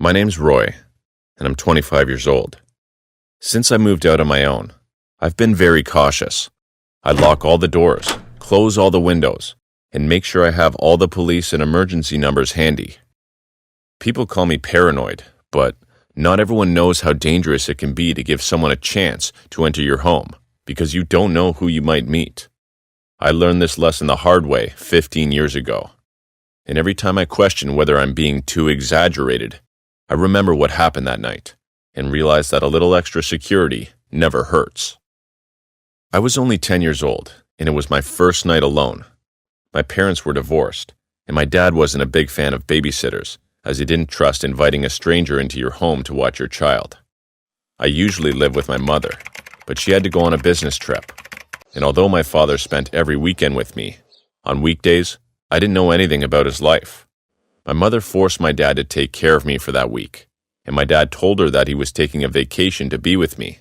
My name's Roy, and I'm 25 years old. Since I moved out on my own, I've been very cautious. I lock all the doors, close all the windows, and make sure I have all the police and emergency numbers handy. People call me paranoid, but not everyone knows how dangerous it can be to give someone a chance to enter your home because you don't know who you might meet. I learned this lesson the hard way 15 years ago. And every time I question whether I'm being too exaggerated, I remember what happened that night and realize that a little extra security never hurts. I was only 10 years old, and it was my first night alone. My parents were divorced, and my dad wasn't a big fan of babysitters, as he didn't trust inviting a stranger into your home to watch your child. I usually live with my mother, but she had to go on a business trip. And although my father spent every weekend with me, on weekdays, I didn't know anything about his life. My mother forced my dad to take care of me for that week, and my dad told her that he was taking a vacation to be with me.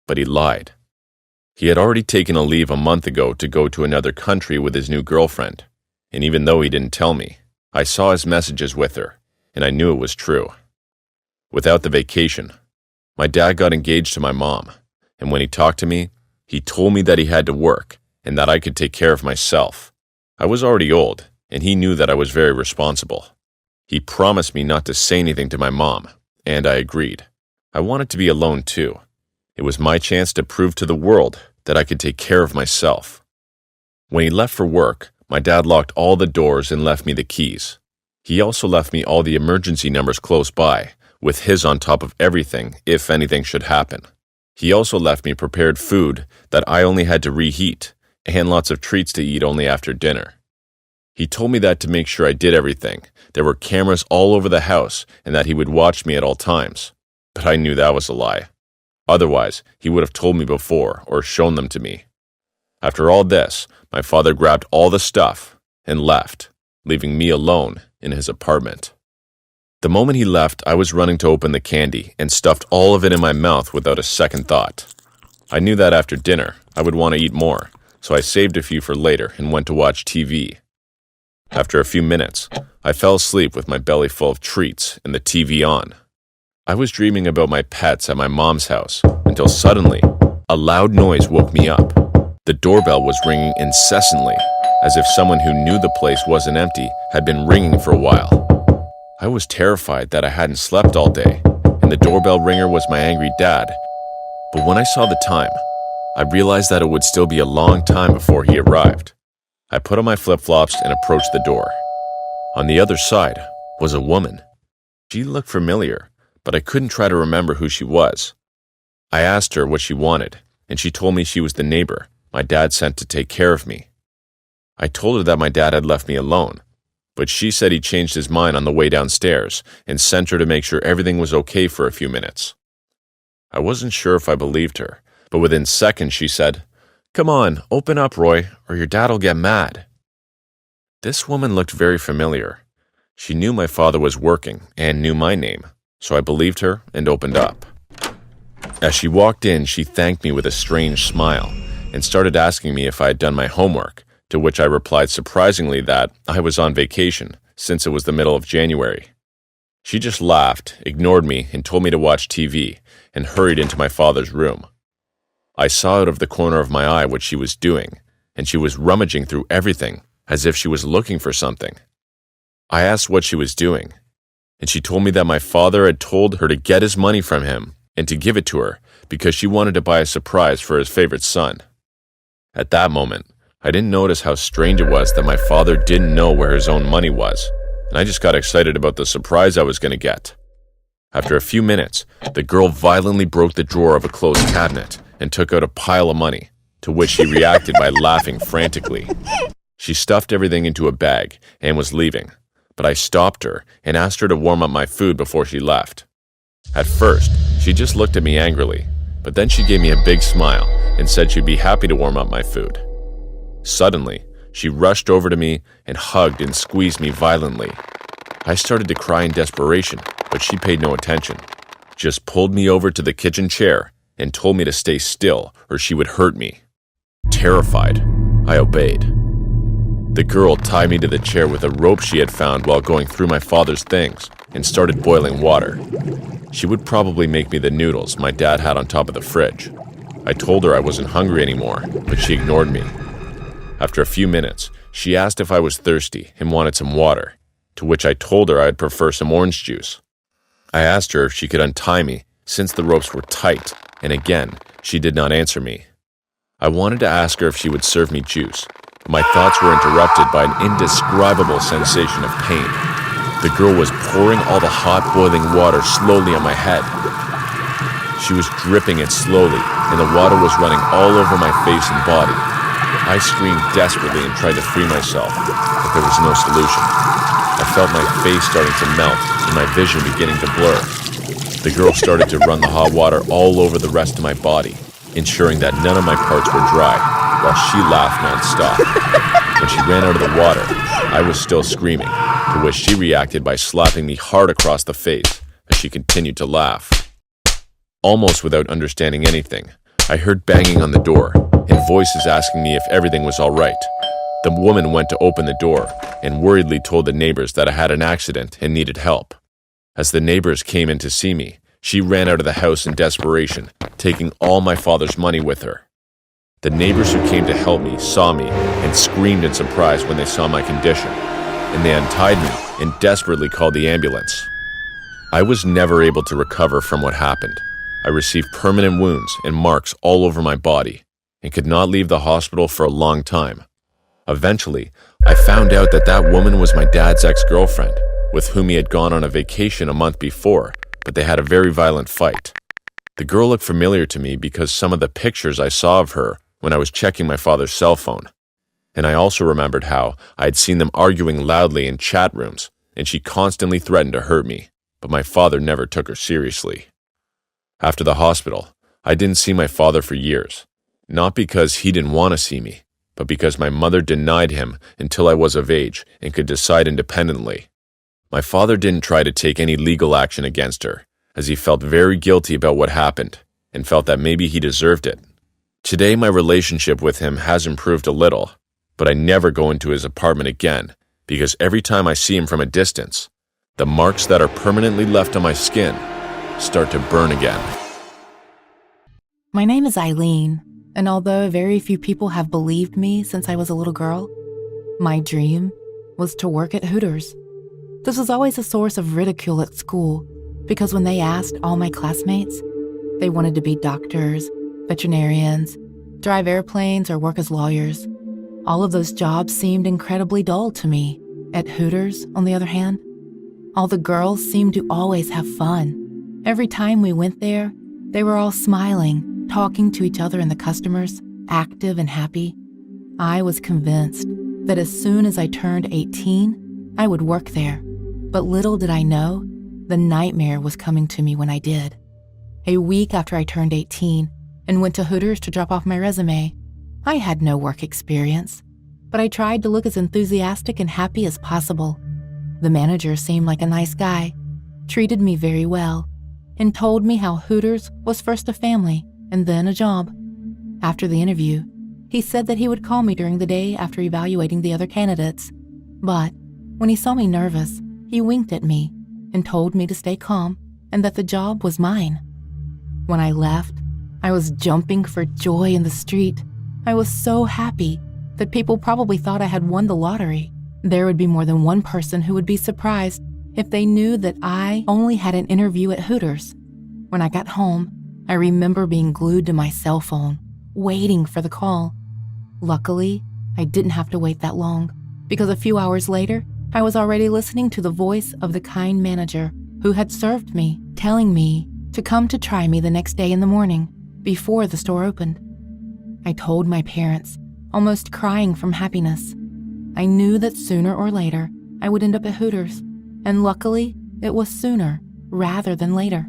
But he lied. He had already taken a leave a month ago to go to another country with his new girlfriend, and even though he didn't tell me, I saw his messages with her, and I knew it was true. Without the vacation, my dad got engaged to my mom, and when he talked to me, he told me that he had to work and that I could take care of myself. I was already old, and he knew that I was very responsible. He promised me not to say anything to my mom, and I agreed. I wanted to be alone too. It was my chance to prove to the world that I could take care of myself. When he left for work, my dad locked all the doors and left me the keys. He also left me all the emergency numbers close by, with his on top of everything if anything should happen. He also left me prepared food that I only had to reheat, and lots of treats to eat only after dinner. He told me that to make sure I did everything, there were cameras all over the house and that he would watch me at all times. But I knew that was a lie. Otherwise, he would have told me before or shown them to me. After all this, my father grabbed all the stuff and left, leaving me alone in his apartment. The moment he left, I was running to open the candy and stuffed all of it in my mouth without a second thought. I knew that after dinner, I would want to eat more, so I saved a few for later and went to watch TV. After a few minutes, I fell asleep with my belly full of treats and the TV on. I was dreaming about my pets at my mom's house until suddenly, a loud noise woke me up. The doorbell was ringing incessantly, as if someone who knew the place wasn't empty had been ringing for a while. I was terrified that I hadn't slept all day, and the doorbell ringer was my angry dad. But when I saw the time, I realized that it would still be a long time before he arrived. I put on my flip-flops and approached the door. On the other side was a woman. She looked familiar, but I couldn't try to remember who she was. I asked her what she wanted, and she told me she was the neighbor my dad sent to take care of me. I told her that my dad had left me alone, but she said he changed his mind on the way downstairs and sent her to make sure everything was okay for a few minutes. I wasn't sure if I believed her, but within seconds she said, "Come on, open up, Roy, or your dad'll get mad." This woman looked very familiar. She knew my father was working and knew my name, so I believed her and opened up. As she walked in, she thanked me with a strange smile and started asking me if I had done my homework, to which I replied surprisingly that I was on vacation since it was the middle of January. She just laughed, ignored me, and told me to watch TV, and hurried into my father's room. I saw out of the corner of my eye what she was doing, and she was rummaging through everything as if she was looking for something. I asked what she was doing, and she told me that my father had told her to get his money from him and to give it to her because she wanted to buy a surprise for his favorite son. At that moment, I didn't notice how strange it was that my father didn't know where his own money was, and I just got excited about the surprise I was going to get. After a few minutes, the girl violently broke the drawer of a closed cabinet and took out a pile of money, to which she reacted by laughing frantically. She stuffed everything into a bag and was leaving, but I stopped her and asked her to warm up my food before she left. At first, she just looked at me angrily, but then she gave me a big smile and said she'd be happy to warm up my food. Suddenly, she rushed over to me and hugged and squeezed me violently. I started to cry in desperation, but she paid no attention, just pulled me over to the kitchen chair and told me to stay still or she would hurt me. Terrified, I obeyed. The girl tied me to the chair with a rope she had found while going through my father's things and started boiling water. She would probably make me the noodles my dad had on top of the fridge. I told her I wasn't hungry anymore, but she ignored me. After a few minutes, she asked if I was thirsty and wanted some water, to which I told her I'd prefer some orange juice. I asked her if she could untie me since the ropes were tight, and again, she did not answer me. I wanted to ask her if she would serve me juice, but my thoughts were interrupted by an indescribable sensation of pain. The girl was pouring all the hot boiling water slowly on my head. She was dripping it slowly, and the water was running all over my face and body. I screamed desperately and tried to free myself, but there was no solution. I felt my face starting to melt and my vision beginning to blur. The girl started to run the hot water all over the rest of my body, ensuring that none of my parts were dry, while she laughed nonstop. When she ran out of the water, I was still screaming, to which she reacted by slapping me hard across the face as she continued to laugh. Almost without understanding anything, I heard banging on the door and voices asking me if everything was all right. The woman went to open the door and worriedly told the neighbors that I had an accident and needed help. As the neighbors came in to see me, she ran out of the house in desperation, taking all my father's money with her. The neighbors who came to help me saw me and screamed in surprise when they saw my condition, and they untied me and desperately called the ambulance. I was never able to recover from what happened. I received permanent wounds and marks all over my body and could not leave the hospital for a long time. Eventually, I found out that that woman was my dad's ex-girlfriend, with whom he had gone on a vacation a month before, but they had a very violent fight. The girl looked familiar to me because some of the pictures I saw of her when I was checking my father's cell phone. And I also remembered how I had seen them arguing loudly in chat rooms, and she constantly threatened to hurt me, but my father never took her seriously. After the hospital, I didn't see my father for years, not because he didn't want to see me, but because my mother denied him until I was of age and could decide independently. My father didn't try to take any legal action against her, as he felt very guilty about what happened and felt that maybe he deserved it. Today, my relationship with him has improved a little, but I never go into his apartment again because every time I see him from a distance, the marks that are permanently left on my skin start to burn again. My name is Eileen, and although very few people have believed me since I was a little girl, my dream was to work at Hooters. This was always a source of ridicule at school because when they asked all my classmates, they wanted to be doctors, veterinarians, drive airplanes, or work as lawyers. All of those jobs seemed incredibly dull to me. At Hooters, on the other hand, all the girls seemed to always have fun. Every time we went there, they were all smiling, talking to each other and the customers, active and happy. I was convinced that as soon as I turned 18, I would work there. But little did I know, the nightmare was coming to me when I did. A week after I turned 18 and went to Hooters to drop off my resume, I had no work experience, but I tried to look as enthusiastic and happy as possible. The manager seemed like a nice guy, treated me very well, and told me how Hooters was first a family and then a job. After the interview, he said that he would call me during the day after evaluating the other candidates. But when he saw me nervous, he winked at me and told me to stay calm and that the job was mine. When I left, I was jumping for joy in the street. I was so happy that people probably thought I had won the lottery. There would be more than one person who would be surprised if they knew that I only had an interview at Hooters. When I got home, I remember being glued to my cell phone, waiting for the call. Luckily, I didn't have to wait that long, because a few hours later, I was already listening to the voice of the kind manager who had served me, telling me to come to try me the next day in the morning, before the store opened. I told my parents, almost crying from happiness. I knew that sooner or later, I would end up at Hooters, and luckily, it was sooner rather than later.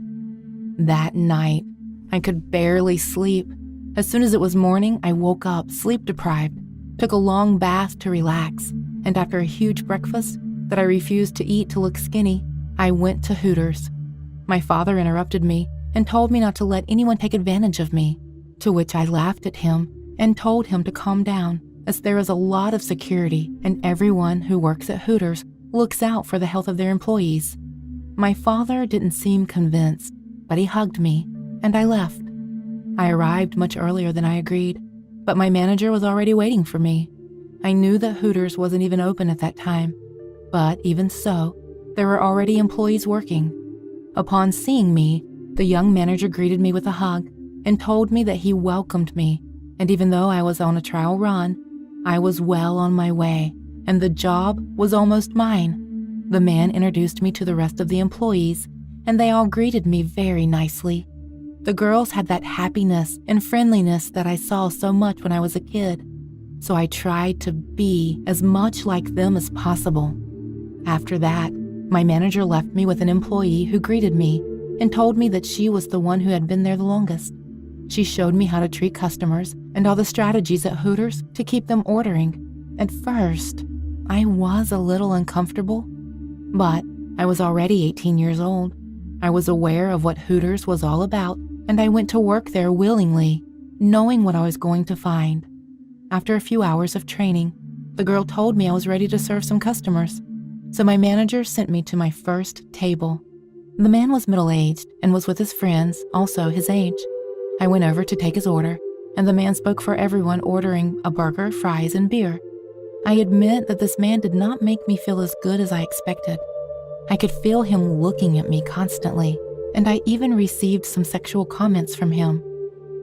That night, I could barely sleep. As soon as it was morning, I woke up sleep-deprived, took a long bath to relax, and after a huge breakfast that I refused to eat to look skinny, I went to Hooters. My father interrupted me and told me not to let anyone take advantage of me, to which I laughed at him and told him to calm down as there is a lot of security and everyone who works at Hooters looks out for the health of their employees. My father didn't seem convinced, but he hugged me, and I left. I arrived much earlier than I agreed, but my manager was already waiting for me. I knew that Hooters wasn't even open at that time, but even so, there were already employees working. Upon seeing me, the young manager greeted me with a hug and told me that he welcomed me, and even though I was on a trial run, I was well on my way, and the job was almost mine. The man introduced me to the rest of the employees, and they all greeted me very nicely. The girls had that happiness and friendliness that I saw so much when I was a kid, so I tried to be as much like them as possible. After that, my manager left me with an employee who greeted me and told me that she was the one who had been there the longest. She showed me how to treat customers and all the strategies at Hooters to keep them ordering. At first, I was a little uncomfortable, but I was already 18 years old. I was aware of what Hooters was all about, and I went to work there willingly, knowing what I was going to find. After a few hours of training, the girl told me I was ready to serve some customers, so my manager sent me to my first table. The man was middle-aged and was with his friends, also his age. I went over to take his order, and the man spoke for everyone ordering a burger, fries, and beer. I admit that this man did not make me feel as good as I expected. I could feel him looking at me constantly, and I even received some sexual comments from him.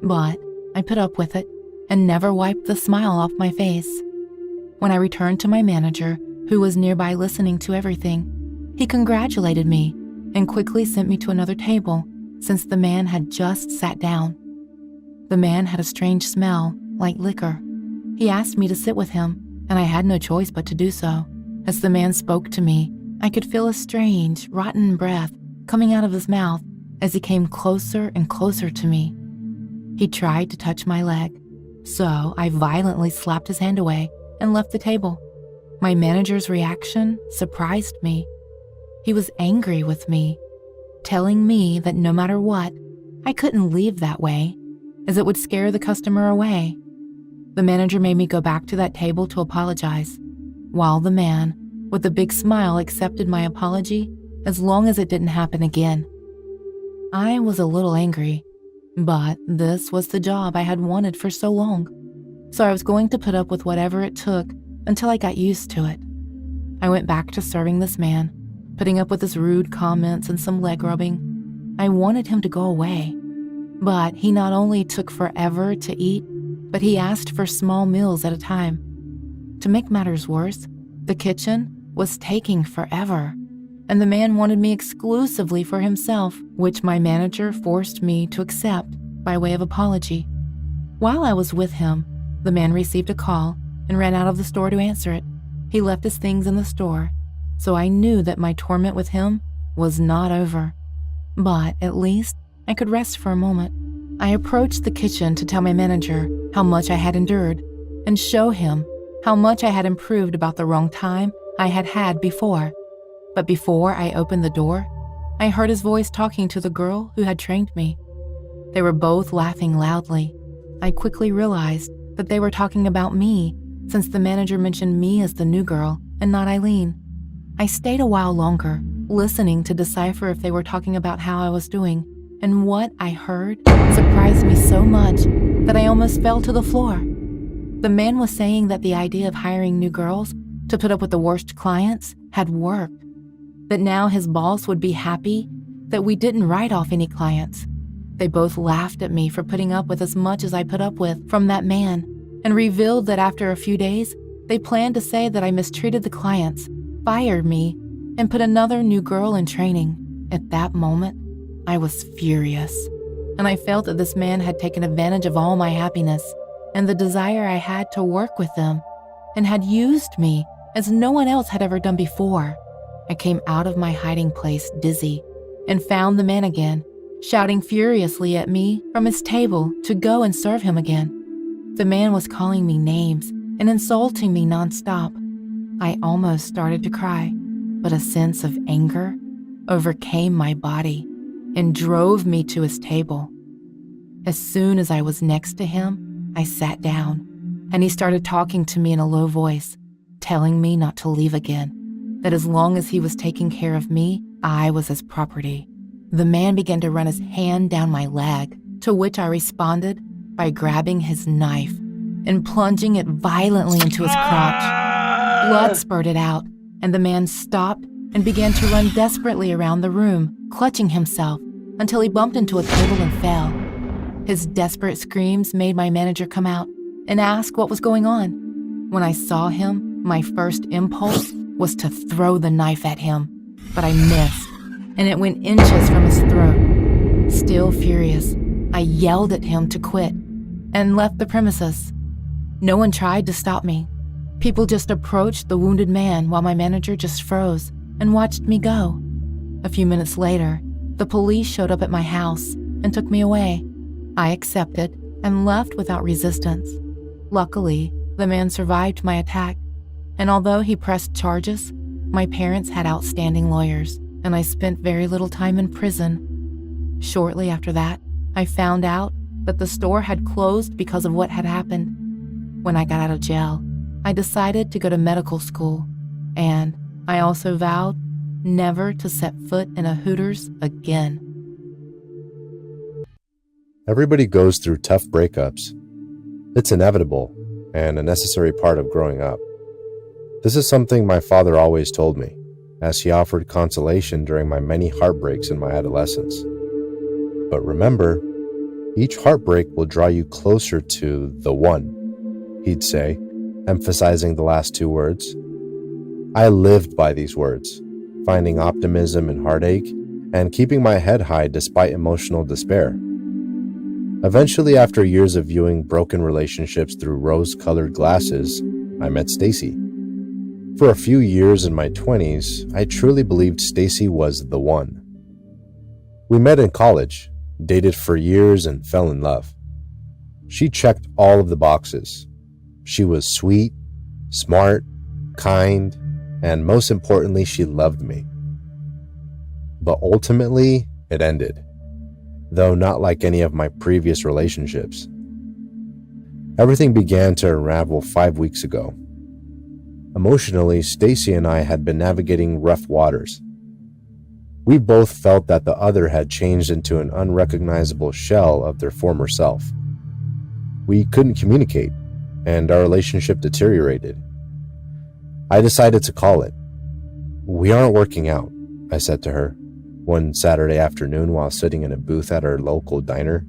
But I put up with it and never wiped the smile off my face. When I returned to my manager, who was nearby listening to everything, he congratulated me and quickly sent me to another table since the man had just sat down. The man had a strange smell, like liquor. He asked me to sit with him, and I had no choice but to do so. As the man spoke to me, I could feel a strange, rotten breath coming out of his mouth as he came closer and closer to me. He tried to touch my leg, so I violently slapped his hand away and left the table. My manager's reaction surprised me. He was angry with me, telling me that no matter what, I couldn't leave that way, as it would scare the customer away. The manager made me go back to that table to apologize, while the man, with a big smile, accepted my apology as long as it didn't happen again. I was a little angry, but this was the job I had wanted for so long, so I was going to put up with whatever it took until I got used to it. I went back to serving this man, putting up with his rude comments and some leg rubbing. I wanted him to go away, but he not only took forever to eat, but he asked for small meals at a time. To make matters worse, the kitchen was taking forever, and the man wanted me exclusively for himself, which my manager forced me to accept by way of apology. While I was with him, the man received a call and ran out of the store to answer it. He left his things in the store, so I knew that my torment with him was not over. But at least I could rest for a moment. I approached the kitchen to tell my manager how much I had endured and show him how much I had improved about the wrong time I had had before. But before I opened the door, I heard his voice talking to the girl who had trained me. They were both laughing loudly. I quickly realized that they were talking about me, since the manager mentioned me as the new girl and not Eileen. I stayed a while longer, listening to decipher if they were talking about how I was doing, and what I heard surprised me so much that I almost fell to the floor. The man was saying that the idea of hiring new girls to put up with the worst clients had worked, that now his boss would be happy that we didn't write off any clients. They both laughed at me for putting up with as much as I put up with from that man, and revealed that after a few days, they planned to say that I mistreated the clients, fired me, and put another new girl in training. At that moment, I was furious, and I felt that this man had taken advantage of all my happiness and the desire I had to work with them, and had used me as no one else had ever done before. I came out of my hiding place dizzy and found the man again, shouting furiously at me from his table to go and serve him again. The man was calling me names and insulting me nonstop. I almost started to cry, but a sense of anger overcame my body and drove me to his table. As soon as I was next to him, I sat down, and he started talking to me in a low voice, telling me not to leave again, that as long as he was taking care of me, I was his property. The man began to run his hand down my leg, to which I responded by grabbing his knife and plunging it violently into his crotch. Blood spurted out, and the man stopped and began to run desperately around the room, clutching himself until he bumped into a table and fell. His desperate screams made my manager come out and ask what was going on. When I saw him, my first impulse was to throw the knife at him, but I missed, and it went inches from his throat. Still furious, I yelled at him to quit and left the premises. No one tried to stop me. People just approached the wounded man while my manager just froze and watched me go. A few minutes later, the police showed up at my house and took me away. I accepted and left without resistance. Luckily, the man survived my attack, and although he pressed charges, my parents had outstanding lawyers, and I spent very little time in prison. Shortly after that, I found out that the store had closed because of what had happened. When I got out of jail, I decided to go to medical school, and I also vowed never to set foot in a Hooters again. Everybody goes through tough breakups. It's inevitable and a necessary part of growing up. This is something my father always told me, as he offered consolation during my many heartbreaks in my adolescence. But remember, each heartbreak will draw you closer to the one, he'd say, emphasizing the last two words. I lived by these words, finding optimism in heartache and keeping my head high despite emotional despair. Eventually, after years of viewing broken relationships through rose-colored glasses, I met Stacy. For a few years in my 20s, I truly believed Stacy was the one. We met in college, dated for years, and fell in love. She checked all of the boxes. She was sweet, smart, kind, and most importantly, she loved me. But ultimately, it ended, though not like any of my previous relationships. Everything began to unravel 5 weeks ago. Emotionally, Stacy and I had been navigating rough waters. We both felt that the other had changed into an unrecognizable shell of their former self. We couldn't communicate, and our relationship deteriorated. I decided to call it. "We aren't working out," I said to her one Saturday afternoon while sitting in a booth at our local diner.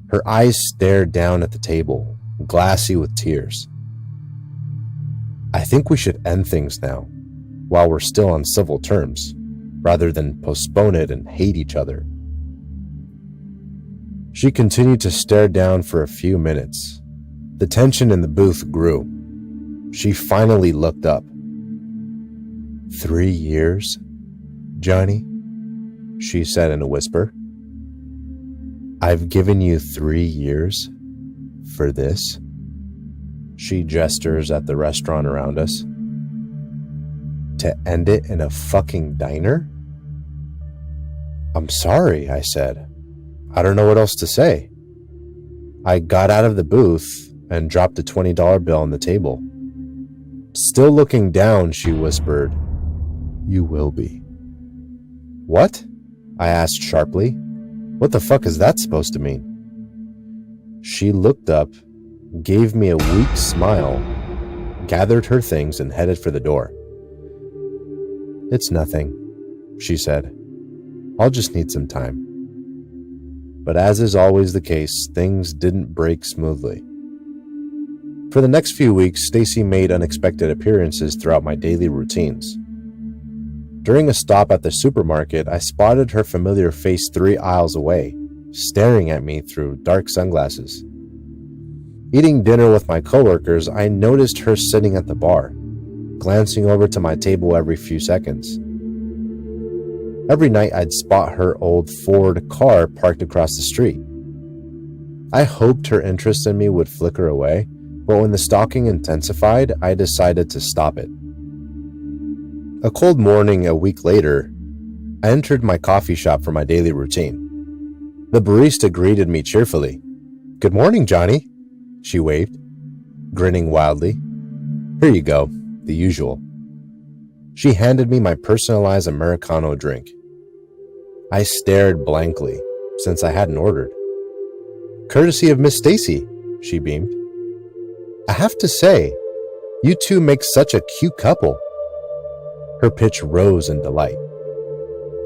Her eyes stared down at the table, glassy with tears. "I think we should end things now, while we're still on civil terms, rather than postpone it and hate each other." She continued to stare down for a few minutes. The tension in the booth grew. She finally looked up. 3 years, Johnny?" she said in a whisper. "I've given you 3 years for this?" She gestures at the restaurant around us. "To end it in a fucking diner?" "I'm sorry," I said. "I don't know what else to say." I got out of the booth and dropped a $20 bill on the table. Still looking down, she whispered, "You will be." "What?" I asked sharply. "What the fuck is that supposed to mean?" She looked up, gave me a weak smile, gathered her things, and headed for the door. "It's nothing," she said. "I'll just need some time." But as is always the case, things didn't break smoothly. For the next few weeks, Stacy made unexpected appearances throughout my daily routines. During a stop at the supermarket, I spotted her familiar face 3 aisles away, staring at me through dark sunglasses. Eating dinner with my coworkers, I noticed her sitting at the bar, glancing over to my table every few seconds. Every night I'd spot her old Ford car parked across the street. I hoped her interest in me would flicker away, but when the stalking intensified, I decided to stop it. A cold morning a week later, I entered my coffee shop for my daily routine. The barista greeted me cheerfully. "Good morning, Johnny," she waved. grinning wildly. Here you go, the usual. She handed me my personalized Americano drink. I stared blankly, since I hadn't ordered. Courtesy of Miss Stacy, she beamed. I have to say, you two make such a cute couple. Her pitch rose in delight.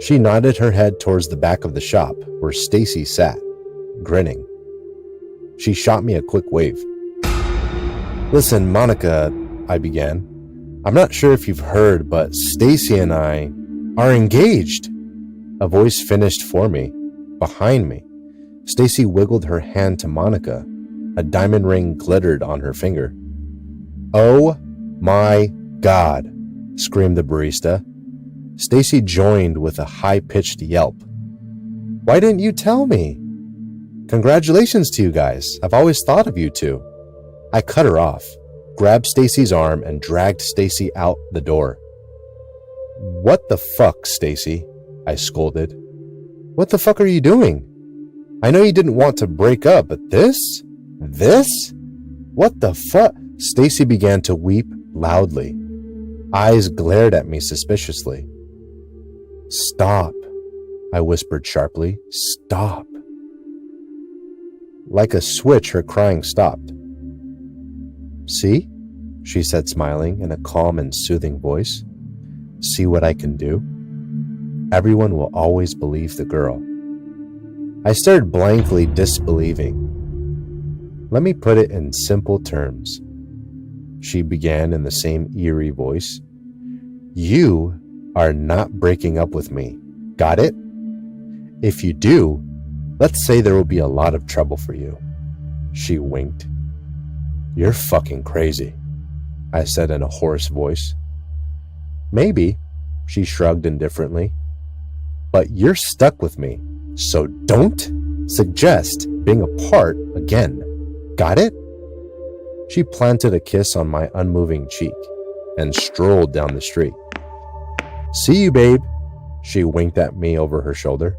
She nodded her head towards the back of the shop where Stacy sat, grinning. She shot me a quick wave. Listen, Monica, I began. I'm not sure if you've heard, but Stacy and I are engaged. A voice finished for me, behind me. Stacy wiggled her hand to Monica. A diamond ring glittered on her finger. Oh my God, screamed the barista. Stacy joined with a high-pitched yelp. Why didn't you tell me? Congratulations to you guys. I've always thought of you two. I cut her off, grabbed Stacy's arm, and dragged Stacy out the door. What the fuck, Stacy? I scolded. What the fuck are you doing? I know you didn't want to break up, but this? This? What the fuck? Stacy began to weep loudly. Eyes glared at me suspiciously. Stop, I whispered sharply. Stop. Like a switch, her crying stopped. See? She said, smiling in a calm and soothing voice. See what I can do? Everyone will always believe the girl. I stared blankly, disbelieving. Let me put it in simple terms. She began in the same eerie voice. You are not breaking up with me. Got it? If you do, let's say there will be a lot of trouble for you. She winked. You're fucking crazy, I said in a hoarse voice. Maybe, she shrugged indifferently. But you're stuck with me, so don't suggest being apart again. Got it? She planted a kiss on my unmoving cheek and strolled down the street. See you, babe, she winked at me over her shoulder.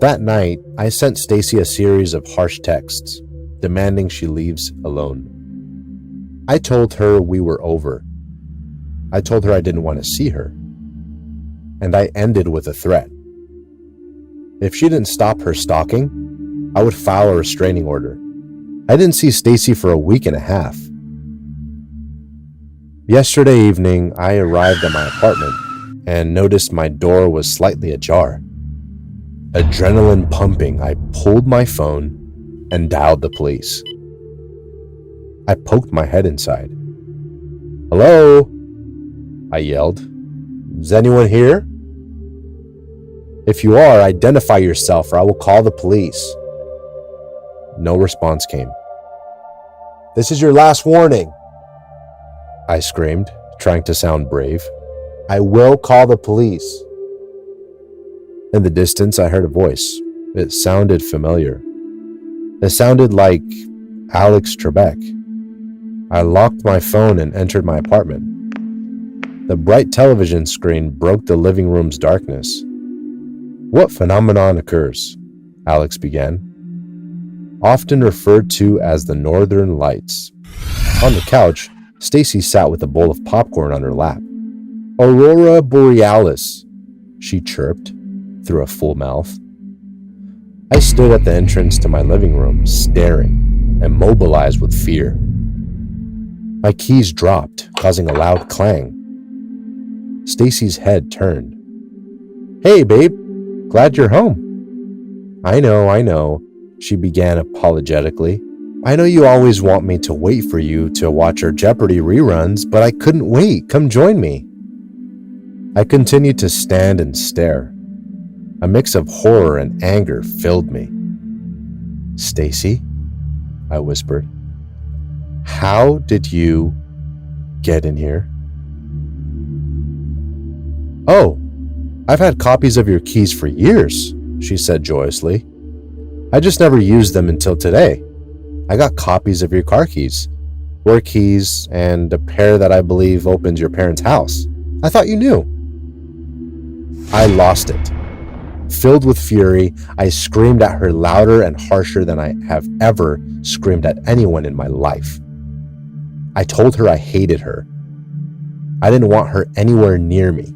That night, I sent Stacy a series of harsh texts, demanding she leaves alone. I told her we were over. I told her I didn't want to see her. And I ended with a threat. If she didn't stop her stalking, I would file a restraining order. I didn't see Stacy for a week and a half. Yesterday evening, I arrived at my apartment and noticed my door was slightly ajar. Adrenaline pumping, I pulled my phone and dialed the police. I poked my head inside. Hello? I yelled. Is anyone here? If you are, identify yourself or I will call the police. No response came. This is your last warning, I screamed, trying to sound brave. I will call the police. In the distance, I heard a voice. It sounded familiar. It sounded like Alex Trebek. I locked my phone and entered my apartment. The bright television screen broke the living room's darkness. What phenomenon occurs? Alex began. Often referred to as the Northern Lights. On the couch, Stacy sat with a bowl of popcorn on her lap. Aurora Borealis, she chirped through a full mouth. I stood at the entrance to my living room, staring, immobilized with fear. My keys dropped, causing a loud clang. Stacy's head turned. Hey, babe, glad you're home. I know, she began apologetically. I know you always want me to wait for you to watch our Jeopardy reruns, but I couldn't wait. Come join me. I continued to stand and stare. A mix of horror and anger filled me. Stacy, I whispered, how did you get in here? Oh, I've had copies of your keys for years, she said joyously. I just never used them until today. I got copies of your car keys, work keys, and a pair that I believe opens your parents' house. I thought you knew. I lost it. Filled with fury, I screamed at her louder and harsher than I have ever screamed at anyone in my life. I told her I hated her. I didn't want her anywhere near me.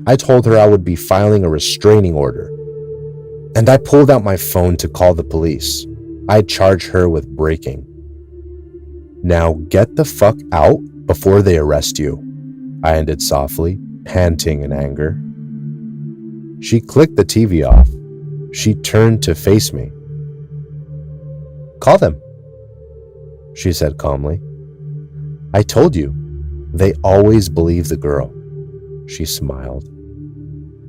I told her I would be filing a restraining order. And I pulled out my phone to call the police. I'd charge her with breaking. Now get the fuck out before they arrest you, I ended softly, panting in anger. She clicked the TV off. She turned to face me. Call them, she said calmly. I told you, they always believe the girl. She smiled.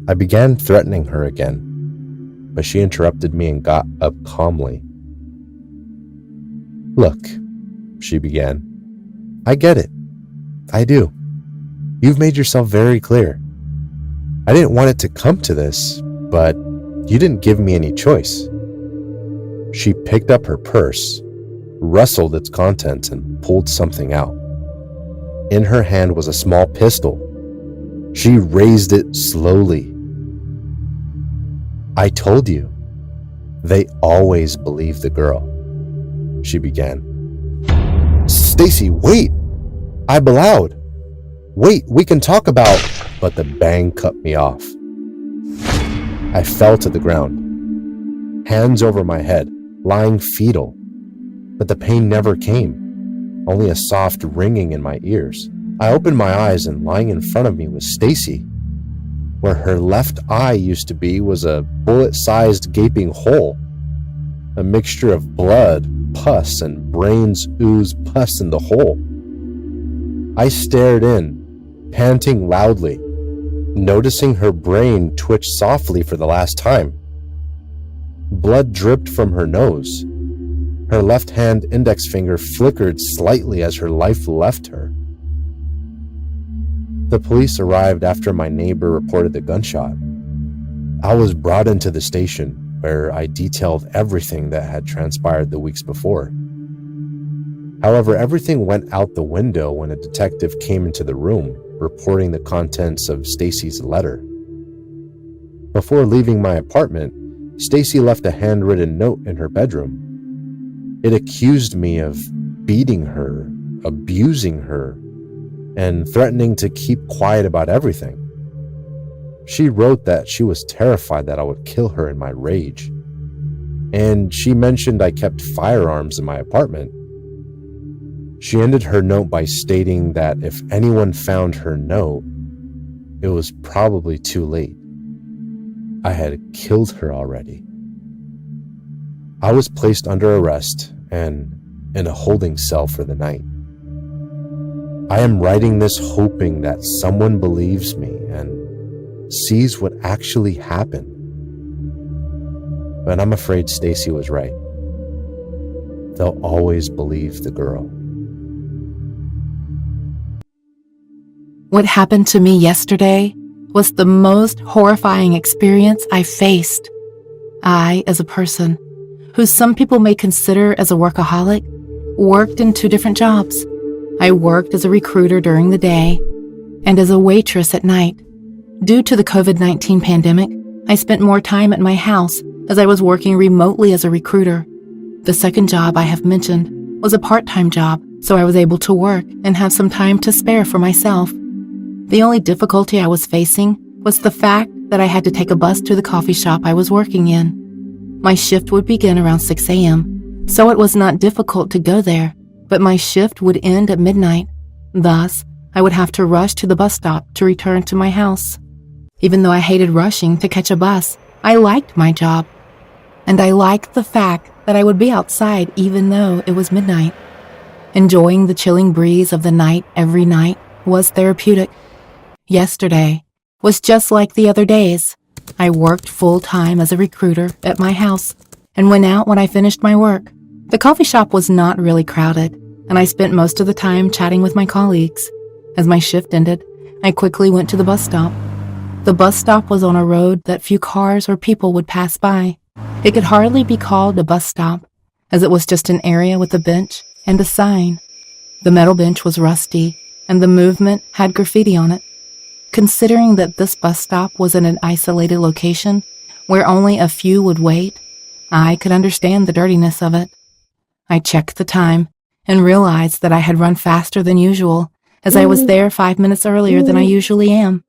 I began threatening her again, but she interrupted me and got up calmly. Look, she began. I get it. I do. You've made yourself very clear. I didn't want it to come to this, but you didn't give me any choice. She picked up her purse, rustled its contents, and pulled something out. In her hand was a small pistol. She raised it slowly. I told you, they always believe the girl, she began. Stacy, wait! I bellowed. Wait, we can talk about... But the bang cut me off. I fell to the ground, hands over my head, lying fetal. But the pain never came, only a soft ringing in my ears. I opened my eyes and lying in front of me was Stacy. Where her left eye used to be was a bullet-sized gaping hole. A mixture of blood, pus, and brains oozed pus in the hole. I stared in, panting loudly, noticing her brain twitch softly for the last time. Blood dripped from her nose. Her left hand index finger flickered slightly as her life left her. The police arrived after my neighbor reported the gunshot. I was brought into the station where I detailed everything that had transpired the weeks before. However, everything went out the window when a detective came into the room, reporting the contents of Stacy's letter. Before leaving my apartment, Stacy left a handwritten note in her bedroom. It accused me of beating her, abusing her, and threatening to keep quiet about everything. She wrote that she was terrified that I would kill her in my rage. And she mentioned I kept firearms in my apartment. She ended her note by stating that if anyone found her note, it was probably too late. I had killed her already. I was placed under arrest and in a holding cell for the night. I am writing this hoping that someone believes me and sees what actually happened. But I'm afraid Stacy was right. They'll always believe the girl. What happened to me yesterday was the most horrifying experience I faced. I, as a person, who some people may consider as a workaholic, worked in 2 different jobs. I worked as a recruiter during the day and as a waitress at night. Due to the COVID-19 pandemic, I spent more time at my house as I was working remotely as a recruiter. The second job I have mentioned was a part-time job, so I was able to work and have some time to spare for myself. The only difficulty I was facing was the fact that I had to take a bus to the coffee shop I was working in. My shift would begin around 6 a.m., so it was not difficult to go there, but my shift would end at midnight. Thus, I would have to rush to the bus stop to return to my house. Even though I hated rushing to catch a bus, I liked my job. And I liked the fact that I would be outside even though it was midnight. Enjoying the chilling breeze of the night every night was therapeutic. Yesterday was just like the other days. I worked full-time as a recruiter at my house and went out when I finished my work. The coffee shop was not really crowded, and I spent most of the time chatting with my colleagues. As my shift ended, I quickly went to the bus stop. The bus stop was on a road that few cars or people would pass by. It could hardly be called a bus stop, as it was just an area with a bench and a sign. The metal bench was rusty, and the movement had graffiti on it. Considering that this bus stop was in an isolated location where only a few would wait, I could understand the dirtiness of it. I checked the time and realized that I had run faster than usual, as I was there 5 minutes earlier than I usually am.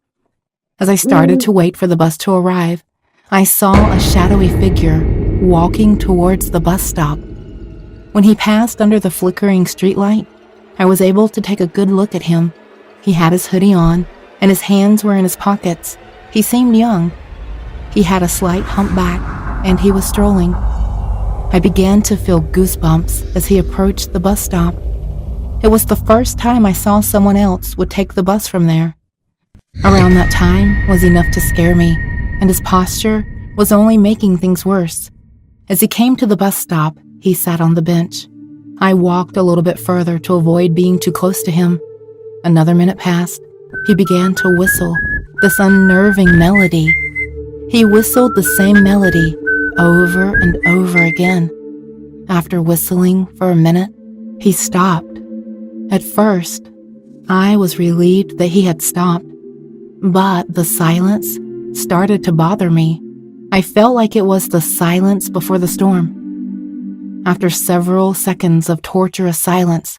As I started to wait for the bus to arrive, I saw a shadowy figure walking towards the bus stop. When he passed under the flickering streetlight, I was able to take a good look at him. He had his hoodie on, and his hands were in his pockets. He seemed young. He had a slight humpback, and he was strolling. I began to feel goosebumps as he approached the bus stop. It was the first time I saw someone else would take the bus from there. Around that time was enough to scare me, and his posture was only making things worse. As he came to the bus stop, he sat on the bench. I walked a little bit further to avoid being too close to him. Another minute passed. He began to whistle, this unnerving melody. He whistled the same melody over and over again. After whistling for a minute, he stopped. At first, I was relieved that he had stopped, but the silence started to bother me. I felt like it was the silence before the storm. After several seconds of torturous silence,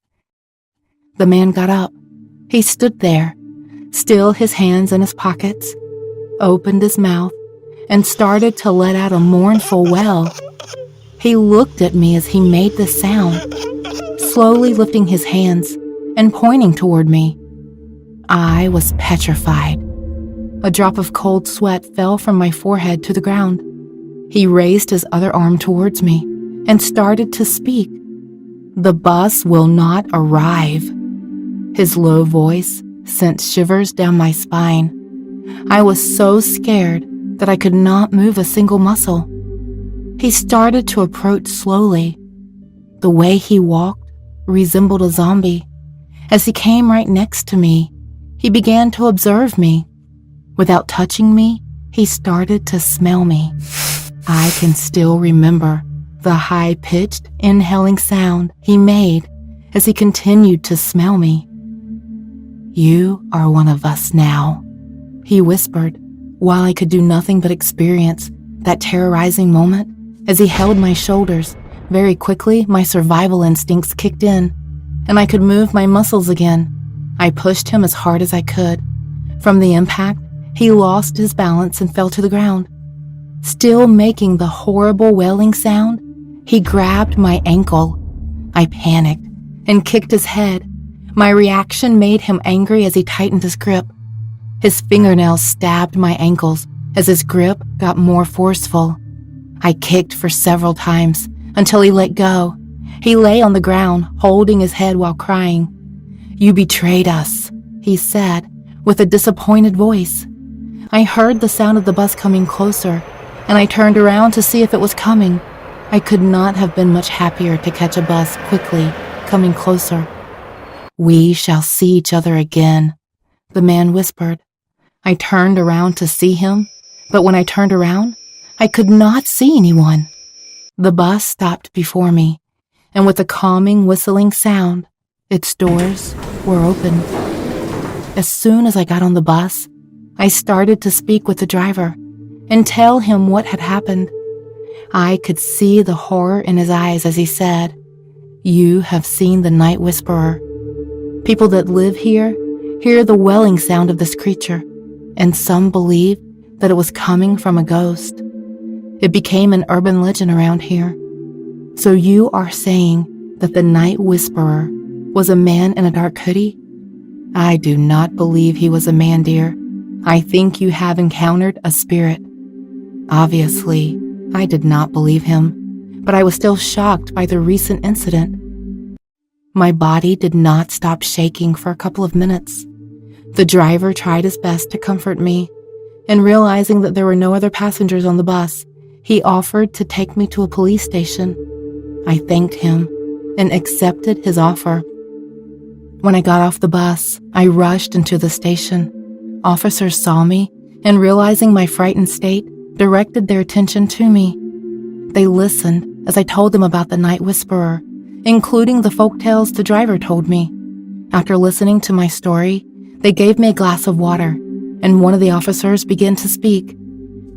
the man got up. He stood there, still his hands in his pockets, opened his mouth, and started to let out a mournful wail. He looked at me as he made this sound, slowly lifting his hands and pointing toward me. I was petrified. A drop of cold sweat fell from my forehead to the ground. He raised his other arm towards me and started to speak. "The bus will not arrive." His low voice sent shivers down my spine. I was so scared that I could not move a single muscle. He started to approach slowly. The way he walked resembled a zombie. As he came right next to me, he began to observe me. Without touching me, he started to smell me. I can still remember the high-pitched, inhaling sound he made as he continued to smell me. "You are one of us now," he whispered, while I could do nothing but experience that terrorizing moment as he held my shoulders. Very quickly, my survival instincts kicked in, and I could move my muscles again. I pushed him as hard as I could. From the impact, he lost his balance and fell to the ground. Still making the horrible wailing sound, he grabbed my ankle. I panicked and kicked his head. My reaction made him angry as he tightened his grip. His fingernails stabbed my ankles as his grip got more forceful. I kicked for several times until he let go. He lay on the ground, holding his head while crying. "You betrayed us," he said, with a disappointed voice. I heard the sound of the bus coming closer, and I turned around to see if it was coming. I could not have been much happier to catch a bus quickly, coming closer. "We shall see each other again," the man whispered. I turned around to see him, but when I turned around, I could not see anyone. The bus stopped before me, and with a calming whistling sound, its doors were open. As soon as I got on the bus, I started to speak with the driver and tell him what had happened. I could see the horror in his eyes as he said, "You have seen the Night Whisperer. People that live here hear the wailing sound of this creature, and some believe that it was coming from a ghost. It became an urban legend around here. So you are saying that the Night Whisperer was a man in a dark hoodie? I do not believe he was a man, dear. I think you have encountered a spirit." Obviously, I did not believe him, but I was still shocked by the recent incident. My body did not stop shaking for a couple of minutes. The driver tried his best to comfort me, and realizing that there were no other passengers on the bus, he offered to take me to a police station. I thanked him and accepted his offer. When I got off the bus, I rushed into the station. Officers saw me and, realizing my frightened state, directed their attention to me. They listened as I told them about the Night Whisperer, including the folktales the driver told me. After listening to my story, they gave me a glass of water, and one of the officers began to speak.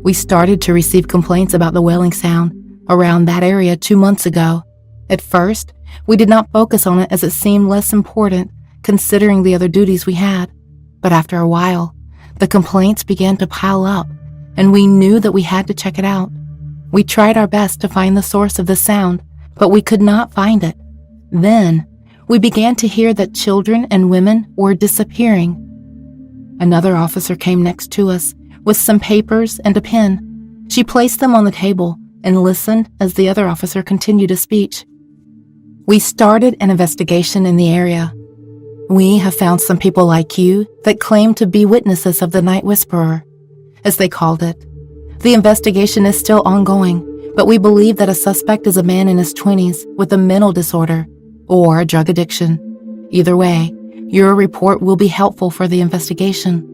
"We started to receive complaints about the wailing sound around that area 2 months ago. At first, we did not focus on it as it seemed less important considering the other duties we had. But after a while, the complaints began to pile up, and we knew that we had to check it out. We tried our best to find the source of the sound, but we could not find it. Then, we began to hear that children and women were disappearing. Another officer came next to us with some papers and a pen. She placed them on the table and listened as the other officer continued his speech. We started an investigation in the area. We have found some people like you that claim to be witnesses of the Night Whisperer, as they called it. The investigation is still ongoing, but we believe that a suspect is a man in his 20s with a mental disorder or a drug addiction. Either way, your report will be helpful for the investigation.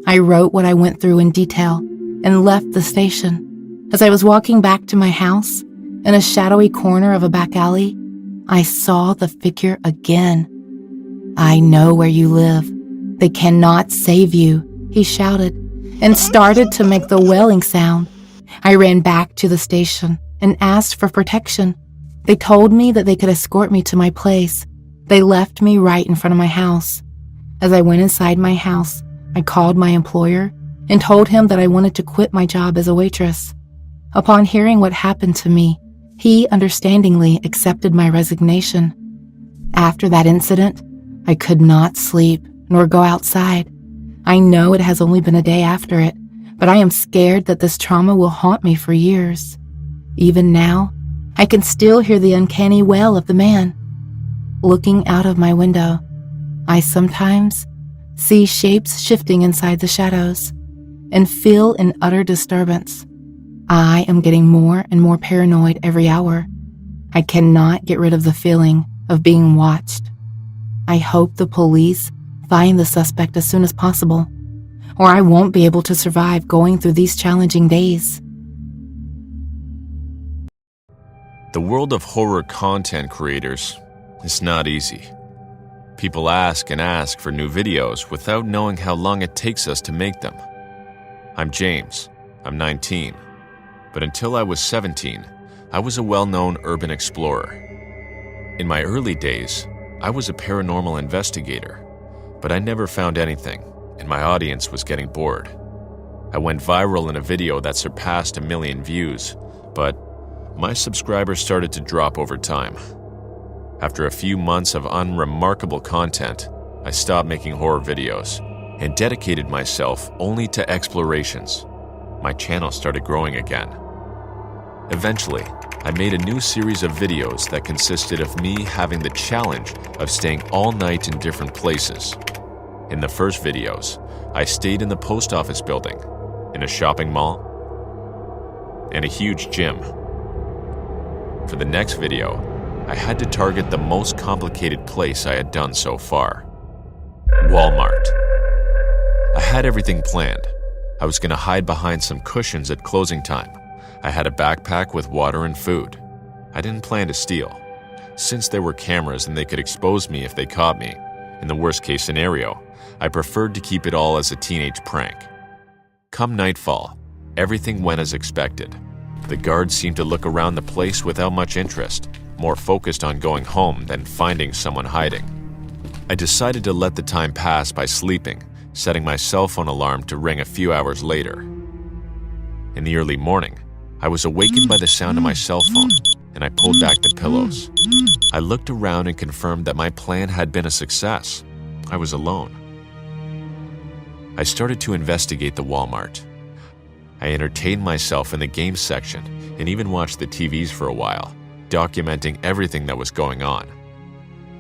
I wrote what I went through in detail and left the station. As I was walking back to my house, in a shadowy corner of a back alley, I saw the figure again. "I know where you live. They cannot save you," he shouted, and started to make the wailing sound. I ran back to the station and asked for protection. They told me that they could escort me to my place. They left me right in front of my house. As I went inside my house, I called my employer and told him that I wanted to quit my job as a waitress. Upon hearing what happened to me, he understandingly accepted my resignation. After that incident, I could not sleep nor go outside. I know it has only been a day after it, but I am scared that this trauma will haunt me for years. Even now, I can still hear the uncanny wail of the man. Looking out of my window, I sometimes see shapes shifting inside the shadows and feel an utter disturbance. I am getting more and more paranoid every hour. I cannot get rid of the feeling of being watched. I hope the police find the suspect as soon as possible, or I won't be able to survive going through these challenging days. The world of horror content creators is not easy. People ask and ask for new videos without knowing how long it takes us to make them. I'm James. I'm 19. But until I was 17, I was a well-known urban explorer. In my early days, I was a paranormal investigator, but I never found anything, and my audience was getting bored. I went viral in a video that surpassed 1 million views, but my subscribers started to drop over time. After a few months of unremarkable content, I stopped making horror videos and dedicated myself only to explorations. My channel started growing again. Eventually, I made a new series of videos that consisted of me having the challenge of staying all night in different places. In the first videos, I stayed in the post office building, in a shopping mall, and a huge gym. For the next video, I had to target the most complicated place I had done so far: Walmart. I had everything planned. I was going to hide behind some cushions at closing time. I had a backpack with water and food. I didn't plan to steal. Since there were cameras and they could expose me if they caught me, in the worst-case scenario, I preferred to keep it all as a teenage prank. Come nightfall, everything went as expected. The guards seemed to look around the place without much interest, more focused on going home than finding someone hiding. I decided to let the time pass by sleeping, setting my cell phone alarm to ring a few hours later. In the early morning, I was awakened by the sound of my cell phone, and I pulled back the pillows. I looked around and confirmed that my plan had been a success. I was alone. I started to investigate the Walmart. I entertained myself in the games section and even watched the TVs for a while, documenting everything that was going on.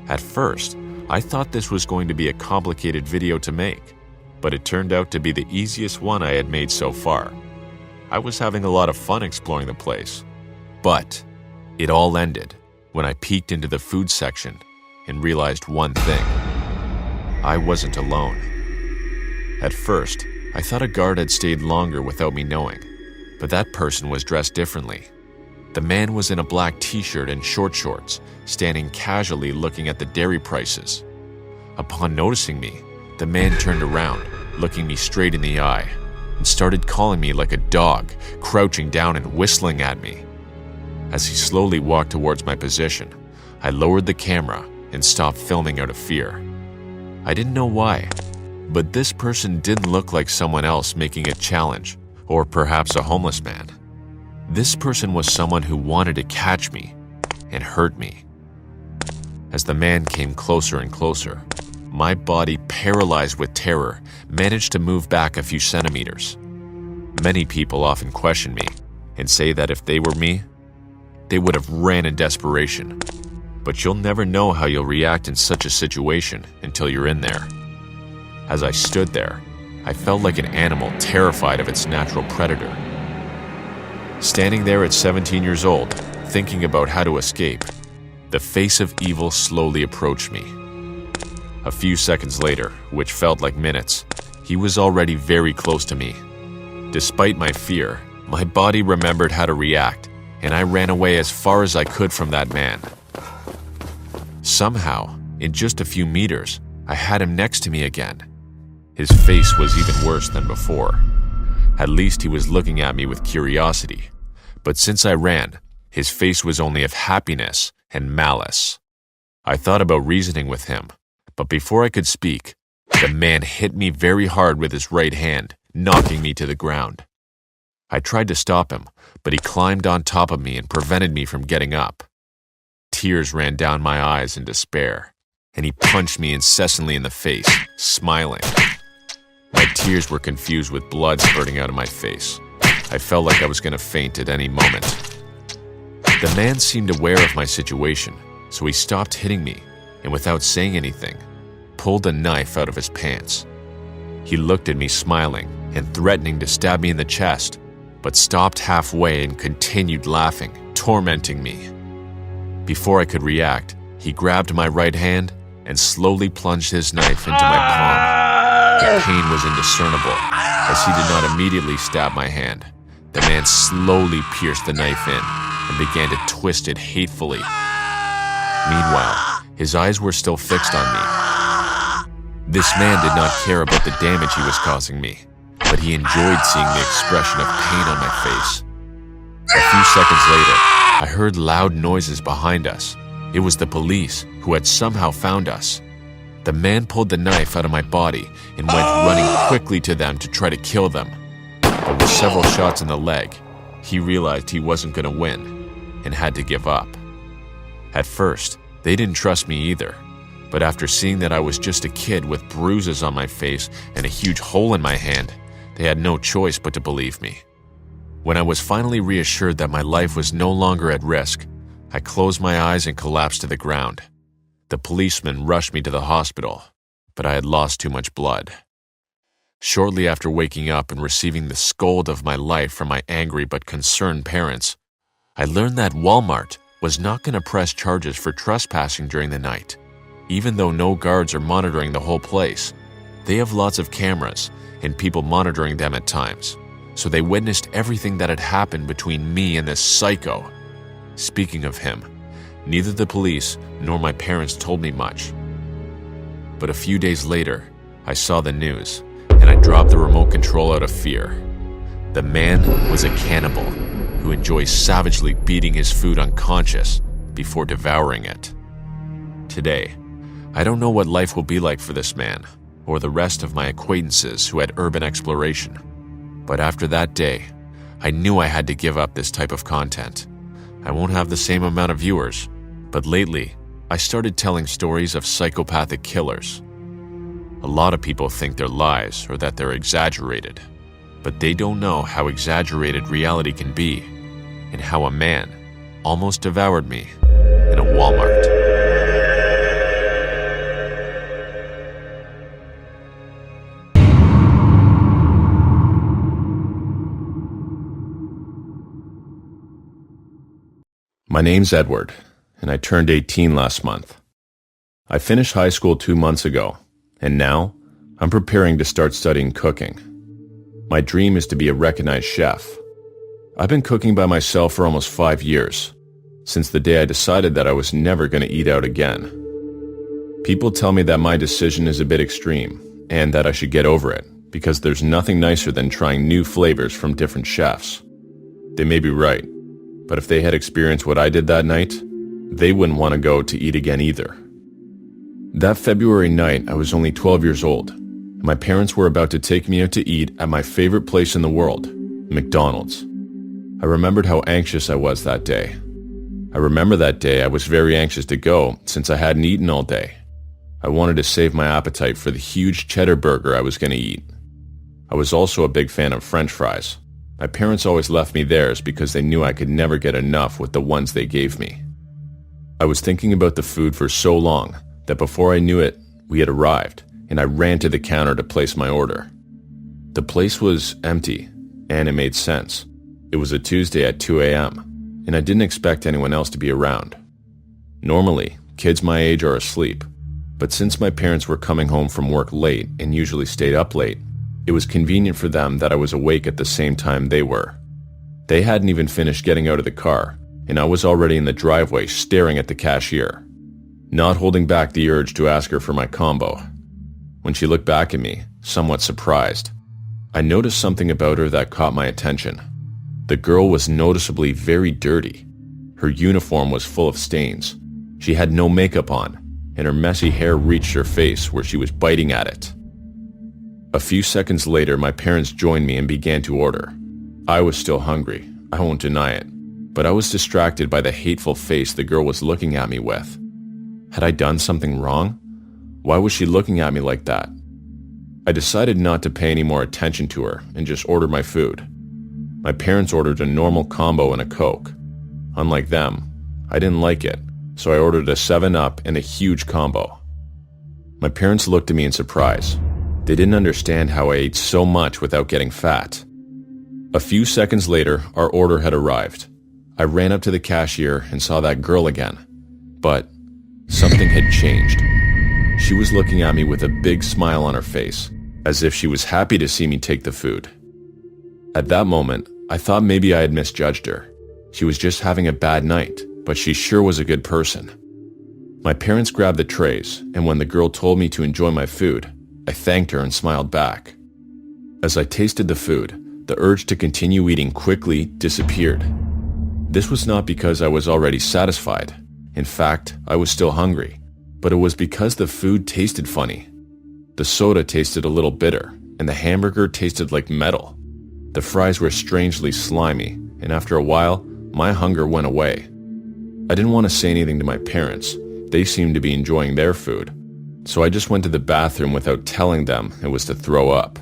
At first, I thought this was going to be a complicated video to make, but it turned out to be the easiest one I had made so far. I was having a lot of fun exploring the place. But it all ended when I peeked into the food section and realized one thing: I wasn't alone. At first, I thought a guard had stayed longer without me knowing, but that person was dressed differently. The man was in a black t-shirt and short shorts, standing casually looking at the dairy prices. Upon noticing me, the man turned around, looking me straight in the eye, and started calling me like a dog, crouching down and whistling at me. As he slowly walked towards my position, I lowered the camera and stopped filming out of fear. I didn't know why, but this person didn't look like someone else making a challenge, or perhaps a homeless man. This person was someone who wanted to catch me and hurt me. As the man came closer and closer, my body, paralyzed with terror, managed to move back a few centimeters. Many people often question me and say that if they were me, they would have ran in desperation. But you'll never know how you'll react in such a situation until you're in there. As I stood there, I felt like an animal terrified of its natural predator. Standing there at 17 years old, thinking about how to escape, the face of evil slowly approached me. A few seconds later, which felt like minutes, he was already very close to me. Despite my fear, my body remembered how to react, and I ran away as far as I could from that man. Somehow, in just a few meters, I had him next to me again. His face was even worse than before. At least he was looking at me with curiosity. But since I ran, his face was only of happiness and malice. I thought about reasoning with him, but before I could speak, the man hit me very hard with his right hand, knocking me to the ground. I tried to stop him, but he climbed on top of me and prevented me from getting up. Tears ran down my eyes in despair, and he punched me incessantly in the face, smiling. My tears were confused with blood spurting out of my face. I felt like I was going to faint at any moment. The man seemed aware of my situation, so he stopped hitting me, and without saying anything, pulled a knife out of his pants. He looked at me smiling and threatening to stab me in the chest, but stopped halfway and continued laughing, tormenting me. Before I could react, he grabbed my right hand and slowly plunged his knife into my palm. The pain was indiscernible, as he did not immediately stab my hand. The man slowly pierced the knife in and began to twist it hatefully. Meanwhile, his eyes were still fixed on me. This man did not care about the damage he was causing me, but he enjoyed seeing the expression of pain on my face. A few seconds later, I heard loud noises behind us. It was the police, who had somehow found us. The man pulled the knife out of my body and went running quickly to them to try to kill them. But with several shots in the leg, he realized he wasn't going to win and had to give up. At first, they didn't trust me either, but after seeing that I was just a kid with bruises on my face and a huge hole in my hand, they had no choice but to believe me. When I was finally reassured that my life was no longer at risk, I closed my eyes and collapsed to the ground. The policeman rushed me to the hospital, but I had lost too much blood. Shortly after waking up and receiving the scold of my life from my angry but concerned parents, I learned that Walmart was not going to press charges for trespassing during the night. Even though no guards are monitoring the whole place, they have lots of cameras and people monitoring them at times, so they witnessed everything that had happened between me and this psycho. Speaking of him, neither the police nor my parents told me much. But a few days later, I saw the news, and I dropped the remote control out of fear. The man was a cannibal who enjoys savagely beating his food unconscious before devouring it. Today, I don't know what life will be like for this man or the rest of my acquaintances who had urban exploration. But after that day, I knew I had to give up this type of content. I won't have the same amount of viewers, but lately, I started telling stories of psychopathic killers. A lot of people think they're lies or that they're exaggerated, but they don't know how exaggerated reality can be and how a man almost devoured me in a Walmart. My name's Edward, and I turned 18 last month. I finished high school 2 months ago, and now I'm preparing to start studying cooking. My dream is to be a recognized chef. I've been cooking by myself for almost 5 years, since the day I decided that I was never going to eat out again. People tell me that my decision is a bit extreme, and that I should get over it, because there's nothing nicer than trying new flavors from different chefs. They may be right, But if they had experienced what I did that night, they wouldn't want to go to eat again either. That February night, I was only 12 years old, and my parents were about to take me out to eat at my favorite place in the world, McDonald's. I remembered how anxious I was that day. I remember that day I was very anxious to go since I hadn't eaten all day. I wanted to save my appetite for the huge cheddar burger I was going to eat. I was also a big fan of French fries. My parents always left me theirs because they knew I could never get enough with the ones they gave me. I was thinking about the food for so long that before I knew it, we had arrived, and I ran to the counter to place my order. The place was empty, and it made sense. It was a Tuesday at 2 a.m., and I didn't expect anyone else to be around. Normally, kids my age are asleep, but since my parents were coming home from work late and usually stayed up late, it was convenient for them that I was awake at the same time they were. They hadn't even finished getting out of the car, and I was already in the driveway staring at the cashier, not holding back the urge to ask her for my combo. When she looked back at me, somewhat surprised, I noticed something about her that caught my attention. The girl was noticeably very dirty. Her uniform was full of stains. She had no makeup on, and her messy hair reached her face where she was biting at it. A few seconds later, my parents joined me and began to order. I was still hungry, I won't deny it, but I was distracted by the hateful face the girl was looking at me with. Had I done something wrong? Why was she looking at me like that? I decided not to pay any more attention to her and just ordered my food. My parents ordered a normal combo and a Coke. Unlike them, I didn't like it, so I ordered a 7-Up and a huge combo. My parents looked at me in surprise. They didn't understand how I ate so much without getting fat. A few seconds later, our order had arrived. I ran up to the cashier and saw that girl again. But something had changed. She was looking at me with a big smile on her face, as if she was happy to see me take the food. At that moment, I thought maybe I had misjudged her. She was just having a bad night, but she sure was a good person. My parents grabbed the trays, and when the girl told me to enjoy my food, I thanked her and smiled back. As I tasted the food, the urge to continue eating quickly disappeared. This was not because I was already satisfied. In fact, I was still hungry, but it was because the food tasted funny. The soda tasted a little bitter, and the hamburger tasted like metal. The fries were strangely slimy, and after a while, my hunger went away. I didn't want to say anything to my parents. They seemed to be enjoying their food. So I just went to the bathroom without telling them it was to throw up.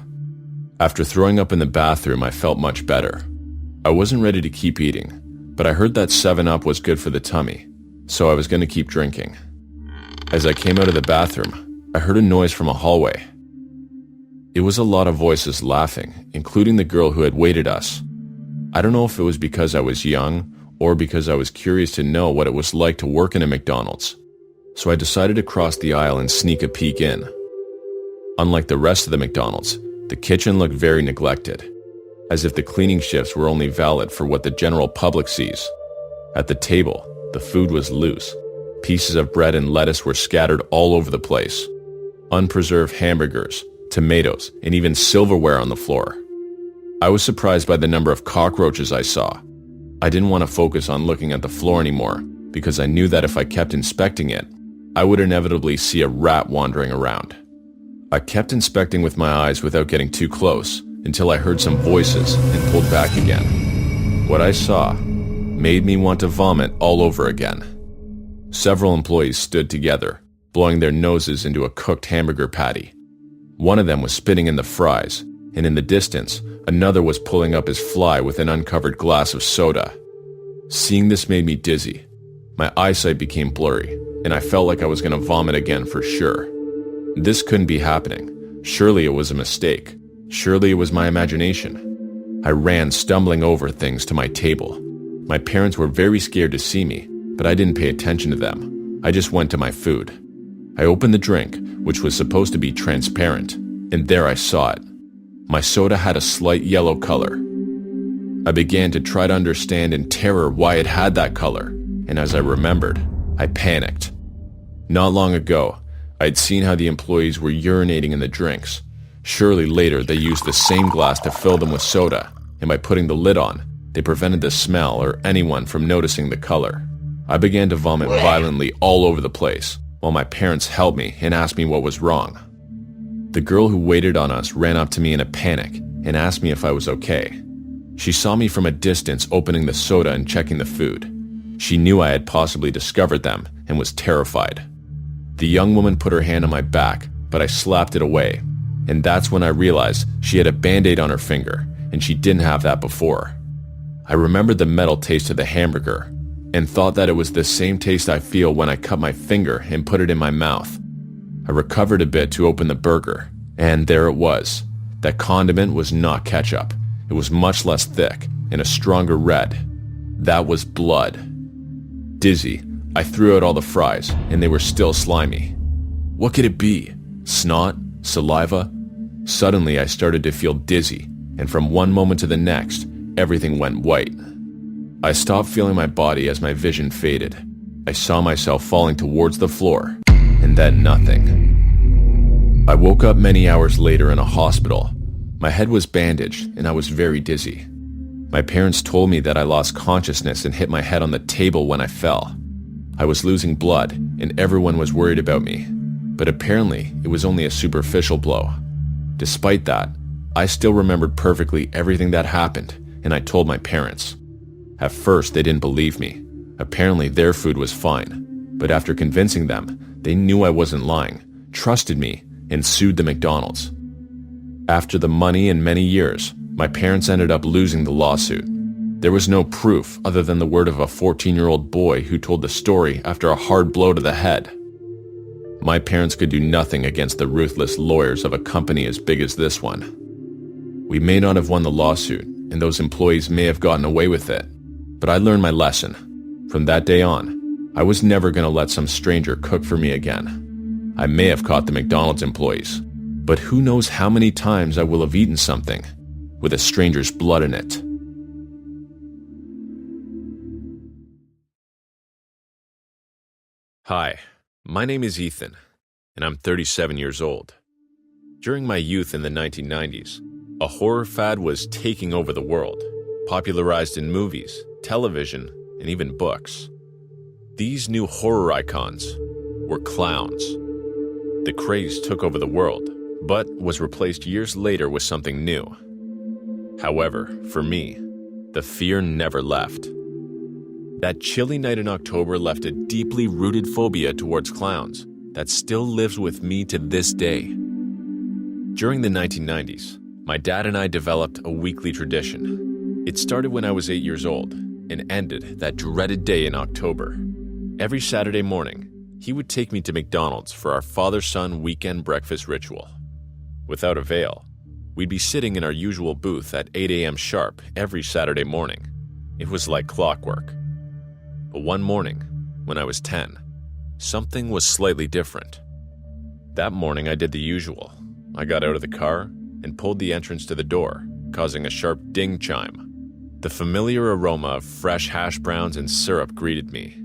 After throwing up in the bathroom, I felt much better. I wasn't ready to keep eating, but I heard that 7-Up was good for the tummy, so I was going to keep drinking. As I came out of the bathroom, I heard a noise from a hallway. It was a lot of voices laughing, including the girl who had waited us. I don't know if it was because I was young or because I was curious to know what it was like to work in a McDonald's. So I decided to cross the aisle and sneak a peek in. Unlike the rest of the McDonald's, the kitchen looked very neglected, as if the cleaning shifts were only valid for what the general public sees. At the table, the food was loose. Pieces of bread and lettuce were scattered all over the place. Unpreserved hamburgers, tomatoes, and even silverware on the floor. I was surprised by the number of cockroaches I saw. I didn't want to focus on looking at the floor anymore because I knew that if I kept inspecting it, I would inevitably see a rat wandering around. I kept inspecting with my eyes without getting too close until I heard some voices and pulled back again. What I saw made me want to vomit all over again. Several employees stood together, blowing their noses into a cooked hamburger patty. One of them was spitting in the fries, and in the distance, another was pulling up his fly with an uncovered glass of soda. Seeing this made me dizzy. My eyesight became blurry, and I felt like I was going to vomit again for sure. This couldn't be happening. Surely it was a mistake. Surely it was my imagination. I ran stumbling over things to my table. My parents were very scared to see me, but I didn't pay attention to them. I just went to my food. I opened the drink, which was supposed to be transparent, and there I saw it. My soda had a slight yellow color. I began to try to understand in terror why it had that color, and as I remembered, I panicked. Not long ago, I'd seen how the employees were urinating in the drinks. Surely later they used the same glass to fill them with soda, and by putting the lid on, They prevented the smell or anyone from noticing the color. I began to vomit violently all over the place, while my parents held me and asked me what was wrong. The girl who waited on us ran up to me in a panic and asked me if I was okay. She saw me from a distance opening the soda and checking the food. She knew I had possibly discovered them and was terrified. The young woman put her hand on my back, but I slapped it away, and that's when I realized she had a band-aid on her finger, and she didn't have that before. I remembered the metal taste of the hamburger and thought that it was the same taste I feel when I cut my finger and put it in my mouth. I recovered a bit to open the burger, and there it was. That condiment was not ketchup. It was much less thick and a stronger red. That was blood. Dizzy, I threw out all the fries, and they were still slimy. What could it be? Snot? Saliva? Suddenly, I started to feel dizzy, and from one moment to the next, everything went white. I stopped feeling my body as my vision faded. I saw myself falling towards the floor, and then nothing. I woke up many hours later in a hospital. My head was bandaged, and I was very dizzy. My parents told me that I lost consciousness and hit my head on the table when I fell. I was losing blood, and everyone was worried about me. But apparently, it was only a superficial blow. Despite that, I still remembered perfectly everything that happened, and I told my parents. At first, they didn't believe me. Apparently, their food was fine. But after convincing them, they knew I wasn't lying, trusted me, and sued the McDonald's. After the money and many years, my parents ended up losing the lawsuit. There was no proof other than the word of a 14-year-old boy who told the story after a hard blow to the head. My parents could do nothing against the ruthless lawyers of a company as big as this one. We may not have won the lawsuit, and those employees may have gotten away with it, but I learned my lesson. From that day on, I was never going to let some stranger cook for me again. I may have caught the McDonald's employees, but who knows how many times I will have eaten something with a stranger's blood in it. Hi, my name is Ethan, and I'm 37 years old. During my youth in the 1990s, a horror fad was taking over the world, popularized in movies, television, and even books. These new horror icons were clowns. The craze took over the world, but was replaced years later with something new. However, for me, the fear never left. That chilly night in October left a deeply rooted phobia towards clowns that still lives with me to this day. During the 1990s, my dad and I developed a weekly tradition. It started when I was 8 years old and ended that dreaded day in October. Every Saturday morning, he would take me to McDonald's for our father-son weekend breakfast ritual. Without avail, we'd be sitting in our usual booth at 8 a.m. sharp every Saturday morning. It was like clockwork. But one morning, when I was 10, something was slightly different. That morning I did the usual. I got out of the car and pulled the entrance to the door, causing a sharp ding chime. The familiar aroma of fresh hash browns and syrup greeted me.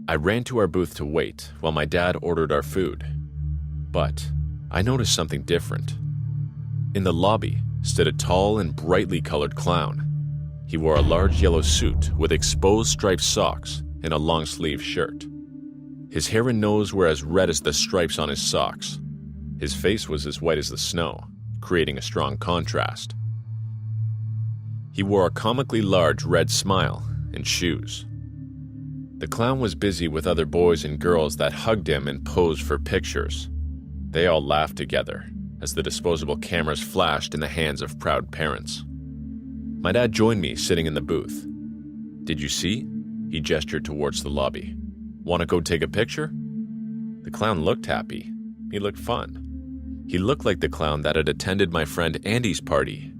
I ran to our booth to wait while my dad ordered our food. But I noticed something different. In the lobby stood a tall and brightly colored clown. He wore a large yellow suit with exposed striped socks and a long-sleeved shirt. His hair and nose were as red as the stripes on his socks. His face was as white as the snow, creating a strong contrast. He wore a comically large red smile and shoes. The clown was busy with other boys and girls that hugged him and posed for pictures. They all laughed together as the disposable cameras flashed in the hands of proud parents. My dad joined me sitting in the booth. "Did you see?" He gestured towards the lobby. "Want to go take a picture?" The clown looked happy. He looked fun. He looked like the clown that had attended my friend Andy's party.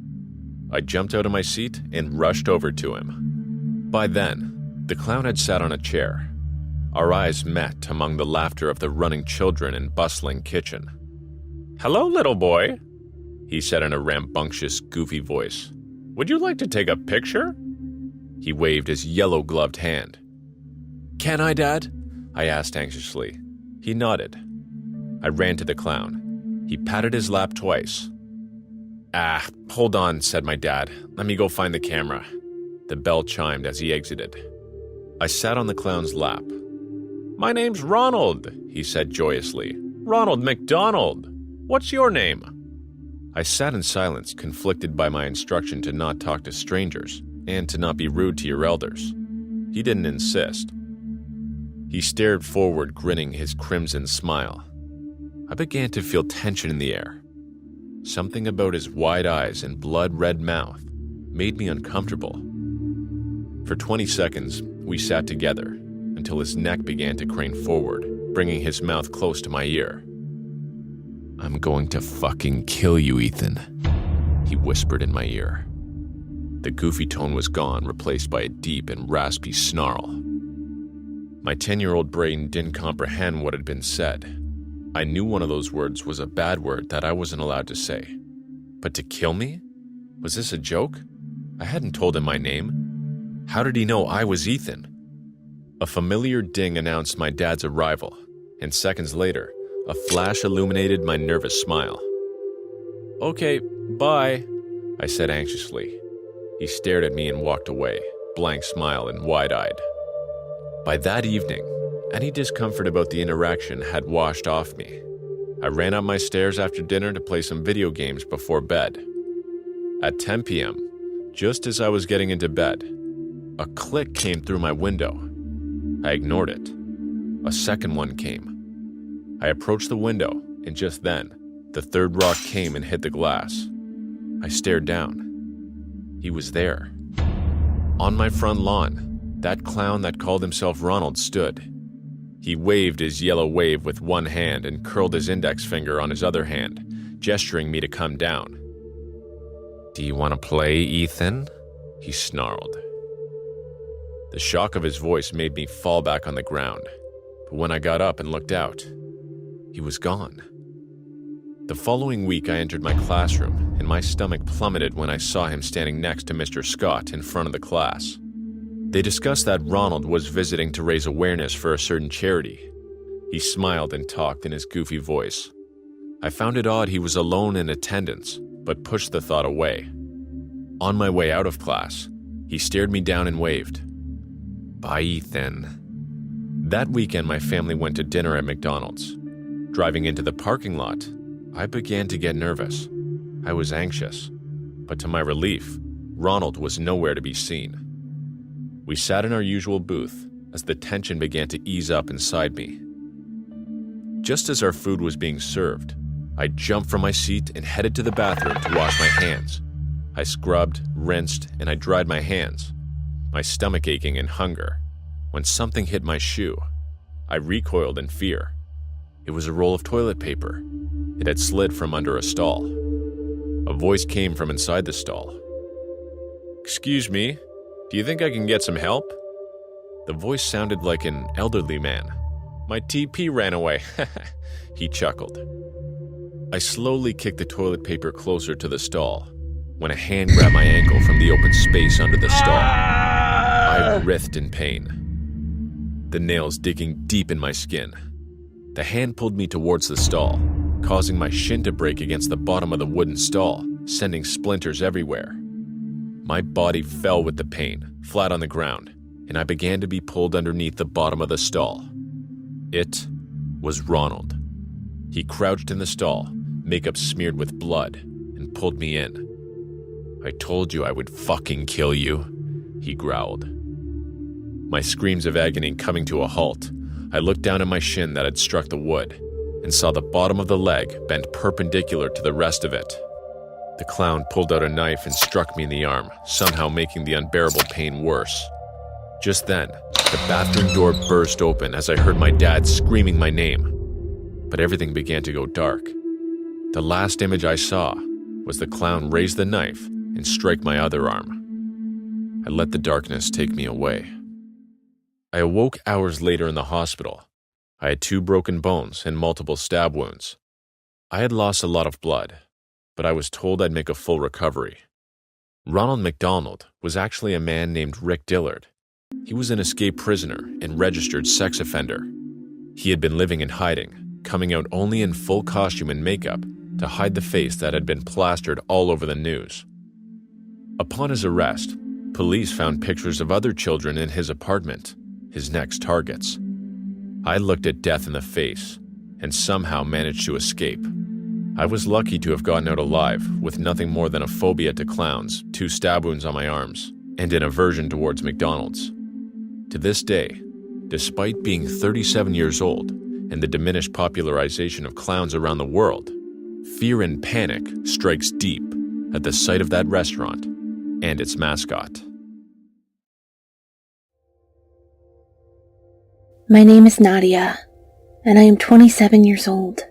I jumped out of my seat and rushed over to him. By then, the clown had sat on a chair. Our eyes met among the laughter of the running children and bustling kitchen. "Hello, little boy," he said in a rambunctious, goofy voice. "Would you like to take a picture?" He waved his yellow-gloved hand. "Can I, Dad?" I asked anxiously. He nodded. I ran to the clown. He patted his lap twice. "Hold on," said my dad. "Let me go find the camera." The bell chimed as he exited. I sat on the clown's lap. "My name's Ronald," he said joyously. "Ronald McDonald. What's your name?" I sat in silence, conflicted by my instruction to not talk to strangers and to not be rude to your elders. He didn't insist. He stared forward, grinning his crimson smile. I began to feel tension in the air. Something about his wide eyes and blood-red mouth made me uncomfortable. For 20 seconds, we sat together until his neck began to crane forward, bringing his mouth close to my ear. "I'm going to fucking kill you, Ethan," he whispered in my ear. The goofy tone was gone, replaced by a deep and raspy snarl. My 10-year-old brain didn't comprehend what had been said. I knew one of those words was a bad word that I wasn't allowed to say. But to kill me? Was this a joke? I hadn't told him my name. How did he know I was Ethan? A familiar ding announced my dad's arrival, and seconds later, a flash illuminated my nervous smile. "Okay, bye," I said anxiously. He stared at me and walked away, blank smile and wide-eyed. By that evening, any discomfort about the interaction had washed off me. I ran up my stairs after dinner to play some video games before bed. At 10 p.m., just as I was getting into bed, a click came through my window. I ignored it. A second one came. I approached the window, and just then, the third rock came and hit the glass. I stared down. He was there. On my front lawn, that clown that called himself Ronald stood. He waved his yellow wave with one hand and curled his index finger on his other hand, gesturing me to come down. "Do you want to play, Ethan?" he snarled. The shock of his voice made me fall back on the ground, but when I got up and looked out, he was gone. The following week, I entered my classroom, and my stomach plummeted when I saw him standing next to Mr. Scott in front of the class. They discussed that Ronald was visiting to raise awareness for a certain charity. He smiled and talked in his goofy voice. I found it odd he was alone in attendance, but pushed the thought away. On my way out of class, he stared me down and waved. "Bye, Ethan." That weekend, my family went to dinner at McDonald's. Driving into the parking lot, I began to get nervous. I was anxious, but to my relief, Ronald was nowhere to be seen. We sat in our usual booth as the tension began to ease up inside me. Just as our food was being served, I jumped from my seat and headed to the bathroom to wash my hands. I scrubbed, rinsed, and I dried my hands, my stomach aching in hunger, when something hit my shoe. I recoiled in fear. It was a roll of toilet paper. It had slid from under a stall. A voice came from inside the stall. "Excuse me, do you think I can get some help?" The voice sounded like an elderly man. "My TP ran away," he chuckled. I slowly kicked the toilet paper closer to the stall when a hand grabbed my ankle from the open space under the stall. I writhed in pain, the nails digging deep in my skin. The hand pulled me towards the stall, causing my shin to break against the bottom of the wooden stall, sending splinters everywhere. My body fell with the pain, flat on the ground, and I began to be pulled underneath the bottom of the stall. It was Ronald. He crouched in the stall, makeup smeared with blood, and pulled me in. "I told you I would fucking kill you," he growled. My screams of agony coming to a halt, I looked down at my shin that had struck the wood and saw the bottom of the leg bent perpendicular to the rest of it. The clown pulled out a knife and struck me in the arm, somehow making the unbearable pain worse. Just then, the bathroom door burst open as I heard my dad screaming my name. But everything began to go dark. The last image I saw was the clown raise the knife and strike my other arm. I let the darkness take me away. I awoke hours later in the hospital. I had 2 broken bones and multiple stab wounds. I had lost a lot of blood, but I was told I'd make a full recovery. Ronald McDonald was actually a man named Rick Dillard. He was an escaped prisoner and registered sex offender. He had been living in hiding, coming out only in full costume and makeup to hide the face that had been plastered all over the news. Upon his arrest, Police found pictures of other children in his apartment, his next targets. I looked at death in the face and somehow managed to escape. I was lucky to have gotten out alive with nothing more than a phobia to clowns, 2 stab wounds on my arms, and an aversion towards McDonald's. To this day, despite being 37 years old and the diminished popularization of clowns around the world, fear and panic strikes deep at the sight of that restaurant and its mascot. My name is Nadia, and I am 27 years old.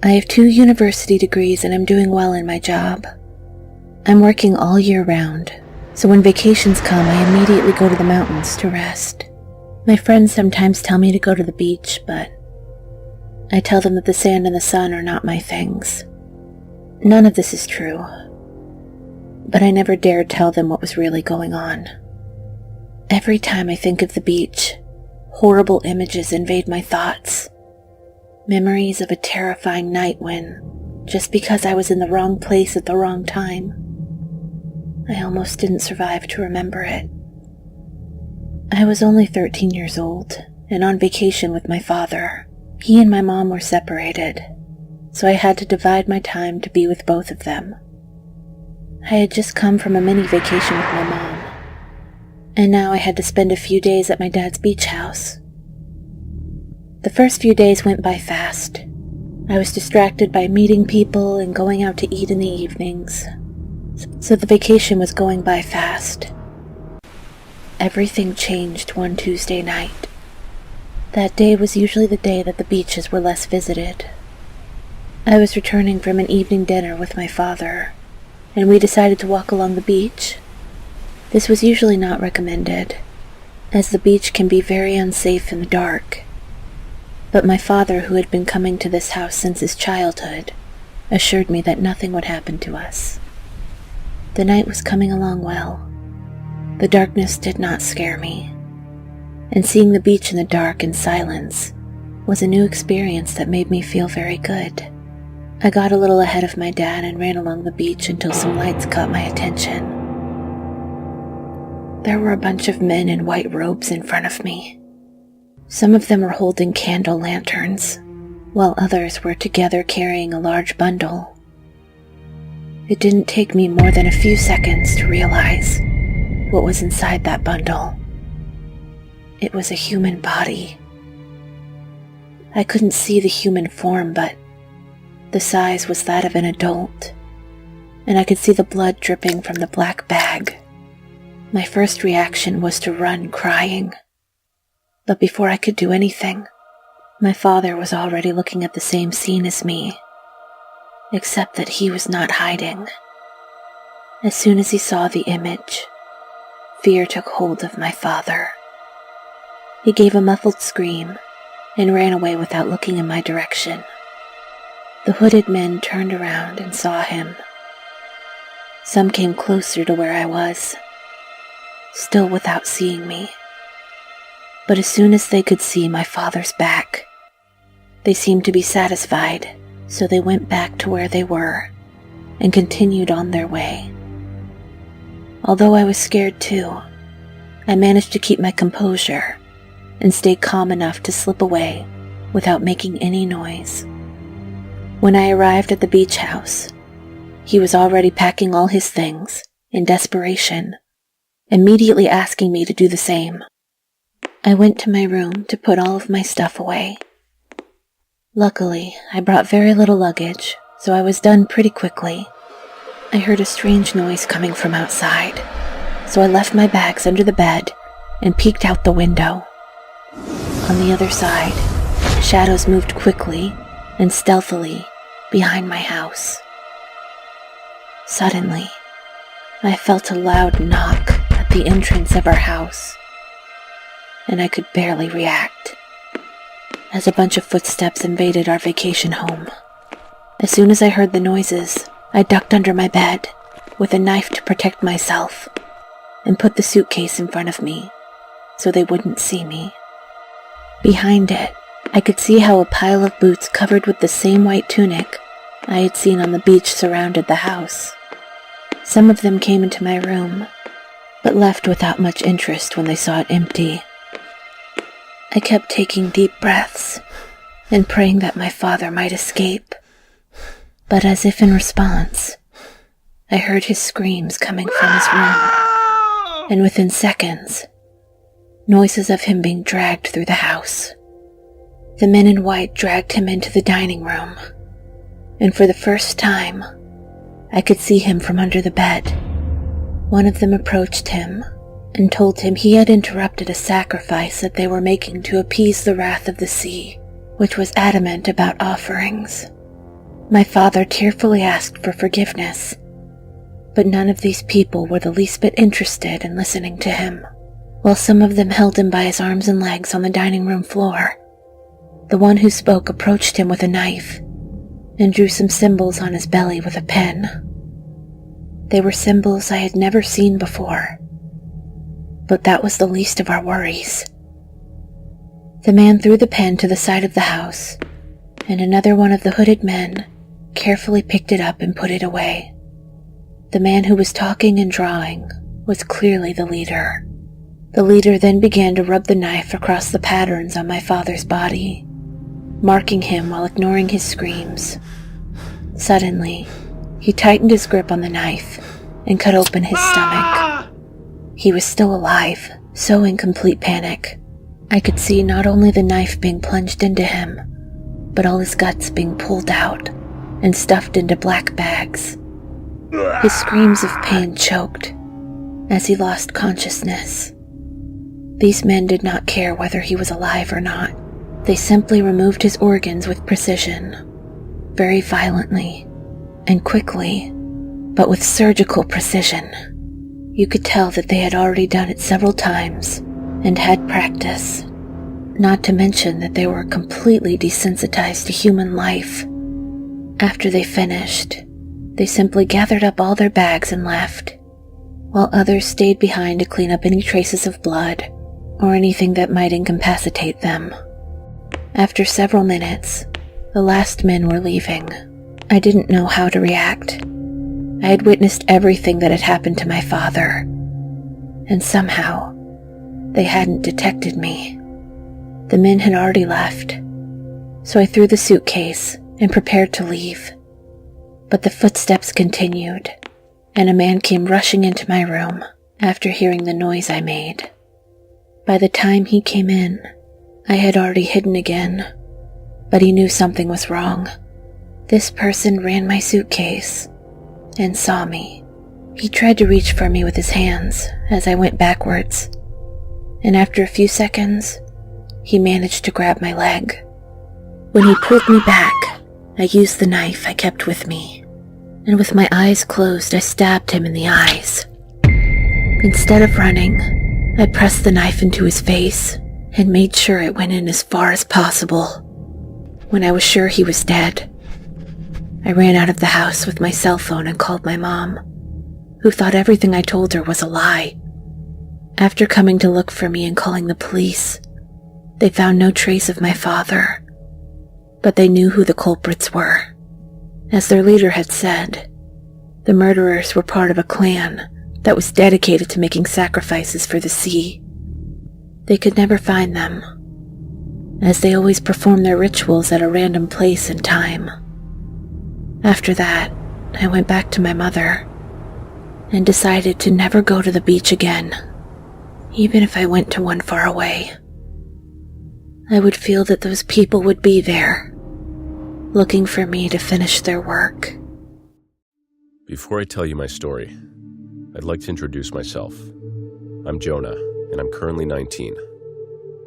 I have 2 university degrees and I'm doing well in my job. I'm working all year round, so when vacations come, I immediately go to the mountains to rest. My friends sometimes tell me to go to the beach, but I tell them that the sand and the sun are not my things. None of this is true, but I never dared tell them what was really going on. Every time I think of the beach, horrible images invade my thoughts. Memories of a terrifying night when, just because I was in the wrong place at the wrong time, I almost didn't survive to remember it. I was only 13 years old and on vacation with my father. He and my mom were separated, so I had to divide my time to be with both of them. I had just come from a mini vacation with my mom, and now I had to spend a few days at my dad's beach house. The first few days went by fast. I was distracted by meeting people and going out to eat in the evenings, so the vacation was going by fast. Everything changed one Tuesday night. That day was usually the day that the beaches were less visited. I was returning from an evening dinner with my father, and we decided to walk along the beach. This was usually not recommended, as the beach can be very unsafe in the dark. But my father, who had been coming to this house since his childhood, assured me that nothing would happen to us. The night was coming along well. The darkness did not scare me, and seeing the beach in the dark and silence was a new experience that made me feel very good. I got a little ahead of my dad and ran along the beach until some lights caught my attention. There were a bunch of men in white robes in front of me. Some of them were holding candle lanterns, while others were together carrying a large bundle. It didn't take me more than a few seconds to realize what was inside that bundle. It was a human body. I couldn't see the human form, but the size was that of an adult, and I could see the blood dripping from the black bag. My first reaction was to run crying. But before I could do anything, my father was already looking at the same scene as me, except that he was not hiding. As soon as he saw the image, fear took hold of my father. He gave a muffled scream and ran away without looking in my direction. The hooded men turned around and saw him. Some came closer to where I was, still without seeing me. But as soon as they could see my father's back, they seemed to be satisfied, so they went back to where they were and continued on their way. Although I was scared too, I managed to keep my composure and stay calm enough to slip away without making any noise. When I arrived at the beach house, he was already packing all his things in desperation, immediately asking me to do the same. I went to my room to put all of my stuff away. Luckily, I brought very little luggage, so I was done pretty quickly. I heard a strange noise coming from outside, so I left my bags under the bed and peeked out the window. On the other side, shadows moved quickly and stealthily behind my house. Suddenly, I felt a loud knock at the entrance of our house, and I could barely react, as a bunch of footsteps invaded our vacation home. As soon as I heard the noises, I ducked under my bed with a knife to protect myself and put the suitcase in front of me so they wouldn't see me. Behind it, I could see how a pile of boots covered with the same white tunic I had seen on the beach surrounded the house. Some of them came into my room, but left without much interest when they saw it empty. I kept taking deep breaths and praying that my father might escape, but as if in response, I heard his screams coming from his room, and within seconds, noises of him being dragged through the house. The men in white dragged him into the dining room, and for the first time, I could see him from under the bed. One of them approached him and told him he had interrupted a sacrifice that they were making to appease the wrath of the sea, which was adamant about offerings. My father tearfully asked for forgiveness, but none of these people were the least bit interested in listening to him. While some of them held him by his arms and legs on the dining room floor, the one who spoke approached him with a knife and drew some symbols on his belly with a pen. They were symbols I had never seen before, but that was the least of our worries. The man threw the pen to the side of the house, and another one of the hooded men carefully picked it up and put it away. The man who was talking and drawing was clearly the leader. The leader then began to rub the knife across the patterns on my father's body, marking him while ignoring his screams. Suddenly, he tightened his grip on the knife and cut open his stomach. He was still alive, so in complete panic, I could see not only the knife being plunged into him, but all his guts being pulled out and stuffed into black bags. His screams of pain choked as he lost consciousness. These men did not care whether he was alive or not. They simply removed his organs with precision, very violently and quickly, but with surgical precision. You could tell that they had already done it several times and had practice, not to mention that they were completely desensitized to human life. After they finished, they simply gathered up all their bags and left, while others stayed behind to clean up any traces of blood or anything that might incapacitate them. After several minutes, the last men were leaving. I didn't know how to react. I had witnessed everything that had happened to my father, and somehow, they hadn't detected me. The men had already left, so I threw the suitcase and prepared to leave. But the footsteps continued, and a man came rushing into my room after hearing the noise I made. By the time he came in, I had already hidden again, but he knew something was wrong. This person ran my suitcase and saw me. He tried to reach for me with his hands as I went backwards, and after a few seconds, he managed to grab my leg. When he pulled me back, I used the knife I kept with me, and with my eyes closed, I stabbed him in the eyes. Instead of running, I pressed the knife into his face and made sure it went in as far as possible. When I was sure he was dead, I ran out of the house with my cell phone and called my mom, who thought everything I told her was a lie. After coming to look for me and calling the police, they found no trace of my father, but they knew who the culprits were. As their leader had said, the murderers were part of a clan that was dedicated to making sacrifices for the sea. They could never find them, as they always performed their rituals at a random place and time. After that, I went back to my mother and decided to never go to the beach again, even if I went to one far away. I would feel that those people would be there, looking for me to finish their work. Before I tell you my story, I'd like to introduce myself. I'm Jonah, and I'm currently 19.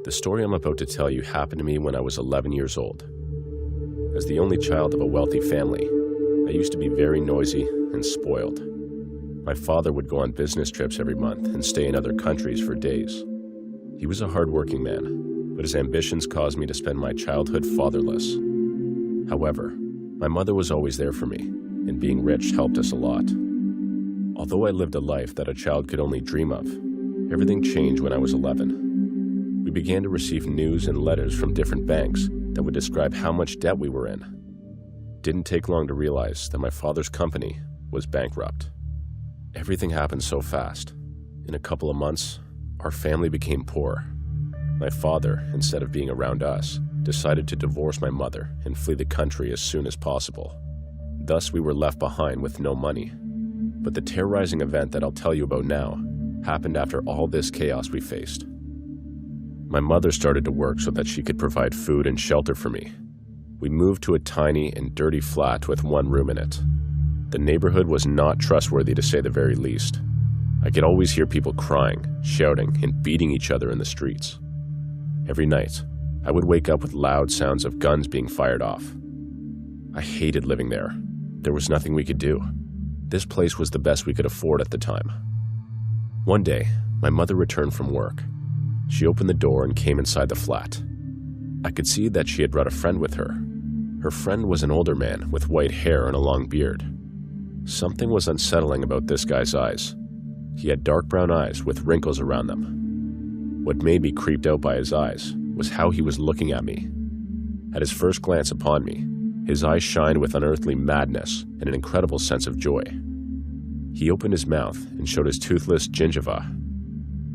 The story I'm about to tell you happened to me when I was 11 years old. As the only child of a wealthy family, I used to be very noisy and spoiled. My father would go on business trips every month and stay in other countries for days. He was a hard-working man, but his ambitions caused me to spend my childhood fatherless. However, my mother was always there for me, and being rich helped us a lot. Although I lived a life that a child could only dream of, everything changed when I was 11. We began to receive news and letters from different banks that would describe how much debt we were in. It didn't take long to realize that my father's company was bankrupt. Everything happened so fast. In a couple of months, our family became poor. My father, instead of being around us, decided to divorce my mother and flee the country as soon as possible. Thus, we were left behind with no money. But the terrorizing event that I'll tell you about now happened after all this chaos we faced. My mother started to work so that she could provide food and shelter for me. We moved to a tiny and dirty flat with one room in it. The neighborhood was not trustworthy, to say the very least. I could always hear people crying, shouting, and beating each other in the streets. Every night, I would wake up with loud sounds of guns being fired off. I hated living there. There was nothing we could do. This place was the best we could afford at the time. One day, my mother returned from work. She opened the door and came inside the flat. I could see that she had brought a friend with her. Her friend was an older man with white hair and a long beard. Something was unsettling about this guy's eyes. He had dark brown eyes with wrinkles around them. What made me creeped out by his eyes was how he was looking at me. At his first glance upon me, his eyes shined with unearthly madness and an incredible sense of joy. He opened his mouth and showed his toothless gingiva.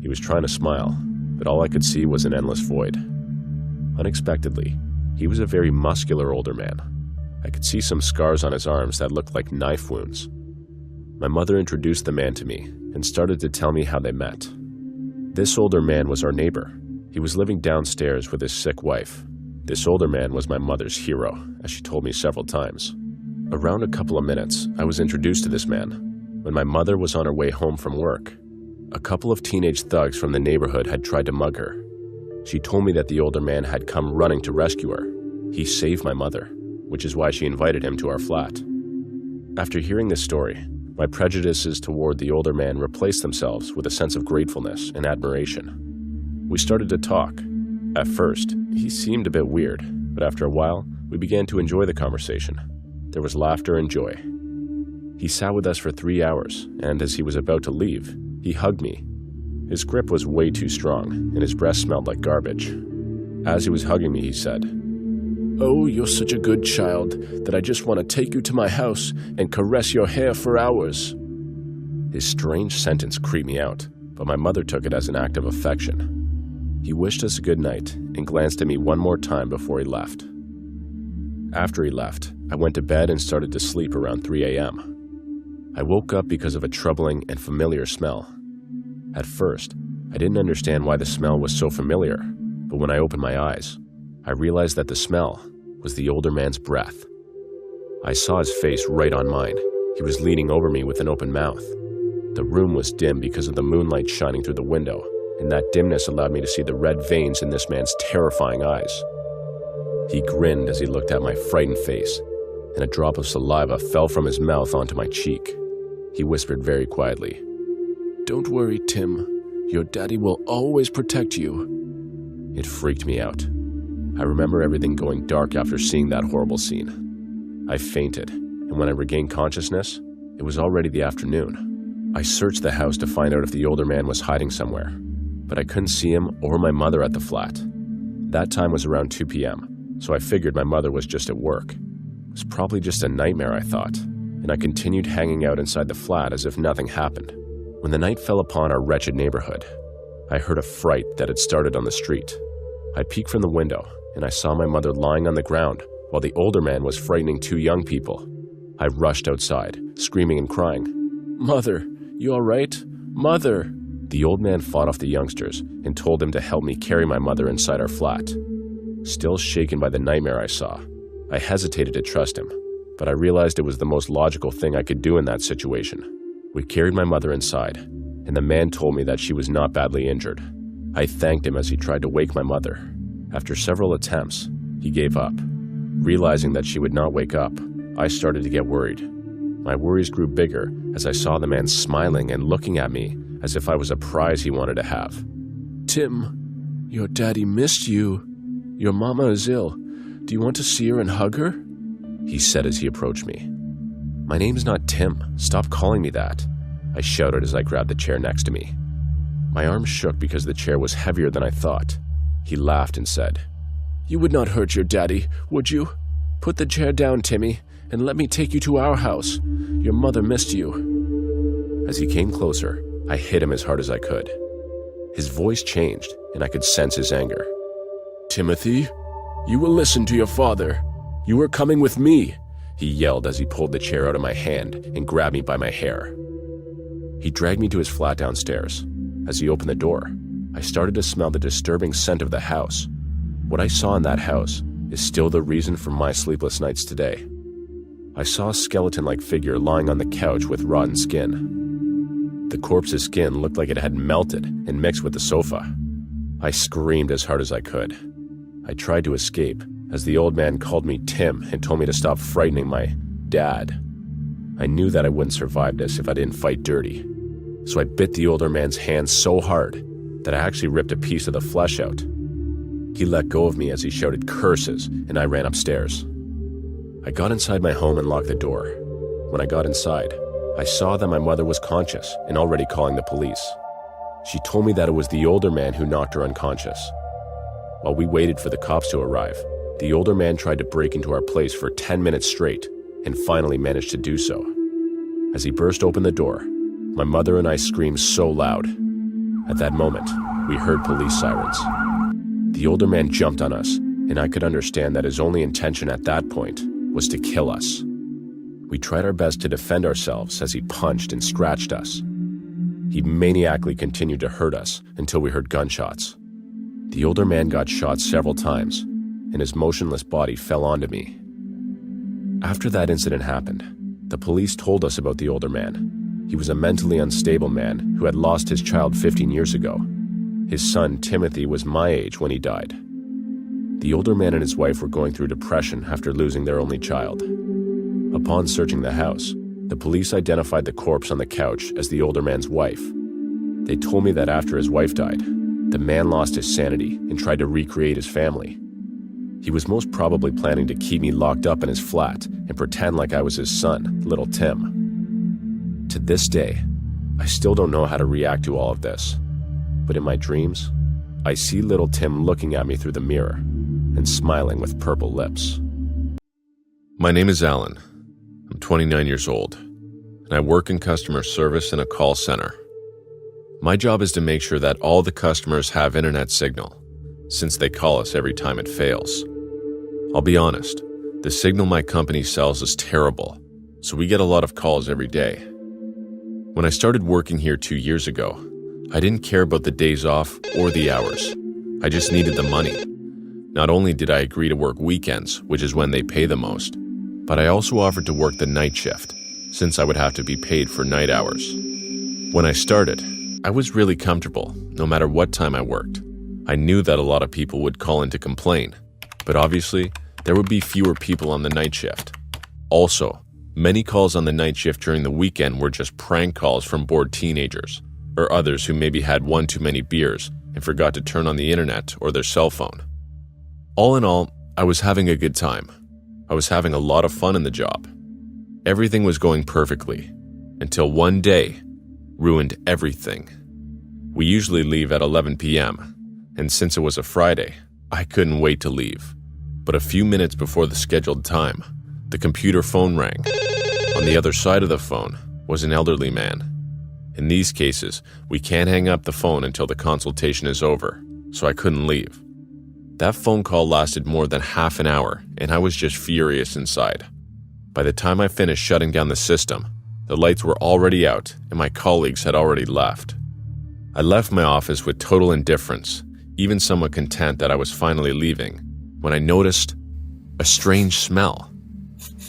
He was trying to smile, but all I could see was an endless void. Unexpectedly, he was a very muscular older man. I could see some scars on his arms that looked like knife wounds. My mother introduced the man to me and started to tell me how they met. This older man was our neighbor. He was living downstairs with his sick wife. This older man was my mother's hero, as she told me several times. Around a couple of minutes, I was introduced to this man. When my mother was on her way home from work, a couple of teenage thugs from the neighborhood had tried to mug her. She told me that the older man had come running to rescue her. He saved my mother, which is why she invited him to our flat. After hearing this story, my prejudices toward the older man replaced themselves with a sense of gratefulness and admiration. We started to talk. At first, he seemed a bit weird, but after a while, we began to enjoy the conversation. There was laughter and joy. He sat with us for 3 hours, and as he was about to leave, he hugged me. His grip was way too strong, and his breath smelled like garbage. As he was hugging me, he said, "Oh, you're such a good child that I just want to take you to my house and caress your hair for hours." His strange sentence creeped me out, but my mother took it as an act of affection. He wished us a good night and glanced at me one more time before he left. After he left, I went to bed and started to sleep around 3 a.m. I woke up because of a troubling and familiar smell. At first, I didn't understand why the smell was so familiar, but when I opened my eyes, I realized that the smell was the older man's breath. I saw his face right on mine. He was leaning over me with an open mouth. The room was dim because of the moonlight shining through the window, and that dimness allowed me to see the red veins in this man's terrifying eyes. He grinned as he looked at my frightened face, and a drop of saliva fell from his mouth onto my cheek. He whispered very quietly, "Don't worry, Tim. Your daddy will always protect you." It freaked me out. I remember everything going dark after seeing that horrible scene. I fainted, and when I regained consciousness, it was already the afternoon. I searched the house to find out if the older man was hiding somewhere, but I couldn't see him or my mother at the flat. That time was around 2 p.m., so I figured my mother was just at work. It was probably just a nightmare, I thought, and I continued hanging out inside the flat as if nothing happened. When the night fell upon our wretched neighborhood, I heard a fright that had started on the street. I peeked from the window, and I saw my mother lying on the ground while the older man was frightening 2 young people. I rushed outside, screaming and crying, "Mother, you all right? Mother!" The old man fought off the youngsters and told them to help me carry my mother inside our flat. Still shaken by the nightmare I saw, I hesitated to trust him, but I realized it was the most logical thing I could do in that situation. We carried my mother inside, and the man told me that she was not badly injured. I thanked him as he tried to wake my mother. After several attempts, he gave up. Realizing that she would not wake up, I started to get worried. My worries grew bigger as I saw the man smiling and looking at me as if I was a prize he wanted to have. "Tim, your daddy missed you. Your mama is ill. Do you want to see her and hug her?" he said as he approached me. "My name's not Tim. Stop calling me that," I shouted as I grabbed the chair next to me. My arms shook because the chair was heavier than I thought. He laughed and said, "You would not hurt your daddy, would you? Put the chair down, Timmy, and let me take you to our house. Your mother missed you." As he came closer, I hit him as hard as I could. His voice changed, and I could sense his anger. "Timothy, you will listen to your father. You are coming with me," he yelled as he pulled the chair out of my hand and grabbed me by my hair. He dragged me to his flat downstairs. As he opened the door, I started to smell the disturbing scent of the house. What I saw in that house is still the reason for my sleepless nights today. I saw a skeleton-like figure lying on the couch with rotten skin. The corpse's skin looked like it had melted and mixed with the sofa. I screamed as hard as I could. I tried to escape as the old man called me Tim and told me to stop frightening my dad. I knew that I wouldn't survive this if I didn't fight dirty. So I bit the older man's hand so hard that I actually ripped a piece of the flesh out. He let go of me as he shouted curses, and I ran upstairs. I got inside my home and locked the door. When I got inside, I saw that my mother was conscious and already calling the police. She told me that it was the older man who knocked her unconscious. While we waited for the cops to arrive, the older man tried to break into our place for 10 minutes straight and finally managed to do so. As he burst open the door, my mother and I screamed so loud. At that moment, we heard police sirens. The older man jumped on us, and I could understand that his only intention at that point was to kill us. We tried our best to defend ourselves as he punched and scratched us. He maniacally continued to hurt us until we heard gunshots. The older man got shot several times, and his motionless body fell onto me. After that incident happened, the police told us about the older man. He was a mentally unstable man who had lost his child 15 years ago. His son, Timothy, was my age when he died. The older man and his wife were going through depression after losing their only child. Upon searching the house, the police identified the corpse on the couch as the older man's wife. They told me that after his wife died, the man lost his sanity and tried to recreate his family. He was most probably planning to keep me locked up in his flat and pretend like I was his son, little Tim. To this day, I still don't know how to react to all of this. But in my dreams, I see little Tim looking at me through the mirror and smiling with purple lips. My name is Alan. I'm 29 years old, and I work in customer service in a call center. My job is to make sure that all the customers have internet signal, since they call us every time it fails. I'll be honest, the signal my company sells is terrible, so we get a lot of calls every day. When I started working here 2 years ago, I didn't care about the days off or the hours. I just needed the money. Not only did I agree to work weekends, which is when they pay the most, but I also offered to work the night shift, since I would have to be paid for night hours. When I started, I was really comfortable, no matter what time I worked. I knew that a lot of people would call in to complain, but obviously, there would be fewer people on the night shift. Also, many calls on the night shift during the weekend were just prank calls from bored teenagers, or others who maybe had one too many beers and forgot to turn on the internet or their cell phone. All in all, I was having a good time. I was having a lot of fun in the job. Everything was going perfectly, until one day ruined everything. We usually leave at 11 p.m., and since it was a Friday, I couldn't wait to leave. But a few minutes before the scheduled time, the computer phone rang. On the other side of the phone was an elderly man. In these cases, we can't hang up the phone until the consultation is over, so I couldn't leave. That phone call lasted more than half an hour, and I was just furious inside. By the time I finished shutting down the system, the lights were already out and my colleagues had already left. I left my office with total indifference, even somewhat content that I was finally leaving, when I noticed a strange smell.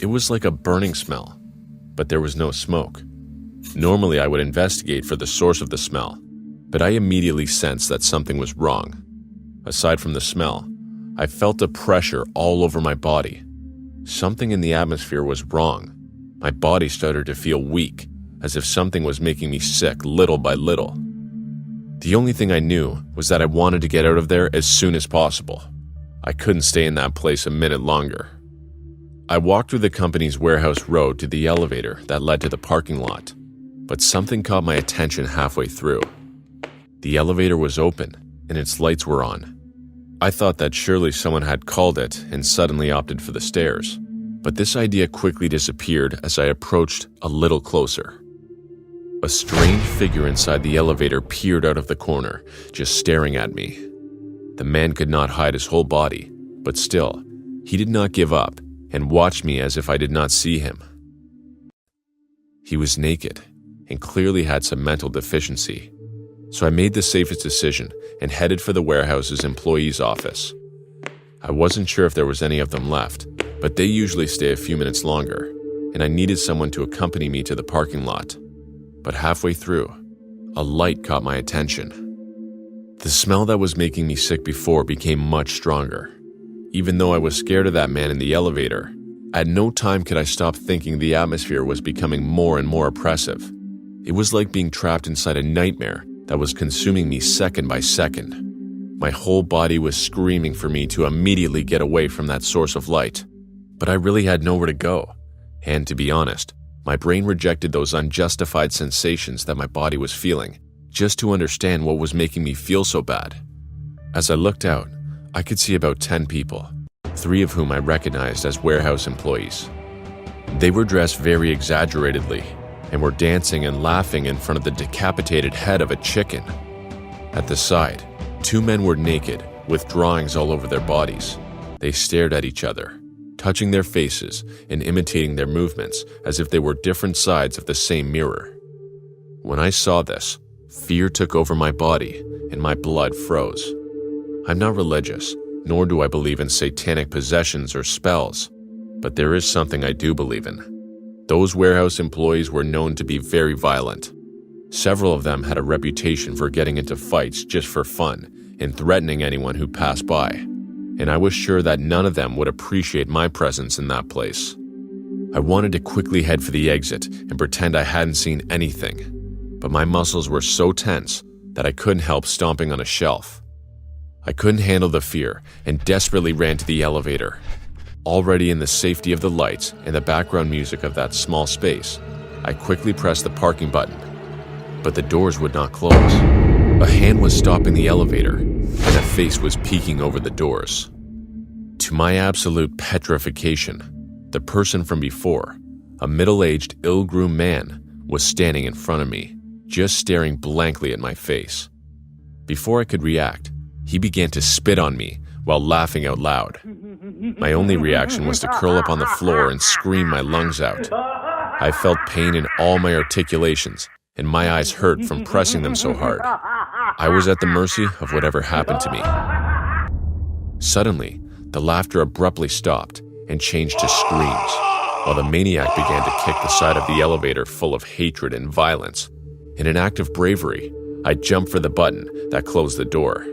It was like a burning smell, but there was no smoke. Normally, I would investigate for the source of the smell, but I immediately sensed that something was wrong. Aside from the smell, I felt a pressure all over my body. Something in the atmosphere was wrong. My body started to feel weak, as if something was making me sick little by little. The only thing I knew was that I wanted to get out of there as soon as possible. I couldn't stay in that place a minute longer. I walked through the company's warehouse road to the elevator that led to the parking lot, but something caught my attention halfway through. The elevator was open, and its lights were on. I thought that surely someone had called it and suddenly opted for the stairs, but this idea quickly disappeared as I approached a little closer. A strange figure inside the elevator peered out of the corner, just staring at me. The man could not hide his whole body, but still, he did not give up and watched me as if I did not see him. He was naked and clearly had some mental deficiency, so I made the safest decision and headed for the warehouse's employee's office. I wasn't sure if there was any of them left, but they usually stay a few minutes longer, and I needed someone to accompany me to the parking lot. But halfway through, a light caught my attention. The smell that was making me sick before became much stronger. Even though I was scared of that man in the elevator, at no time could I stop thinking the atmosphere was becoming more and more oppressive. It was like being trapped inside a nightmare that was consuming me second by second. My whole body was screaming for me to immediately get away from that source of light. But I really had nowhere to go. And to be honest, my brain rejected those unjustified sensations that my body was feeling, just to understand what was making me feel so bad. As I looked out, I could see about 10 people, 3 of whom I recognized as warehouse employees. They were dressed very exaggeratedly and were dancing and laughing in front of the decapitated head of a chicken. At the side, 2 men were naked, with drawings all over their bodies. They stared at each other, touching their faces and imitating their movements as if they were different sides of the same mirror. When I saw this, fear took over my body and my blood froze. I'm not religious, nor do I believe in satanic possessions or spells, but there is something I do believe in. Those warehouse employees were known to be very violent. Several of them had a reputation for getting into fights just for fun and threatening anyone who passed by, and I was sure that none of them would appreciate my presence in that place. I wanted to quickly head for the exit and pretend I hadn't seen anything, but my muscles were so tense that I couldn't help stomping on a shelf. I couldn't handle the fear and desperately ran to the elevator. Already in the safety of the lights and the background music of that small space, I quickly pressed the parking button, but the doors would not close. A hand was stopping the elevator, and a face was peeking over the doors. To my absolute petrification, the person from before, a middle-aged, ill-groomed man, was standing in front of me, just staring blankly at my face. Before I could react, he began to spit on me while laughing out loud. My only reaction was to curl up on the floor and scream my lungs out. I felt pain in all my articulations, and my eyes hurt from pressing them so hard. I was at the mercy of whatever happened to me. Suddenly, the laughter abruptly stopped and changed to screams, while the maniac began to kick the side of the elevator full of hatred and violence. In an act of bravery, I jumped for the button that closed the door.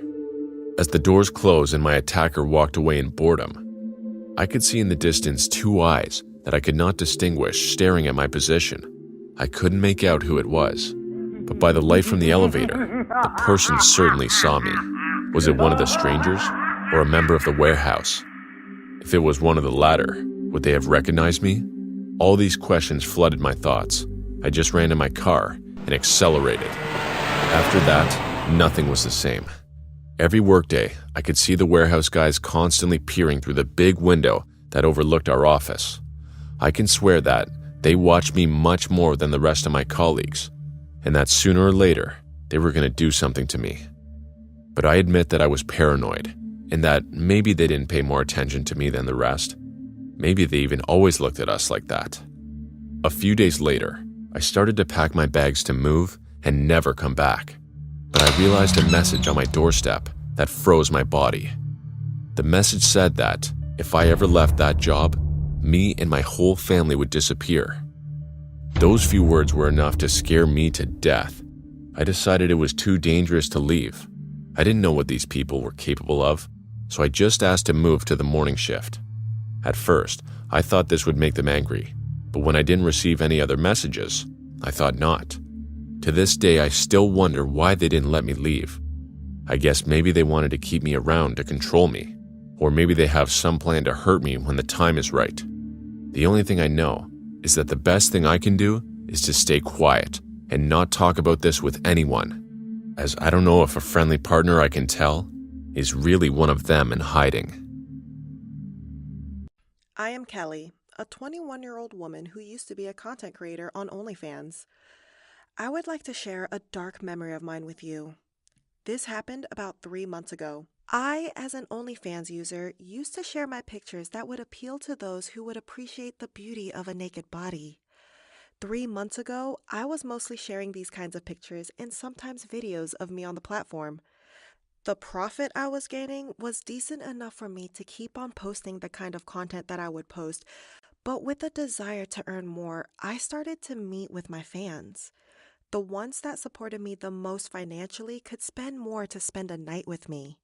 As the doors closed and my attacker walked away in boredom, I could see in the distance 2 eyes that I could not distinguish staring at my position. I couldn't make out who it was, but by the light from the elevator, the person certainly saw me. Was it one of the strangers or a member of the warehouse? If it was one of the latter, would they have recognized me? All these questions flooded my thoughts. I just ran to my car and accelerated. After that, nothing was the same. Every workday, I could see the warehouse guys constantly peering through the big window that overlooked our office. I can swear that they watched me much more than the rest of my colleagues, and that sooner or later, they were going to do something to me. But I admit that I was paranoid, and that maybe they didn't pay more attention to me than the rest. Maybe they even always looked at us like that. A few days later, I started to pack my bags to move and never come back. But I realized a message on my doorstep that froze my body. The message said that if I ever left that job, me and my whole family would disappear. Those few words were enough to scare me to death. I decided it was too dangerous to leave. I didn't know what these people were capable of, so I just asked to move to the morning shift. At first, I thought this would make them angry, but when I didn't receive any other messages, I thought not. To this day, I still wonder why they didn't let me leave. I guess maybe they wanted to keep me around to control me, or maybe they have some plan to hurt me when the time is right. The only thing I know is that the best thing I can do is to stay quiet and not talk about this with anyone, as I don't know if a friendly partner I can tell is really one of them in hiding. I am Kelly, a 21-year-old woman who used to be a content creator on OnlyFans. I would like to share a dark memory of mine with you. This happened about 3 months ago. I, as an OnlyFans user, used to share my pictures that would appeal to those who would appreciate the beauty of a naked body. 3 months ago, I was mostly sharing these kinds of pictures and sometimes videos of me on the platform. The profit I was gaining was decent enough for me to keep on posting the kind of content that I would post, but with a desire to earn more, I started to meet with my fans. The ones that supported me the most financially could spend more to spend a night with me.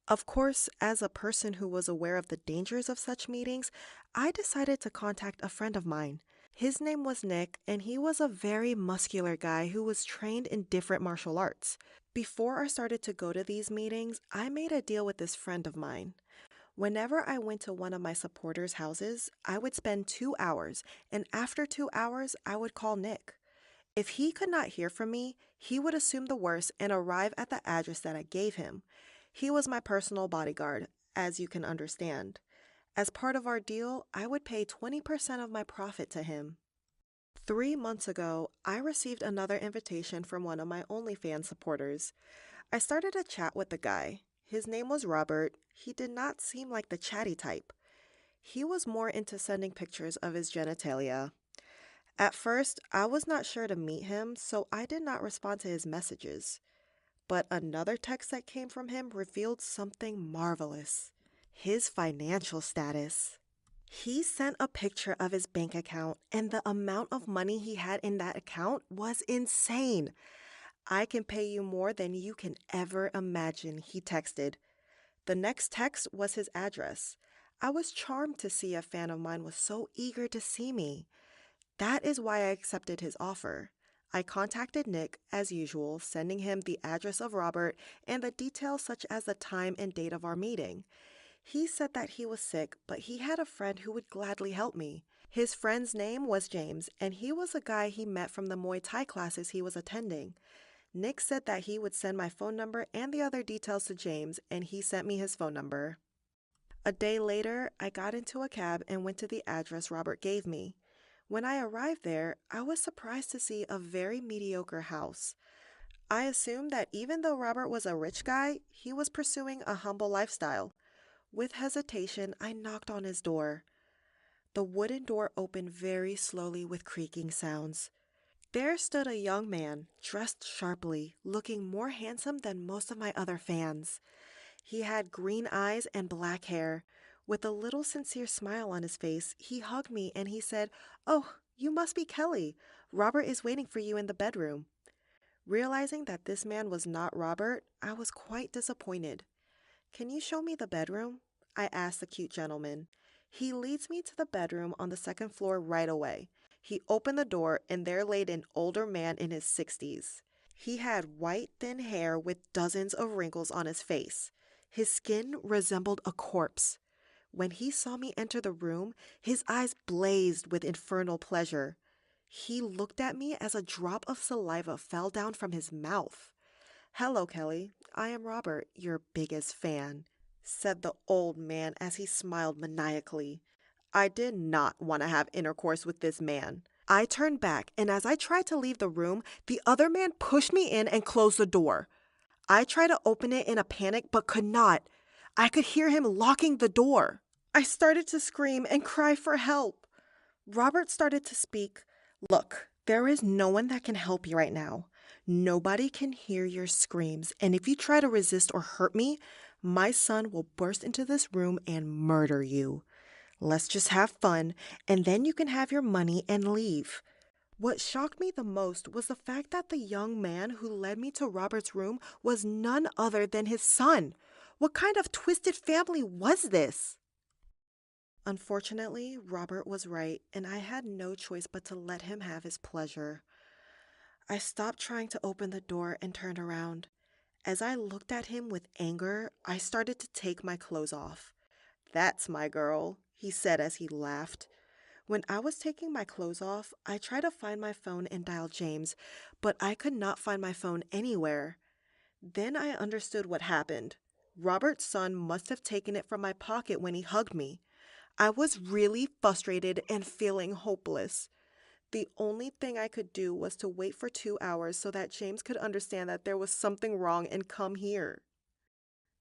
Of course, as a person who was aware of the dangers of such meetings, I decided to contact a friend of mine. His name was Nick, and he was a very muscular guy who was trained in different martial arts. Before I started to go to these meetings, I made a deal with this friend of mine. Whenever I went to one of my supporters' houses, I would spend 2 hours, and after 2 hours, I would call Nick. If he could not hear from me, he would assume the worst and arrive at the address that I gave him. He was my personal bodyguard, as you can understand. As part of our deal, I would pay 20% of my profit to him. 3 months ago, I received another invitation from one of my OnlyFans supporters. I started a chat with the guy. His name was Robert. He did not seem like the chatty type. He was more into sending pictures of his genitalia. At first, I was not sure to meet him, so I did not respond to his messages. But another text that came from him revealed something marvelous: his financial status. He sent a picture of his bank account, and the amount of money he had in that account was insane. "I can pay you more than you can ever imagine," he texted. The next text was his address. I was charmed to see a fan of mine was so eager to see me. That is why I accepted his offer. I contacted Nick, as usual, sending him the address of Robert and the details such as the time and date of our meeting. He said that he was sick, but he had a friend who would gladly help me. His friend's name was James, and he was a guy he met from the Muay Thai classes he was attending. Nick said that he would send my phone number and the other details to James, and he sent me his phone number. A day later, I got into a cab and went to the address Robert gave me. When I arrived there, I was surprised to see a very mediocre house. I assumed that even though Robert was a rich guy, he was pursuing a humble lifestyle. With hesitation, I knocked on his door. The wooden door opened very slowly with creaking sounds. There stood a young man, dressed sharply, looking more handsome than most of my other fans. He had green eyes and black hair. With a little sincere smile on his face, he hugged me and he said, "Oh, you must be Kelly. Robert is waiting for you in the bedroom." Realizing that this man was not Robert, I was quite disappointed. "Can you show me the bedroom?" I asked the cute gentleman. He leads me to the bedroom on the second floor right away. He opened the door and there laid an older man in his 60s. He had white, thin hair with dozens of wrinkles on his face. His skin resembled a corpse. When he saw me enter the room, his eyes blazed with infernal pleasure. He looked at me as a drop of saliva fell down from his mouth. "Hello, Kelly. I am Robert, your biggest fan," said the old man as he smiled maniacally. I did not want to have intercourse with this man. I turned back, and as I tried to leave the room, the other man pushed me in and closed the door. I tried to open it in a panic, but could not. I could hear him locking the door. I started to scream and cry for help. Robert started to speak. "Look, there is no one that can help you right now. Nobody can hear your screams, and if you try to resist or hurt me, my son will burst into this room and murder you. Let's just have fun, and then you can have your money and leave." What shocked me the most was the fact that the young man who led me to Robert's room was none other than his son. What kind of twisted family was this? Unfortunately, Robert was right, and I had no choice but to let him have his pleasure. I stopped trying to open the door and turned around. As I looked at him with anger, I started to take my clothes off. "That's my girl," he said as he laughed. When I was taking my clothes off, I tried to find my phone and dial James, but I could not find my phone anywhere. Then I understood what happened. Robert's son must have taken it from my pocket when he hugged me. I was really frustrated and feeling hopeless. The only thing I could do was to wait for 2 hours so that James could understand that there was something wrong and come here.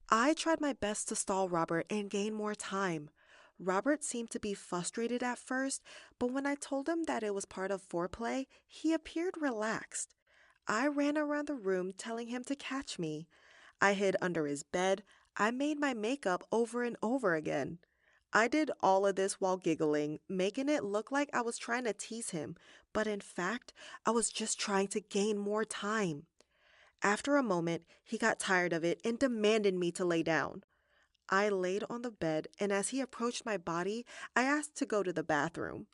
I tried my best to stall Robert and gain more time. Robert seemed to be frustrated at first, but when I told him that it was part of foreplay, he appeared relaxed. I ran around the room telling him to catch me. I hid under his bed. I made my makeup over and over again. I did all of this while giggling, making it look like I was trying to tease him, but in fact, I was just trying to gain more time. After a moment, he got tired of it and demanded me to lay down. I laid on the bed, and as he approached my body, I asked to go to the bathroom.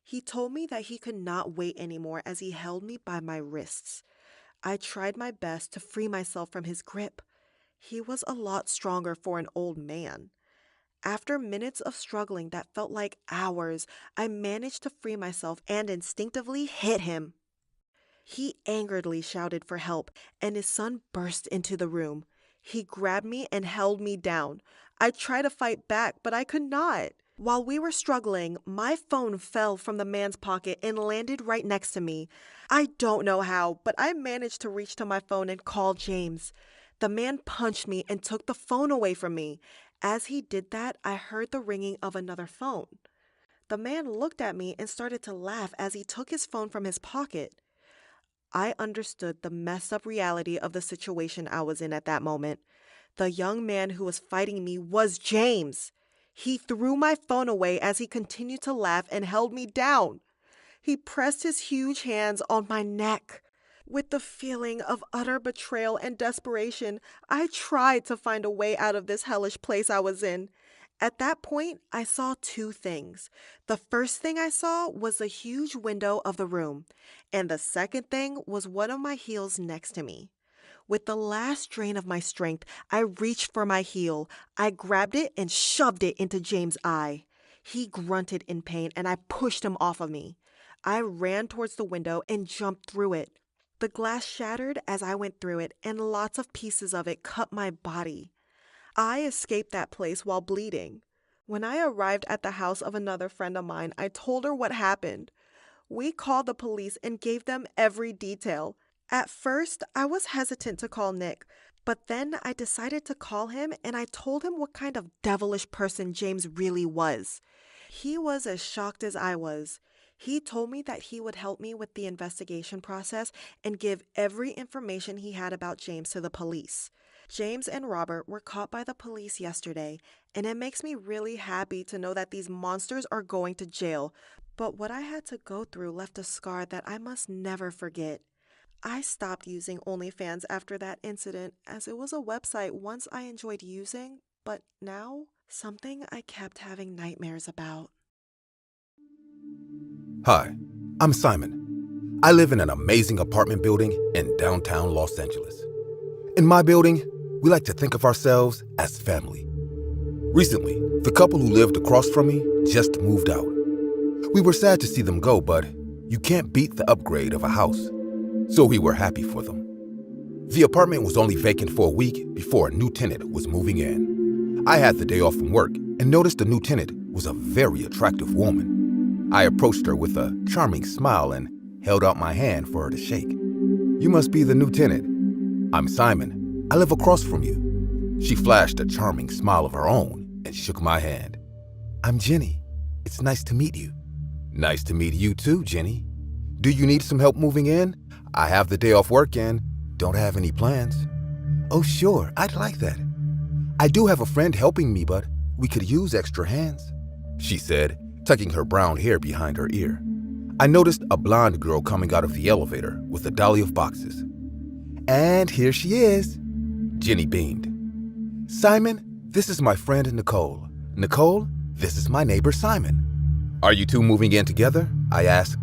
He told me that he could not wait anymore as he held me by my wrists. I tried my best to free myself from his grip. He was a lot stronger for an old man. After minutes of struggling that felt like hours, I managed to free myself and instinctively hit him. He angeredly shouted for help, and his son burst into the room. He grabbed me and held me down. I tried to fight back, but I could not. While we were struggling, my phone fell from the man's pocket and landed right next to me. I don't know how, but I managed to reach to my phone and call James. The man punched me and took the phone away from me. As he did that, I heard the ringing of another phone. The man looked at me and started to laugh as he took his phone from his pocket. I understood the messed up reality of the situation I was in at that moment. The young man who was fighting me was James. He threw my phone away as he continued to laugh and held me down. He pressed his huge hands on my neck. With the feeling of utter betrayal and desperation, I tried to find a way out of this hellish place I was in. At that point, I saw two things. The first thing I saw was the huge window of the room, and the second thing was one of my heels next to me. With the last drain of my strength, I reached for my heel. I grabbed it and shoved it into James' eye. He grunted in pain, and I pushed him off of me. I ran towards the window and jumped through it. The glass shattered as I went through it, and lots of pieces of it cut my body. I escaped that place while bleeding. When I arrived at the house of another friend of mine, I told her what happened. We called the police and gave them every detail. At first, I was hesitant to call Nick, but then I decided to call him and I told him what kind of devilish person James really was. He was as shocked as I was. He told me that he would help me with the investigation process and give every information he had about James to the police. James and Robert were caught by the police yesterday, and it makes me really happy to know that these monsters are going to jail. But what I had to go through left a scar that I must never forget. I stopped using OnlyFans after that incident, as it was a website once I enjoyed using, but now something I kept having nightmares about. Hi, I'm Simon. I live in an amazing apartment building in downtown Los Angeles. In my building, we like to think of ourselves as family. Recently, the couple who lived across from me just moved out. We were sad to see them go, but you can't beat the upgrade of a house, so we were happy for them. The apartment was only vacant for a week before a new tenant was moving in. I had the day off from work and noticed the new tenant was a very attractive woman. I approached her with a charming smile and held out my hand for her to shake. "You must be the new tenant." "I'm Simon. I live across from you." She flashed a charming smile of her own and shook my hand. "I'm Jenny. It's nice to meet you." "Nice to meet you too, Jenny. Do you need some help moving in? I have the day off work and don't have any plans." "Oh, sure. I'd like that. I do have a friend helping me, but we could use extra hands," she said, tucking her brown hair behind her ear. I noticed a blonde girl coming out of the elevator with a dolly of boxes. "And here she is." Jenny beamed. "Simon, this is my friend Nicole. Nicole, this is my neighbor Simon." "Are you two moving in together?" I asked.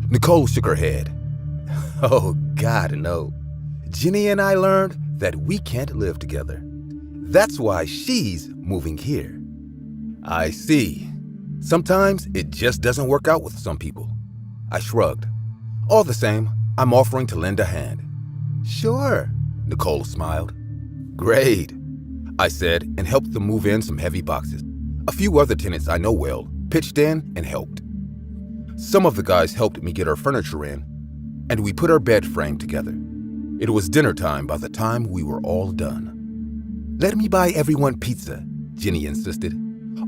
Nicole shook her head. "Oh, God, no. Jenny and I learned that we can't live together. That's why she's moving here." "I see. Sometimes it just doesn't work out with some people." I shrugged. "All the same, I'm offering to lend a hand." "Sure," Nicole smiled. "Great," I said, and helped them move in some heavy boxes. A few other tenants I know well pitched in and helped. Some of the guys helped me get our furniture in, and we put our bed frame together. It was dinner time by the time we were all done. "Let me buy everyone pizza," Jenny insisted.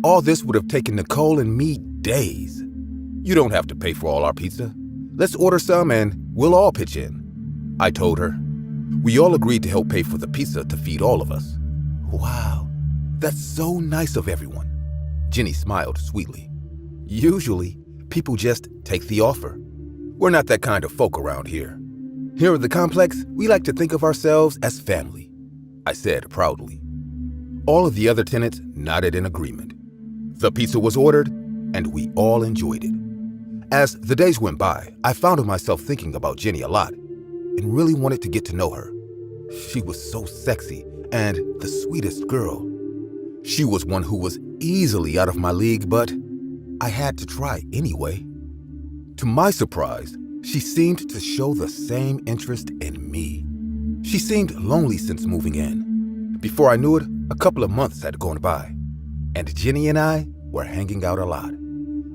"All this would have taken Nicole and me days." "You don't have to pay for all our pizza. Let's order some and we'll all pitch in," I told her. We all agreed to help pay for the pizza to feed all of us. "Wow, that's so nice of everyone." Jenny smiled sweetly. "Usually, people just take the offer. We're not that kind of folk around here. Here at the complex, we like to think of ourselves as family," I said proudly. All of the other tenants nodded in agreement. The pizza was ordered, and we all enjoyed it. As the days went by, I found myself thinking about Jenny a lot and really wanted to get to know her. She was so sexy and the sweetest girl. She was one who was easily out of my league, but I had to try anyway. To my surprise, she seemed to show the same interest in me. She seemed lonely since moving in. Before I knew it, a couple of months had gone by, and Jenny and I were hanging out a lot.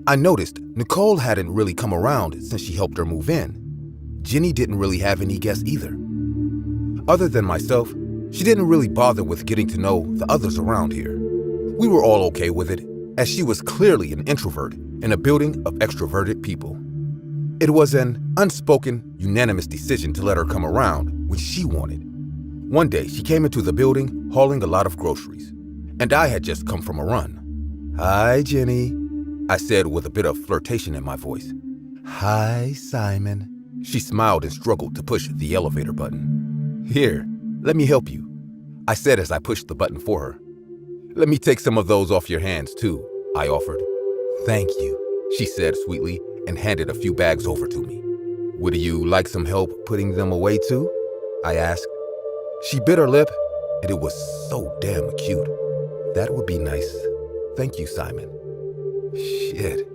I noticed Nicole hadn't really come around since she helped her move in. Jenny didn't really have any guests either. Other than myself, she didn't really bother with getting to know the others around here. We were all okay with it, as she was clearly an introvert in a building of extroverted people. It was an unspoken, unanimous decision to let her come around when she wanted. One day, she came into the building hauling a lot of groceries, and I had just come from a run. "Hi, Jenny," I said with a bit of flirtation in my voice. "Hi, Simon." She smiled and struggled to push the elevator button. "Here, let me help you," I said as I pushed the button for her. "Let me take some of those off your hands, too," I offered. "Thank you," she said sweetly and handed a few bags over to me. "Would you like some help putting them away, too?" I asked. She bit her lip, and it was so damn cute. "That would be nice. Thank you, Simon." Shit.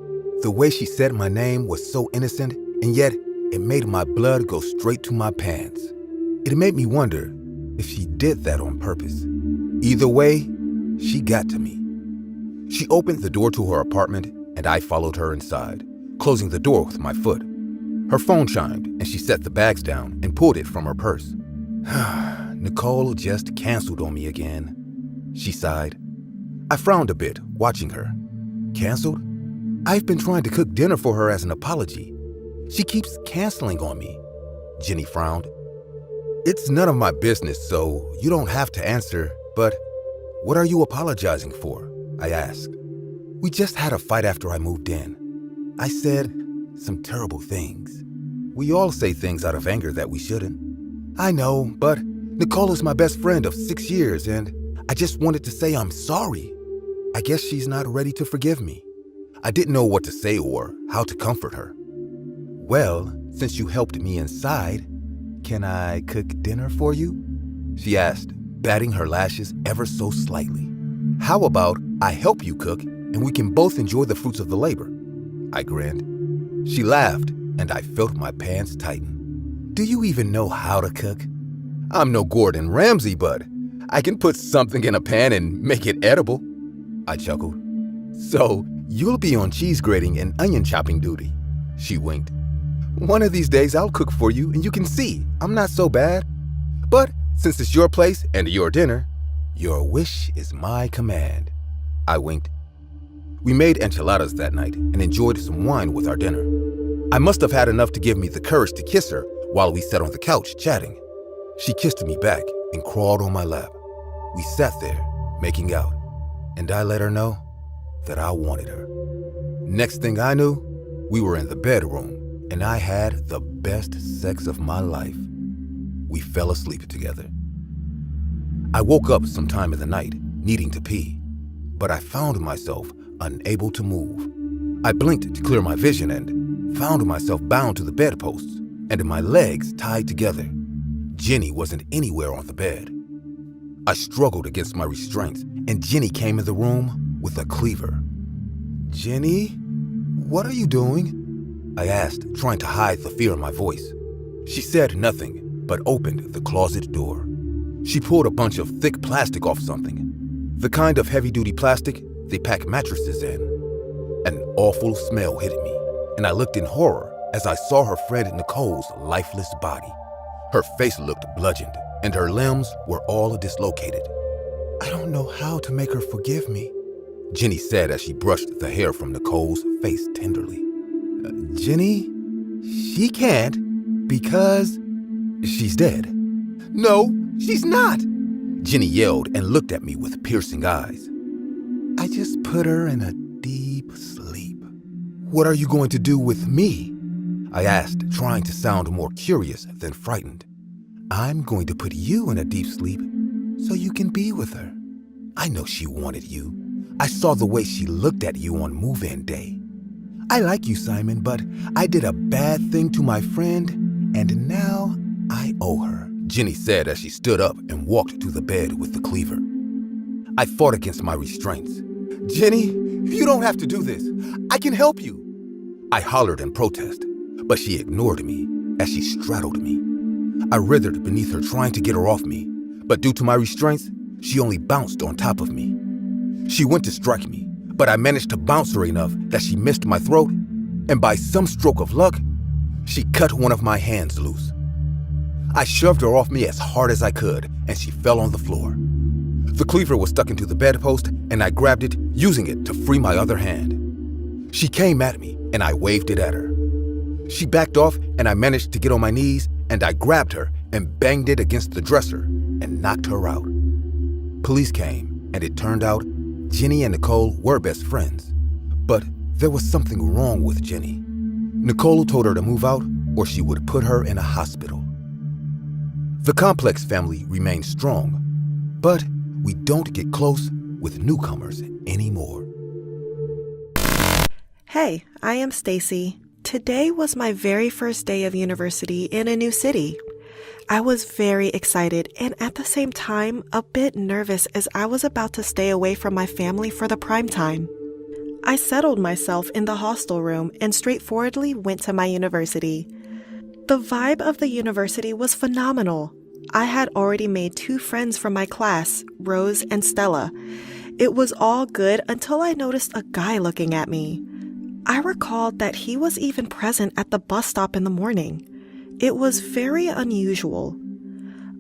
The way she said my name was so innocent, and yet it made my blood go straight to my pants. It made me wonder if she did that on purpose. Either way, she got to me. She opened the door to her apartment, and I followed her inside, closing the door with my foot. Her phone chimed, and she set the bags down and pulled it from her purse. Nicole just canceled on me again, she sighed. I frowned a bit, watching her. Canceled? I've been trying to cook dinner for her as an apology. She keeps canceling on me. Jenny frowned. It's none of my business, so you don't have to answer, but what are you apologizing for? I asked. We just had a fight after I moved in. I said some terrible things. We all say things out of anger that we shouldn't. I know, but Nicole is my best friend of 6 years, and I just wanted to say I'm sorry. I guess she's not ready to forgive me. I didn't know what to say or how to comfort her. Well, since you helped me inside, can I cook dinner for you? She asked, batting her lashes ever so slightly. How about I help you cook and we can both enjoy the fruits of the labor? I grinned. She laughed and I felt my pants tighten. Do you even know how to cook? I'm no Gordon Ramsay, but I can put something in a pan and make it edible. I chuckled. So you'll be on cheese grating and onion chopping duty. She winked. One of these days I'll cook for you and you can see I'm not so bad. But since it's your place and your dinner, your wish is my command. I winked. We made enchiladas that night and enjoyed some wine with our dinner. I must have had enough to give me the courage to kiss her while we sat on the couch chatting. She kissed me back and crawled on my lap. We sat there, making out, and I let her know that I wanted her. Next thing I knew, we were in the bedroom, and I had the best sex of my life. We fell asleep together. I woke up sometime in the night, needing to pee, but I found myself unable to move. I blinked to clear my vision and found myself bound to the bedposts and my legs tied together. Jenny wasn't anywhere on the bed. I struggled against my restraints, and Jenny came in the room with a cleaver. Jenny, what are you doing? I asked, trying to hide the fear in my voice. She said nothing, but opened the closet door. She pulled a bunch of thick plastic off something, the kind of heavy-duty plastic they pack mattresses in. An awful smell hit me, and I looked in horror as I saw her friend Nicole's lifeless body. Her face looked bludgeoned, and her limbs were all dislocated. "I don't know how to make her forgive me," Jenny said as she brushed the hair from Nicole's face tenderly. "Jenny, she can't because she's dead." "No, she's not," Jenny yelled and looked at me with piercing eyes. "I just put her in a deep sleep." "What are you going to do with me?" I asked, trying to sound more curious than frightened. "I'm going to put you in a deep sleep so you can be with her. I know she wanted you. I saw the way she looked at you on move-in day. I like you, Simon, but I did a bad thing to my friend, and now I owe her," Jenny said as she stood up and walked to the bed with the cleaver. I fought against my restraints. "Jenny, you don't have to do this. I can help you," I hollered in protest, but she ignored me as she straddled me. I writhed beneath her, trying to get her off me, but due to my restraints, she only bounced on top of me. She went to strike me, but I managed to bounce her enough that she missed my throat, and by some stroke of luck, she cut one of my hands loose. I shoved her off me as hard as I could, and she fell on the floor. The cleaver was stuck into the bedpost, and I grabbed it, using it to free my other hand. She came at me, and I waved it at her. She backed off, and I managed to get on my knees, and I grabbed her and banged it against the dresser and knocked her out. Police came, and it turned out Jenny and Nicole were best friends. But there was something wrong with Jenny. Nicole told her to move out or she would put her in a hospital. The Complex family remains strong, but we don't get close with newcomers anymore. Hey, I am Stacy. Today was my very first day of university in a new city. I was very excited and at the same time a bit nervous as I was about to stay away from my family for the prime time. I settled myself in the hostel room and straightforwardly went to my university. The vibe of the university was phenomenal. I had already made 2 friends from my class, Rose and Stella. It was all good until I noticed a guy looking at me. I recalled that he was even present at the bus stop in the morning. It was very unusual.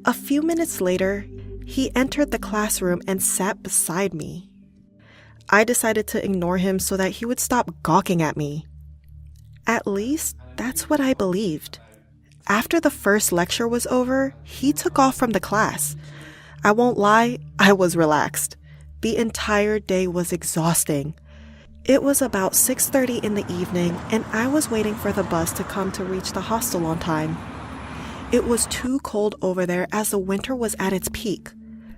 A few minutes later, he entered the classroom and sat beside me. I decided to ignore him so that he would stop gawking at me. At least, that's what I believed. After the first lecture was over, he took off from the class. I won't lie, I was relaxed. The entire day was exhausting. It was about 6:30 in the evening, and I was waiting for the bus to come to reach the hostel on time. It was too cold over there as the winter was at its peak.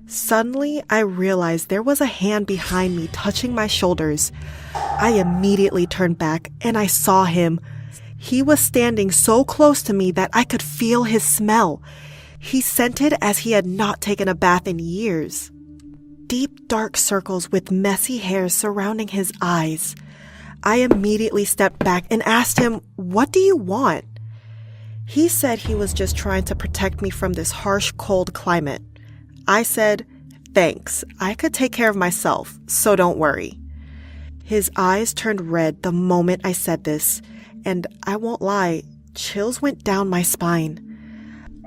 Suddenly, I realized there was a hand behind me touching my shoulders. I immediately turned back, and I saw him. He was standing so close to me that I could feel his smell. He scented as he had not taken a bath in years. Deep dark circles with messy hair surrounding his eyes. I immediately stepped back and asked him, "What do you want?" He said he was just trying to protect me from this harsh, cold climate. I said, "Thanks, I could take care of myself, so don't worry." His eyes turned red the moment I said this, and I won't lie, chills went down my spine.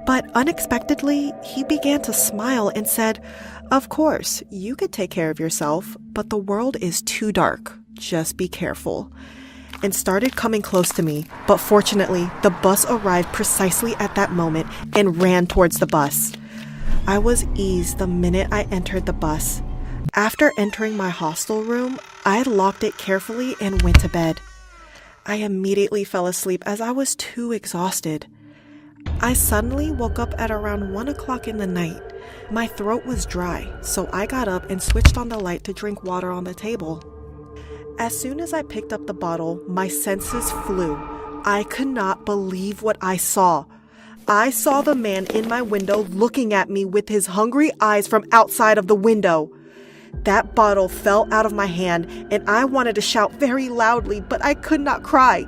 But unexpectedly, he began to smile and said, "Of course, you could take care of yourself, but the world is too dark. Just be careful." And started coming close to me, but fortunately, the bus arrived precisely at that moment and ran towards the bus. I was eased the minute I entered the bus. After entering my hostel room, I locked it carefully and went to bed. I immediately fell asleep as I was too exhausted. I suddenly woke up at around 1 o'clock in the night. My throat was dry, so I got up and switched on the light to drink water on the table. As soon as I picked up the bottle, my senses flew. I could not believe what I saw. I saw the man in my window looking at me with his hungry eyes from outside of the window. That bottle fell out of my hand, and I wanted to shout very loudly, but I could not cry.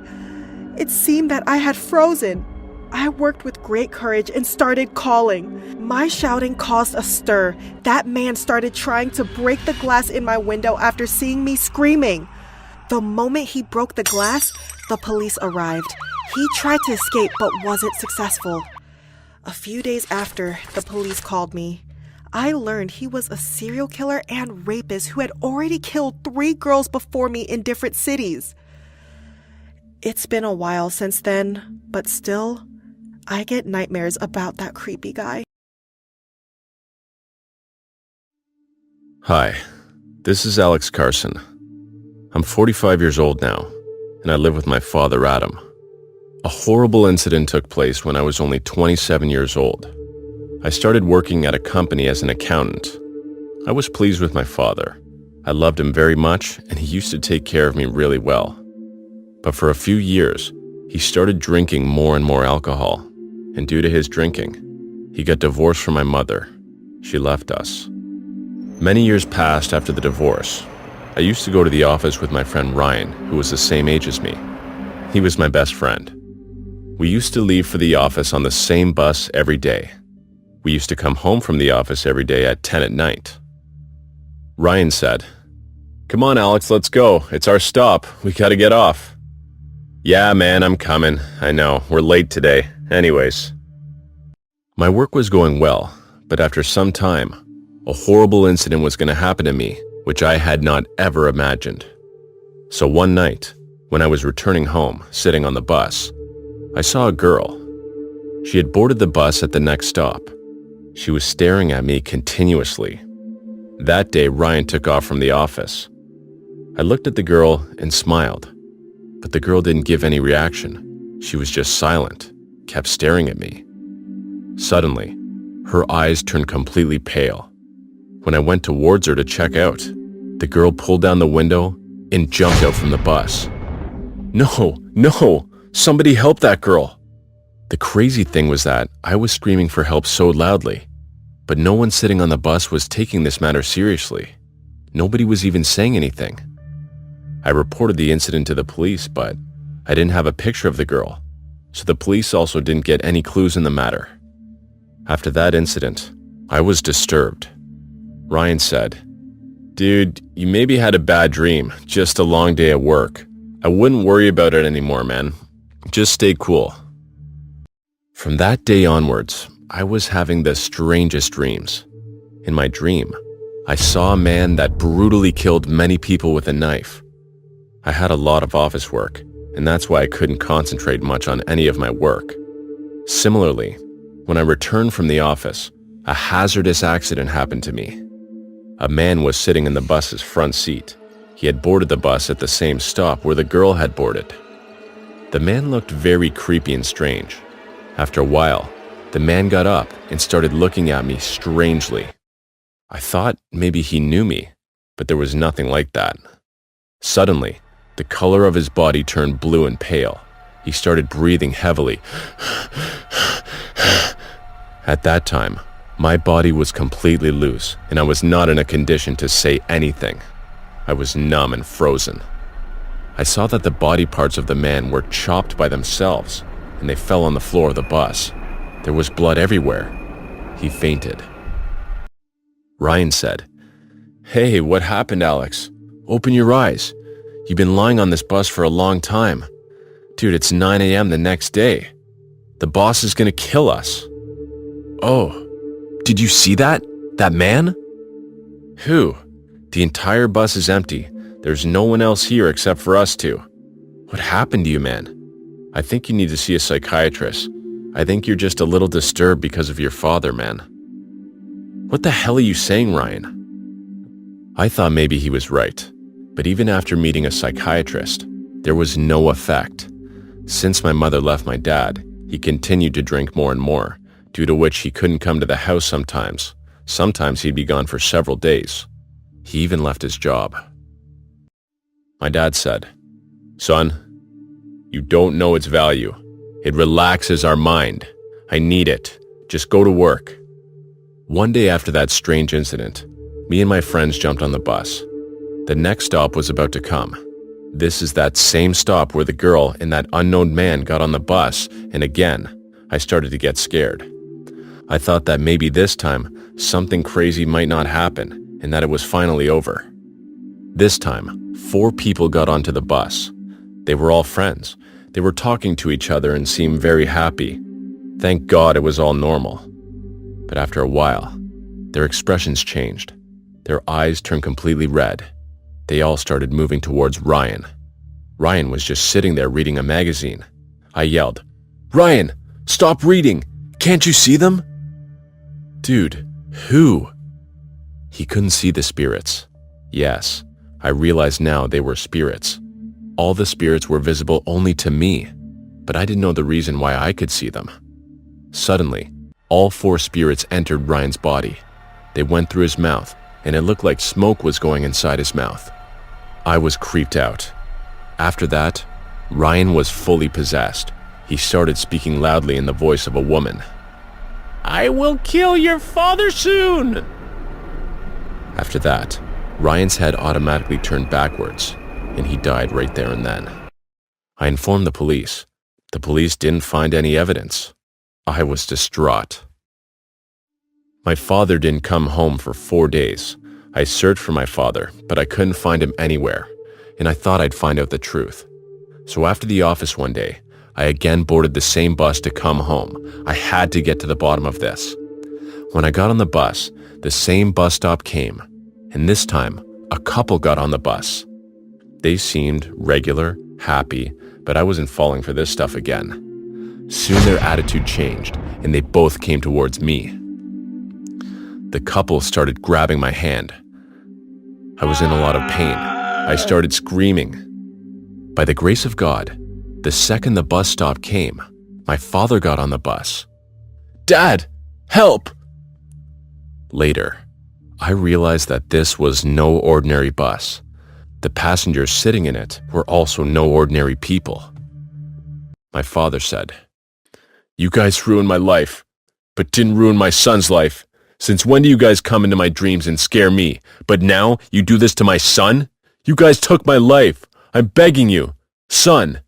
It seemed that I had frozen. I worked with great courage and started calling. My shouting caused a stir. That man started trying to break the glass in my window after seeing me screaming. The moment he broke the glass, the police arrived, he tried to escape but wasn't successful. A few days after the police called me, I learned he was a serial killer and rapist who had already killed 3 girls before me in different cities. It's been a while since then, but still, I get nightmares about that creepy guy. Hi, this is Alex Carson. I'm 45 years old now, and I live with my father, Adam. A horrible incident took place when I was only 27 years old. I started working at a company as an accountant. I was pleased with my father. I loved him very much, and he used to take care of me really well. But for a few years, he started drinking more and more alcohol, and due to his drinking, he got divorced from my mother. She left us. Many years passed after the divorce. I used to go to the office with my friend Ryan, who was the same age as me. He was my best friend. We used to leave for the office on the same bus every day. We used to come home from the office every day at 10 at night. Ryan said, "Come on, Alex, let's go. It's our stop. We gotta get off." "Yeah, man, I'm coming. I know, we're late today. Anyways." My work was going well, but after some time, a horrible incident was going to happen to me, which I had not ever imagined. So one night, when I was returning home, sitting on the bus, I saw a girl. She had boarded the bus at the next stop. She was staring at me continuously. That day, Ryan took off from the office. I looked at the girl and smiled, but the girl didn't give any reaction. She was just silent, kept staring at me. Suddenly, her eyes turned completely pale. When I went towards her to check out, the girl pulled down the window and jumped out from the bus. No, somebody help that girl. The crazy thing was that I was screaming for help so loudly, but no one sitting on the bus was taking this matter seriously. Nobody was even saying anything. I reported the incident to the police, but I didn't have a picture of the girl, so the police also didn't get any clues in the matter. After that incident, I was disturbed. Ryan said, "Dude, you maybe had a bad dream, just a long day at work. I wouldn't worry about it anymore, man. Just stay cool." From that day onwards, I was having the strangest dreams. In my dream, I saw a man that brutally killed many people with a knife. I had a lot of office work, and that's why I couldn't concentrate much on any of my work. Similarly, when I returned from the office, a hazardous accident happened to me. A man was sitting in the bus's front seat. He had boarded the bus at the same stop where the girl had boarded. The man looked very creepy and strange. After a while, the man got up and started looking at me strangely. I thought maybe he knew me, but there was nothing like that. Suddenly, the color of his body turned blue and pale. He started breathing heavily. At that time, my body was completely loose, and I was not in a condition to say anything. I was numb and frozen. I saw that the body parts of the man were chopped by themselves, and they fell on the floor of the bus. There was blood everywhere. He fainted. Ryan said, "Hey, what happened, Alex? Open your eyes. You've been lying on this bus for a long time. Dude, it's 9 a.m. the next day. The boss is gonna kill us." "Oh, did you see that? That man?" "Who? The entire bus is empty. There's no one else here except for us two. What happened to you, man? I think you need to see a psychiatrist. I think you're just a little disturbed because of your father, man." "What the hell are you saying, Ryan?" I thought maybe he was right, but even after meeting a psychiatrist, there was no effect. Since my mother left my dad, he continued to drink more and more, due to which he couldn't come to the house sometimes. Sometimes he'd be gone for several days. He even left his job. My dad said, "Son, you don't know its value. It relaxes our mind. I need it. Just go to work." One day after that strange incident, me and my friends jumped on the bus. The next stop was about to come. This is that same stop where the girl and that unknown man got on the bus, and again, I started to get scared. I thought that maybe this time, something crazy might not happen, and that it was finally over. This time, 4 people got onto the bus. They were all friends, They were talking to each other and seemed very happy. Thank God it was all normal. But after a while, their expressions changed. Their eyes turned completely red. They all started moving towards Ryan. Ryan was just sitting there reading a magazine. I yelled, "Ryan, stop reading! Can't you see them?" "Dude, who?" He couldn't see the spirits. Yes, I realize now they were spirits. All the spirits were visible only to me, but I didn't know the reason why I could see them. Suddenly, all 4 spirits entered Ryan's body. They went through his mouth, and it looked like smoke was going inside his mouth. I was creeped out. After that, Ryan was fully possessed. He started speaking loudly in the voice of a woman. "I will kill your father soon!" After that, Ryan's head automatically turned backwards, and he died right there and then. I informed the police. The police didn't find any evidence. I was distraught. My father didn't come home for 4 days. I searched for my father, but I couldn't find him anywhere, and I thought I'd find out the truth. So after the office one day, I again boarded the same bus to come home. I had to get to the bottom of this. When I got on the bus, the same bus stop came, and this time, a couple got on the bus. They seemed regular, happy, but I wasn't falling for this stuff again. Soon their attitude changed, and they both came towards me. The couple started grabbing my hand. I was in a lot of pain. I started screaming. By the grace of God, the second the bus stop came, my father got on the bus. "Dad, help!" Later, I realized that this was no ordinary bus. The passengers sitting in it were also no ordinary people. My father said, "You guys ruined my life, but didn't ruin my son's life. Since when do you guys come into my dreams and scare me? But now you do this to my son? You guys took my life. I'm begging you, son."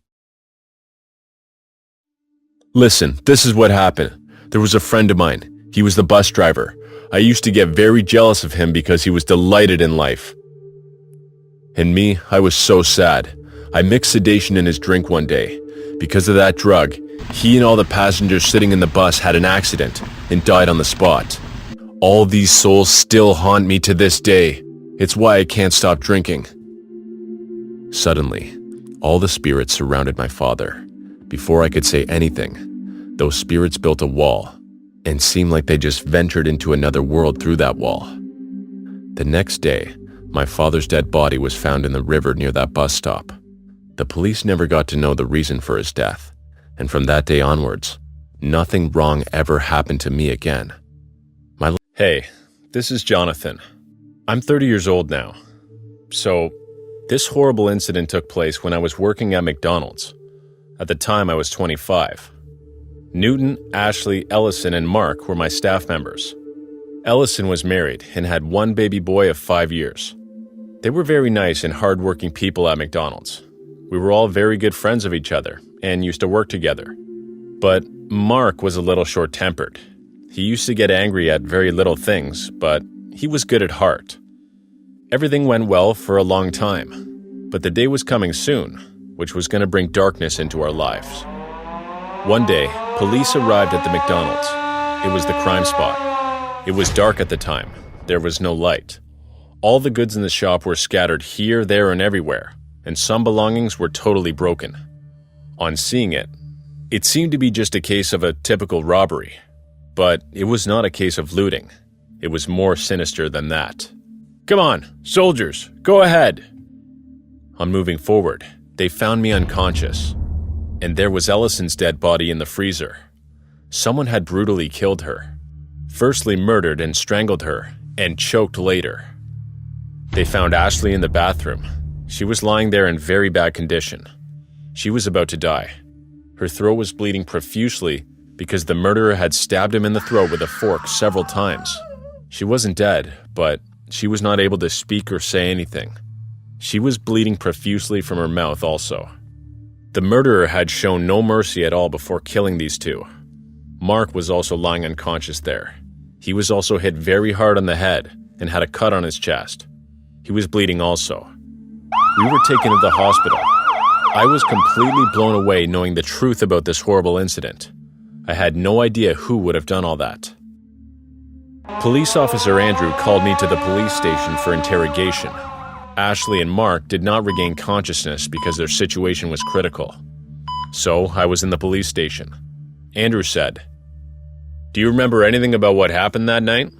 Listen, this is what happened. There was a friend of mine. He was the bus driver. I used to get very jealous of him because he was delighted in life. And me, I was so sad. I mixed sedation in his drink one day. Because of that drug, he and all the passengers sitting in the bus had an accident and died on the spot. All these souls still haunt me to this day. It's why I can't stop drinking. Suddenly, all the spirits surrounded my father. Before I could say anything, those spirits built a wall and seemed like they just ventured into another world through that wall. The next day, my father's dead body was found in the river near that bus stop. The police never got to know the reason for his death, and from that day onwards, nothing wrong ever happened to me again. Hey, this is Jonathan. I'm 30 years old now. So, this horrible incident took place when I was working at McDonald's. At the time, I was 25. Newton, Ashley, Ellison, and Mark were my staff members. Ellison was married and had one baby boy of 5 years. They were very nice and hardworking people at McDonald's. We were all very good friends of each other and used to work together. But Mark was a little short-tempered. He used to get angry at very little things, but he was good at heart. Everything went well for a long time, but the day was coming soon, which was going to bring darkness into our lives. One day, police arrived at the McDonald's. It was the crime spot. It was dark at the time. There was no light. All the goods in the shop were scattered here, there, and everywhere, and some belongings were totally broken. On seeing it, it seemed to be just a case of a typical robbery. But it was not a case of looting. It was more sinister than that. "Come on, soldiers, go ahead." On moving forward, they found me unconscious. And there was Ellison's dead body in the freezer. Someone had brutally killed her. Firstly murdered and strangled her, and choked later. They found Ashley in the bathroom. She was lying there in very bad condition. She was about to die. Her throat was bleeding profusely because the murderer had stabbed him in the throat with a fork several times. She wasn't dead, but she was not able to speak or say anything. She was bleeding profusely from her mouth also. The murderer had shown no mercy at all before killing these two. Mark was also lying unconscious there. He was also hit very hard on the head and had a cut on his chest. He was bleeding also. We were taken to the hospital. I was completely blown away knowing the truth about this horrible incident. I had no idea who would have done all that. Police officer Andrew called me to the police station for interrogation. Ashley and Mark did not regain consciousness because their situation was critical. So I was in the police station. Andrew said, "Do you remember anything about what happened that night?"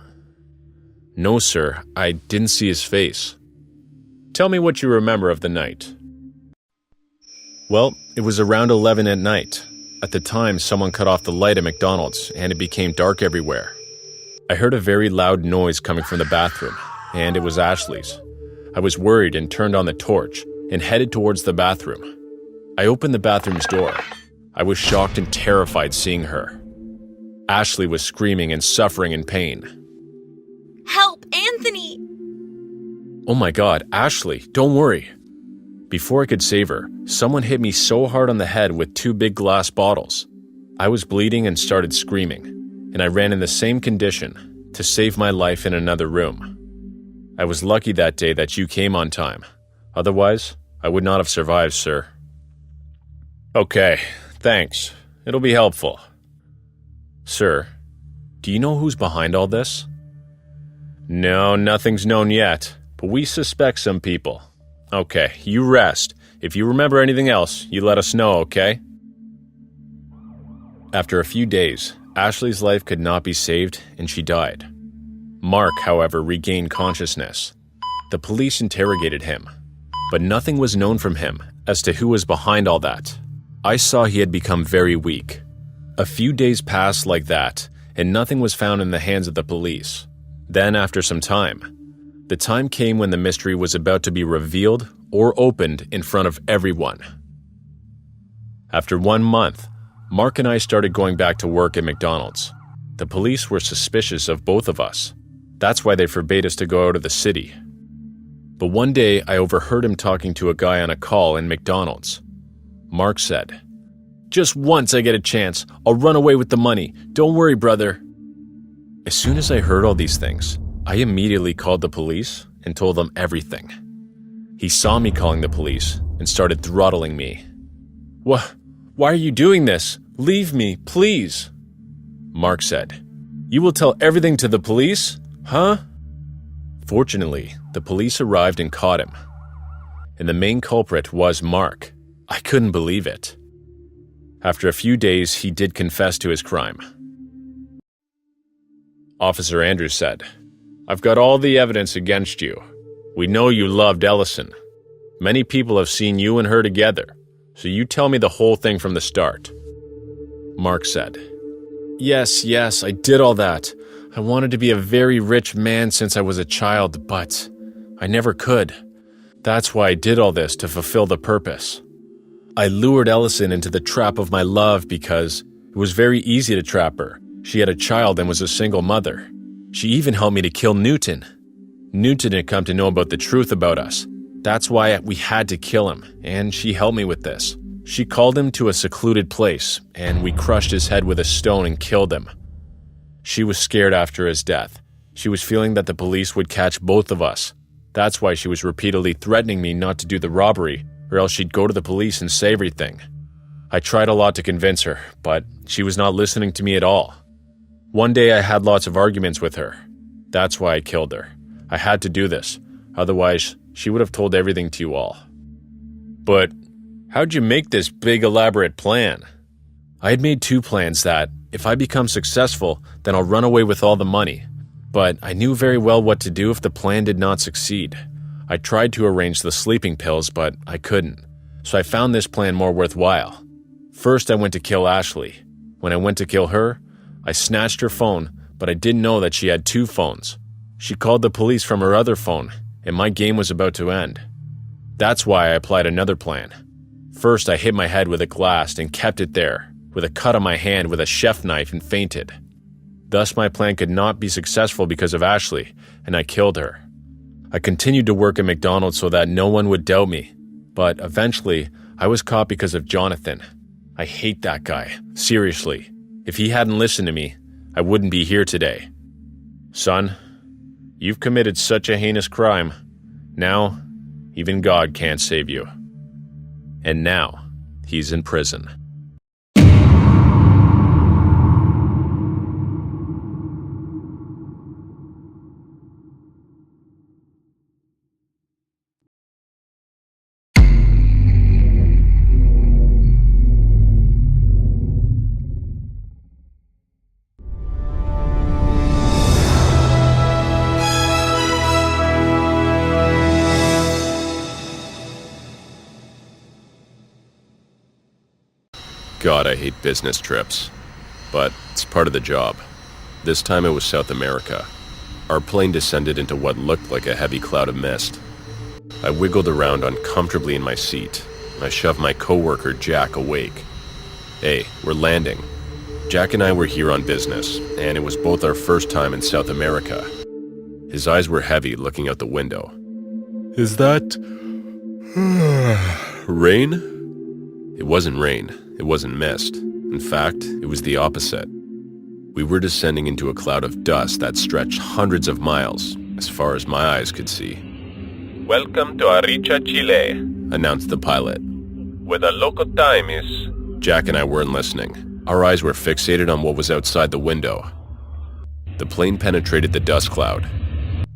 "No, sir. I didn't see his face." "Tell me what you remember of the night." "Well, it was around 11 at night. At the time, someone cut off the light at McDonald's, and it became dark everywhere. I heard a very loud noise coming from the bathroom, and it was Ashley's. I was worried and turned on the torch and headed towards the bathroom. I opened the bathroom's door. I was shocked and terrified seeing her. Ashley was screaming and suffering in pain. Help, Anthony! Oh my God, Ashley, don't worry. Before I could save her, someone hit me so hard on the head with 2 big glass bottles. I was bleeding and started screaming, and I ran in the same condition to save my life in another room. I was lucky that day that you came on time. Otherwise, I would not have survived, sir." "Okay, thanks. It'll be helpful." "Sir, do you know who's behind all this?" "No, nothing's known yet, but we suspect some people." "Okay, you rest. If you remember anything else, you let us know, okay?" After a few days, Ashley's life could not be saved and she died. Mark, however, regained consciousness. The police interrogated him, but nothing was known from him as to who was behind all that. I saw he had become very weak. A few days passed like that, and nothing was found in the hands of the police. Then, after some time, the time came when the mystery was about to be revealed or opened in front of everyone. After 1 month, Mark and I started going back to work at McDonald's. The police were suspicious of both of us. That's why they forbade us to go out of the city. But one day, I overheard him talking to a guy on a call in McDonald's. Mark said, "Just once I get a chance, I'll run away with the money. Don't worry, brother." As soon as I heard all these things, I immediately called the police and told them everything. He saw me calling the police and started throttling me. Why are you doing this? Leave me, please." Mark said, "You will tell everything to the police? Huh?" Fortunately, the police arrived and caught him. And the main culprit was Mark. I couldn't believe it. After a few days, he did confess to his crime. Officer Andrews said, "I've got all the evidence against you. We know you loved Ellison. Many people have seen you and her together, so you tell me the whole thing from the start." Mark said, Yes, I did all that. I wanted to be a very rich man since I was a child, but I never could. That's why I did all this, to fulfill the purpose. I lured Ellison into the trap of my love because it was very easy to trap her. She had a child and was a single mother. She even helped me to kill Newton. Newton had come to know about the truth about us. That's why we had to kill him, and she helped me with this. She called him to a secluded place, and we crushed his head with a stone and killed him. She was scared after his death. She was feeling that the police would catch both of us. That's why she was repeatedly threatening me not to do the robbery, or else she'd go to the police and say everything. I tried a lot to convince her, but she was not listening to me at all. One day I had lots of arguments with her. That's why I killed her. I had to do this, otherwise she would have told everything to you all. But how'd you make this big elaborate plan? I had made 2 plans that, if I become successful, then I'll run away with all the money. But I knew very well what to do if the plan did not succeed. I tried to arrange the sleeping pills, but I couldn't. So I found this plan more worthwhile. First, I went to kill Ashley. When I went to kill her, I snatched her phone, but I didn't know that she had 2 phones. She called the police from her other phone, and my game was about to end. That's why I applied another plan. First, I hit my head with a glass and kept it there, with a cut on my hand with a chef knife, and fainted. Thus, my plan could not be successful because of Ashley, and I killed her. I continued to work at McDonald's so that no one would doubt me, but eventually, I was caught because of Jonathan. I hate that guy, seriously. If he hadn't listened to me, I wouldn't be here today. Son, you've committed such a heinous crime. Now, even God can't save you. And now, he's in prison. God, I hate business trips. But it's part of the job. This time it was South America. Our plane descended into what looked like a heavy cloud of mist. I wiggled around uncomfortably in my seat. I shoved my coworker Jack awake. Hey, we're landing. Jack and I were here on business, and it was both our first time in South America. His eyes were heavy looking out the window. Is that... rain? It wasn't rain. It wasn't mist. In fact, it was the opposite. We were descending into a cloud of dust that stretched hundreds of miles, as far as my eyes could see. Welcome to Arica, Chile, announced the pilot. where the local time is... Jack and I weren't listening. Our eyes were fixated on what was outside the window. The plane penetrated the dust cloud,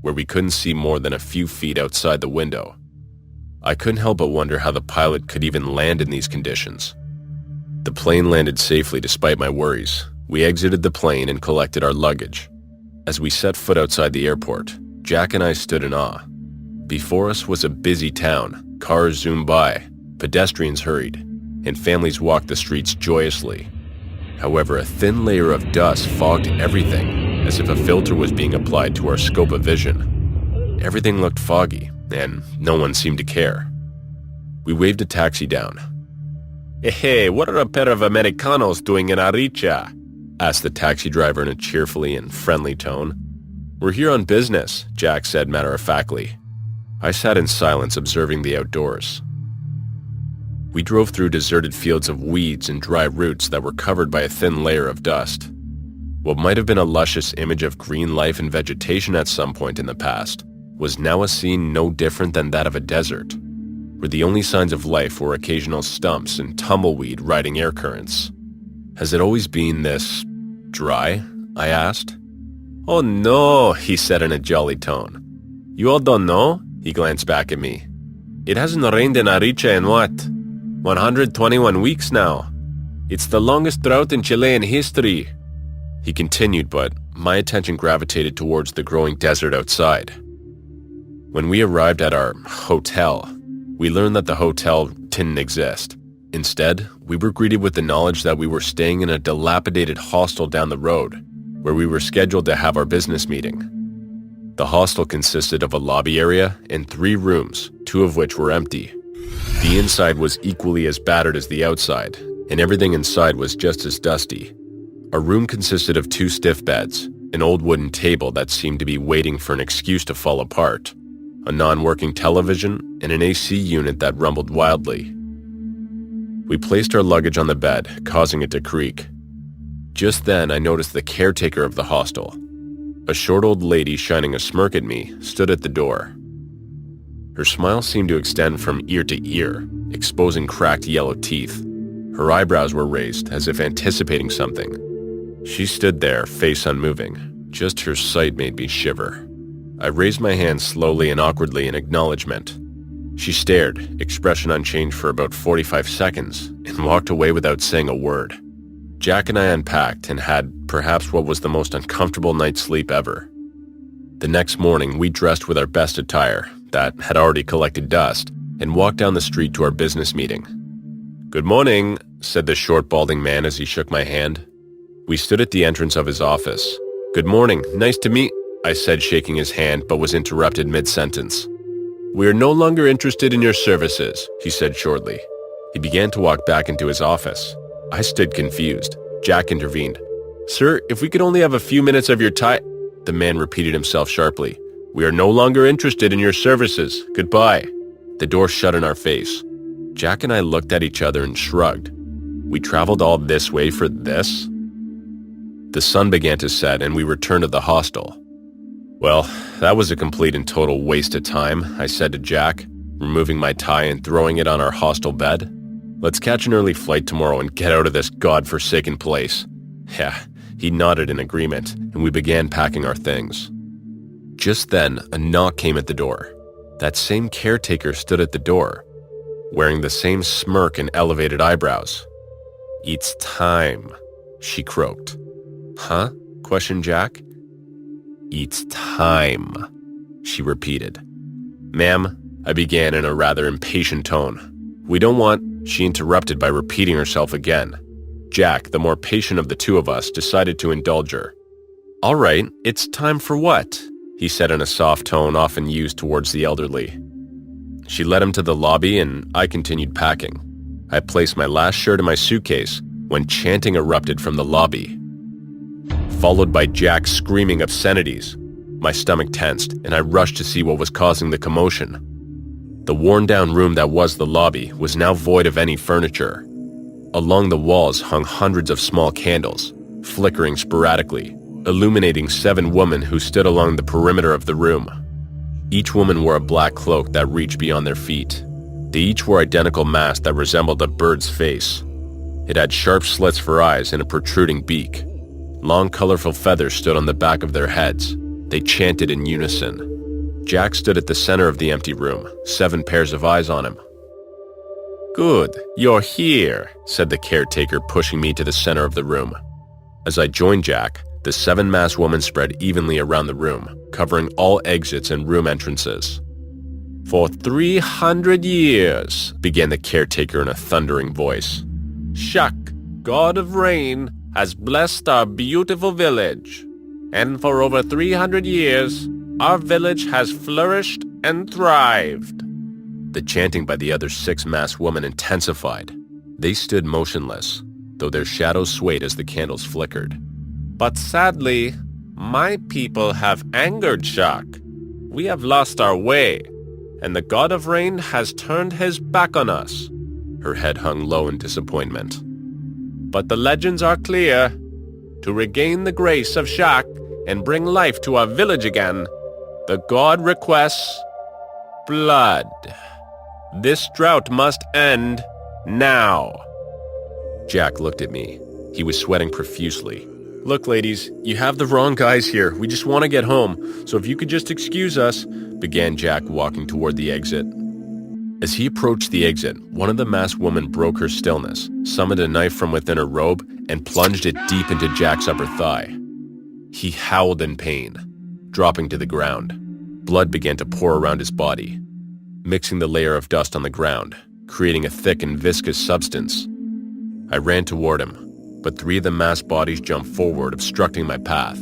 where we couldn't see more than a few feet outside the window. I couldn't help but wonder how the pilot could even land in these conditions. The plane landed safely despite my worries. We exited the plane and collected our luggage. As we set foot outside the airport, Jack and I stood in awe. Before us was a busy town. Cars zoomed by, pedestrians hurried, and families walked the streets joyously. However, a thin layer of dust fogged everything, as if a filter was being applied to our scope of vision. Everything looked foggy, and no one seemed to care. We waved a taxi down. Hey, what are a pair of Americanos doing in Arica? Asked the taxi driver in a cheerfully and friendly tone. We're here on business, Jack said matter-of-factly. I sat in silence observing the outdoors. We drove through deserted fields of weeds and dry roots that were covered by a thin layer of dust. What might have been a luscious image of green life and vegetation at some point in the past was now a scene no different than that of a desert, where the only signs of life were occasional stumps and tumbleweed riding air currents. Has it always been this dry? I asked. Oh no, he said in a jolly tone. You all don't know? He glanced back at me. It hasn't rained in Arica in what? 121 weeks now. It's the longest drought in Chilean history. He continued, but my attention gravitated towards the growing desert outside. When we arrived at our hotel, we learned that the hotel didn't exist. Instead, we were greeted with the knowledge that we were staying in a dilapidated hostel down the road, where we were scheduled to have our business meeting. The hostel consisted of a lobby area and 3 rooms, 2 of which were empty. The inside was equally as battered as the outside, and everything inside was just as dusty. Our room consisted of 2 stiff beds, an old wooden table that seemed to be waiting for an excuse to fall apart, a non-working television, and an AC unit that rumbled wildly. We placed our luggage on the bed, causing it to creak. Just then, I noticed the caretaker of the hostel. A short old lady shining a smirk at me stood at the door. Her smile seemed to extend from ear to ear, exposing cracked yellow teeth. Her eyebrows were raised as if anticipating something. She stood there, face unmoving. Just her sight made me shiver. I raised my hand slowly and awkwardly in acknowledgement. She stared, expression unchanged for about 45 seconds, and walked away without saying a word. Jack and I unpacked and had perhaps what was the most uncomfortable night's sleep ever. The next morning, we dressed with our best attire that had already collected dust and walked down the street to our business meeting. Good morning, said the short, balding man as he shook my hand. We stood at the entrance of his office. Good morning, nice to meet, I said, shaking his hand, but was interrupted mid-sentence. We are no longer interested in your services, he said shortly. He began to walk back into his office. I stood confused. Jack intervened. Sir, if we could only have a few minutes of your time... The man repeated himself sharply. We are no longer interested in your services. Goodbye. The door shut in our face. Jack and I looked at each other and shrugged. We traveled all this way for this? The sun began to set and we returned to the hostel. Well, that was a complete and total waste of time, I said to Jack, removing my tie and throwing it on our hostel bed. Let's catch an early flight tomorrow and get out of this godforsaken place. Yeah, he nodded in agreement, and we began packing our things. Just then, a knock came at the door. That same caretaker stood at the door, wearing the same smirk and elevated eyebrows. "It's time," she croaked. "Huh?" questioned Jack. "It's time," she repeated. "Ma'am," I began in a rather impatient tone. "We don't want," she interrupted by repeating herself again. Jack, the more patient of the two of us, decided to indulge her. "All right, it's time for what?" he said in a soft tone often used towards the elderly. She led him to the lobby and I continued packing. I placed my last shirt in my suitcase when chanting erupted from the lobby, followed by Jack screaming obscenities. My stomach tensed and I rushed to see what was causing the commotion. The worn-down room that was the lobby was now void of any furniture. Along the walls hung hundreds of small candles, flickering sporadically, illuminating 7 women who stood along the perimeter of the room. Each woman wore a black cloak that reached beyond their feet. They each wore identical masks that resembled a bird's face. It had sharp slits for eyes and a protruding beak. Long, colorful feathers stood on the back of their heads. They chanted in unison. Jack stood at the center of the empty room, 7 pairs of eyes on him. "Good, you're here," said the caretaker, pushing me to the center of the room. As I joined Jack, the 7 masked women spread evenly around the room, covering all exits and room entrances. "For 300 years," began the caretaker in a thundering voice, "Shak, god of rain, has blessed our beautiful village. And for over 300 years, our village has flourished and thrived." The chanting by the other 6 masked women intensified. They stood motionless, though their shadows swayed as the candles flickered. "But sadly, my people have angered Shak. We have lost our way, and the god of rain has turned his back on us." Her head hung low in disappointment. "But the legends are clear. To regain the grace of Shak and bring life to our village again, the god requests blood. This drought must end now." Jack looked at me. He was sweating profusely. "Look, ladies, you have the wrong guys here. We just want to get home, so if you could just excuse us," began Jack, walking toward the exit. As he approached the exit, one of the masked women broke her stillness, summoned a knife from within her robe, and plunged it deep into Jack's upper thigh. He howled in pain, dropping to the ground. Blood began to pour around his body, mixing the layer of dust on the ground, creating a thick and viscous substance. I ran toward him, but 3 of the masked bodies jumped forward, obstructing my path.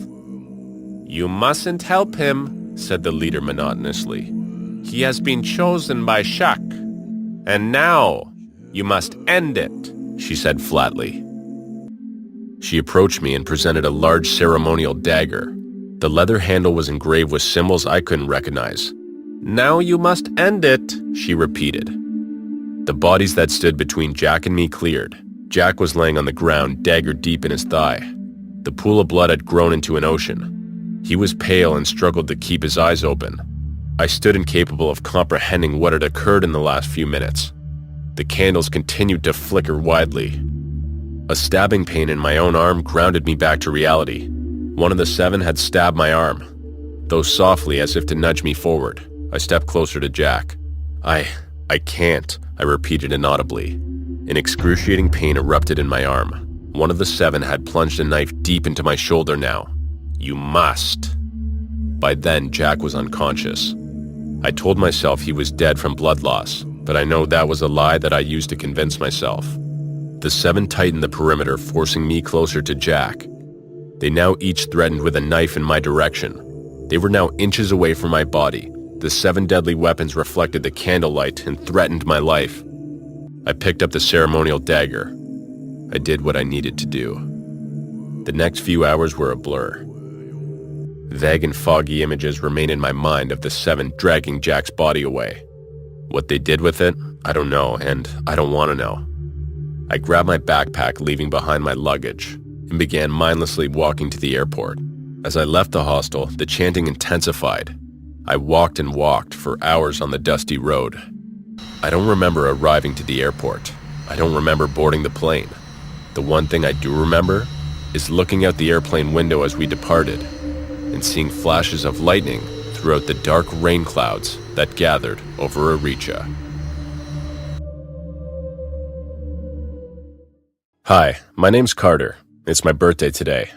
"You mustn't help him," said the leader monotonously. "He has been chosen by Shak. And now, you must end it," she said flatly. She approached me and presented a large ceremonial dagger. The leather handle was engraved with symbols I couldn't recognize. "Now you must end it," she repeated. The bodies that stood between Jack and me cleared. Jack was laying on the ground, dagger deep in his thigh. The pool of blood had grown into an ocean. He was pale and struggled to keep his eyes open. I stood incapable of comprehending what had occurred in the last few minutes. The candles continued to flicker widely. A stabbing pain in my own arm grounded me back to reality. One of the 7 had stabbed my arm. Though softly, as if to nudge me forward, I stepped closer to Jack. I can't," I repeated inaudibly. An excruciating pain erupted in my arm. One of the 7 had plunged a knife deep into my shoulder now. "You must." By then, Jack was unconscious. I told myself he was dead from blood loss, but I know that was a lie that I used to convince myself. The 7 tightened the perimeter, forcing me closer to Jack. They now each threatened with a knife in my direction. They were now inches away from my body. The 7 deadly weapons reflected the candlelight and threatened my life. I picked up the ceremonial dagger. I did what I needed to do. The next few hours were a blur. Vague and foggy images remain in my mind of the 7 dragging Jack's body away. What they did with it, I don't know, and I don't want to know. I grabbed my backpack, leaving behind my luggage, and began mindlessly walking to the airport. As I left the hostel, the chanting intensified. I walked and walked for hours on the dusty road. I don't remember arriving to the airport. I don't remember boarding the plane. The one thing I do remember is looking out the airplane window as we departed and seeing flashes of lightning throughout the dark rain clouds that gathered over Arica. Hi, my name's Carter. It's my birthday today.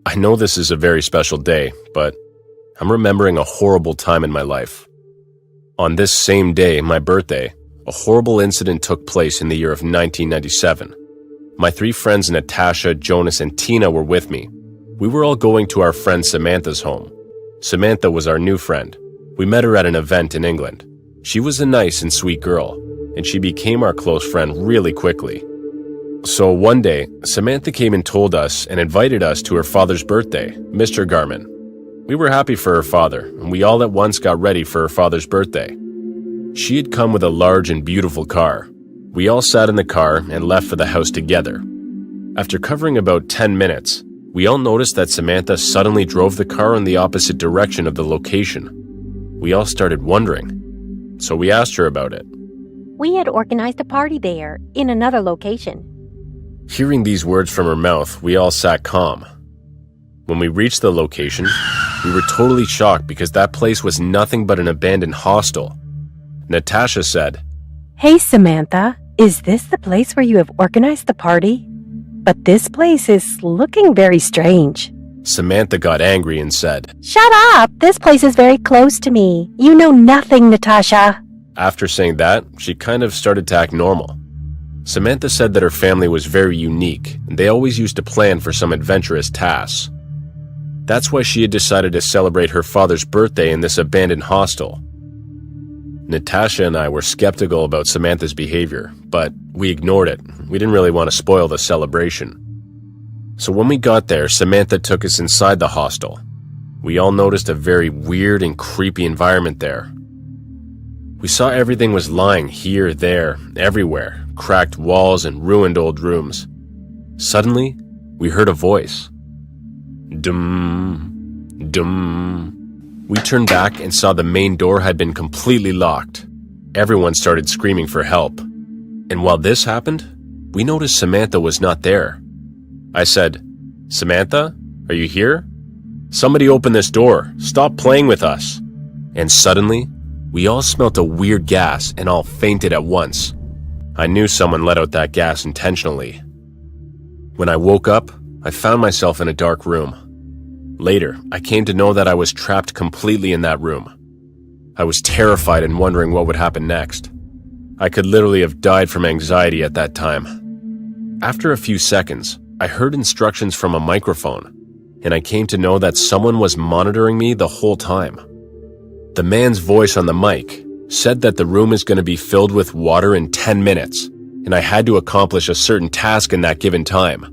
I know this is a very special day, but I'm remembering a horrible time in my life. On this same day, my birthday, a horrible incident took place in the year of 1997. My 3 friends, Natasha, Jonas, and Tina, were with me. We were all going to our friend Samantha's home. Samantha was our new friend. We met her at an event in England. She was a nice and sweet girl, and she became our close friend really quickly. So one day, Samantha came and told us and invited us to her father's birthday, Mr. Garman. We were happy for her father, and we all at once got ready for her father's birthday. She had come with a large and beautiful car. We all sat in the car and left for the house together. After covering about 10 minutes, we all noticed that Samantha suddenly drove the car in the opposite direction of the location. We all started wondering, so we asked her about it. We had organized a party there, in another location. Hearing these words from her mouth, we all sat calm. When we reached the location, we were totally shocked because that place was nothing but an abandoned hostel. Natasha said, Hey Samantha, is this the place where you have organized the party? But this place is looking very strange. Samantha got angry and said, Shut up! This place is very close to me. You know nothing, Natasha. After saying that, she kind of started to act normal. Samantha said that her family was very unique, and they always used to plan for some adventurous tasks. That's why she had decided to celebrate her father's birthday in this abandoned hostel. Natasha and I were skeptical about Samantha's behavior, but we ignored it. We didn't really want to spoil the celebration. So when we got there, Samantha took us inside the hostel. We all noticed a very weird and creepy environment there. We saw everything was lying here, there, everywhere, cracked walls and ruined old rooms. Suddenly, we heard a voice. Dum, dum. We turned back and saw the main door had been completely locked. Everyone started screaming for help. And while this happened, we noticed Samantha was not there. I said, Samantha, are you here? Somebody open this door. Stop playing with us. And suddenly, we all smelt a weird gas and all fainted at once. I knew someone let out that gas intentionally. When I woke up, I found myself in a dark room. Later, I came to know that I was trapped completely in that room. I was terrified and wondering what would happen next. I could literally have died from anxiety at that time. After a few seconds, I heard instructions from a microphone, and I came to know that someone was monitoring me the whole time. The man's voice on the mic said that the room is going to be filled with water in 10 minutes, and I had to accomplish a certain task in that given time.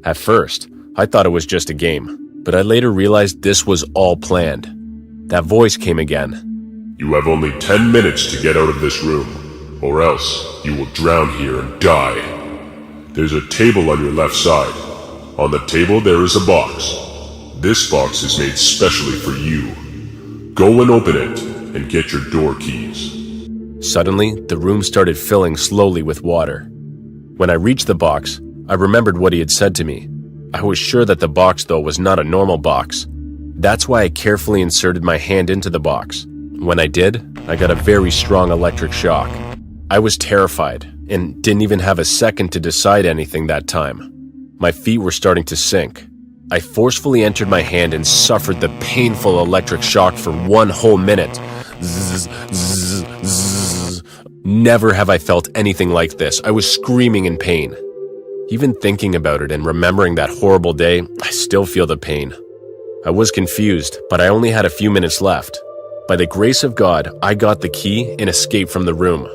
At first, I thought it was just a game, but I later realized this was all planned. That voice came again. You have only 10 minutes to get out of this room, or else you will drown here and die. There's a table on your left side. On the table there is a box. This box is made specially for you. Go and open it and get your door keys. Suddenly, the room started filling slowly with water. When I reached the box, I remembered what he had said to me. I was sure that the box, though, was not a normal box. That's why I carefully inserted my hand into the box. When I did, I got a very strong electric shock. I was terrified and didn't even have a second to decide anything that time. My feet were starting to sink. I forcefully entered my hand and suffered the painful electric shock for 1 whole minute. Zzz, zzz, zzz. Never have I felt anything like this. I was screaming in pain. Even thinking about it and remembering that horrible day, I still feel the pain. I was confused, but I only had a few minutes left. By the grace of God, I got the key and escaped from the room.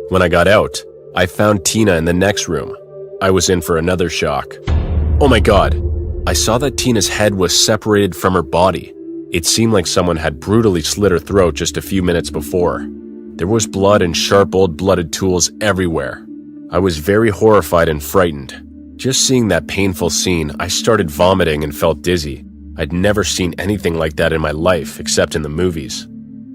When I got out, I found Tina in the next room. I was in for another shock. Oh my God! I saw that Tina's head was separated from her body. It seemed like someone had brutally slit her throat just a few minutes before. There was blood and sharp old blooded tools everywhere. I was very horrified and frightened. Just seeing that painful scene, I started vomiting and felt dizzy. I'd never seen anything like that in my life, except in the movies.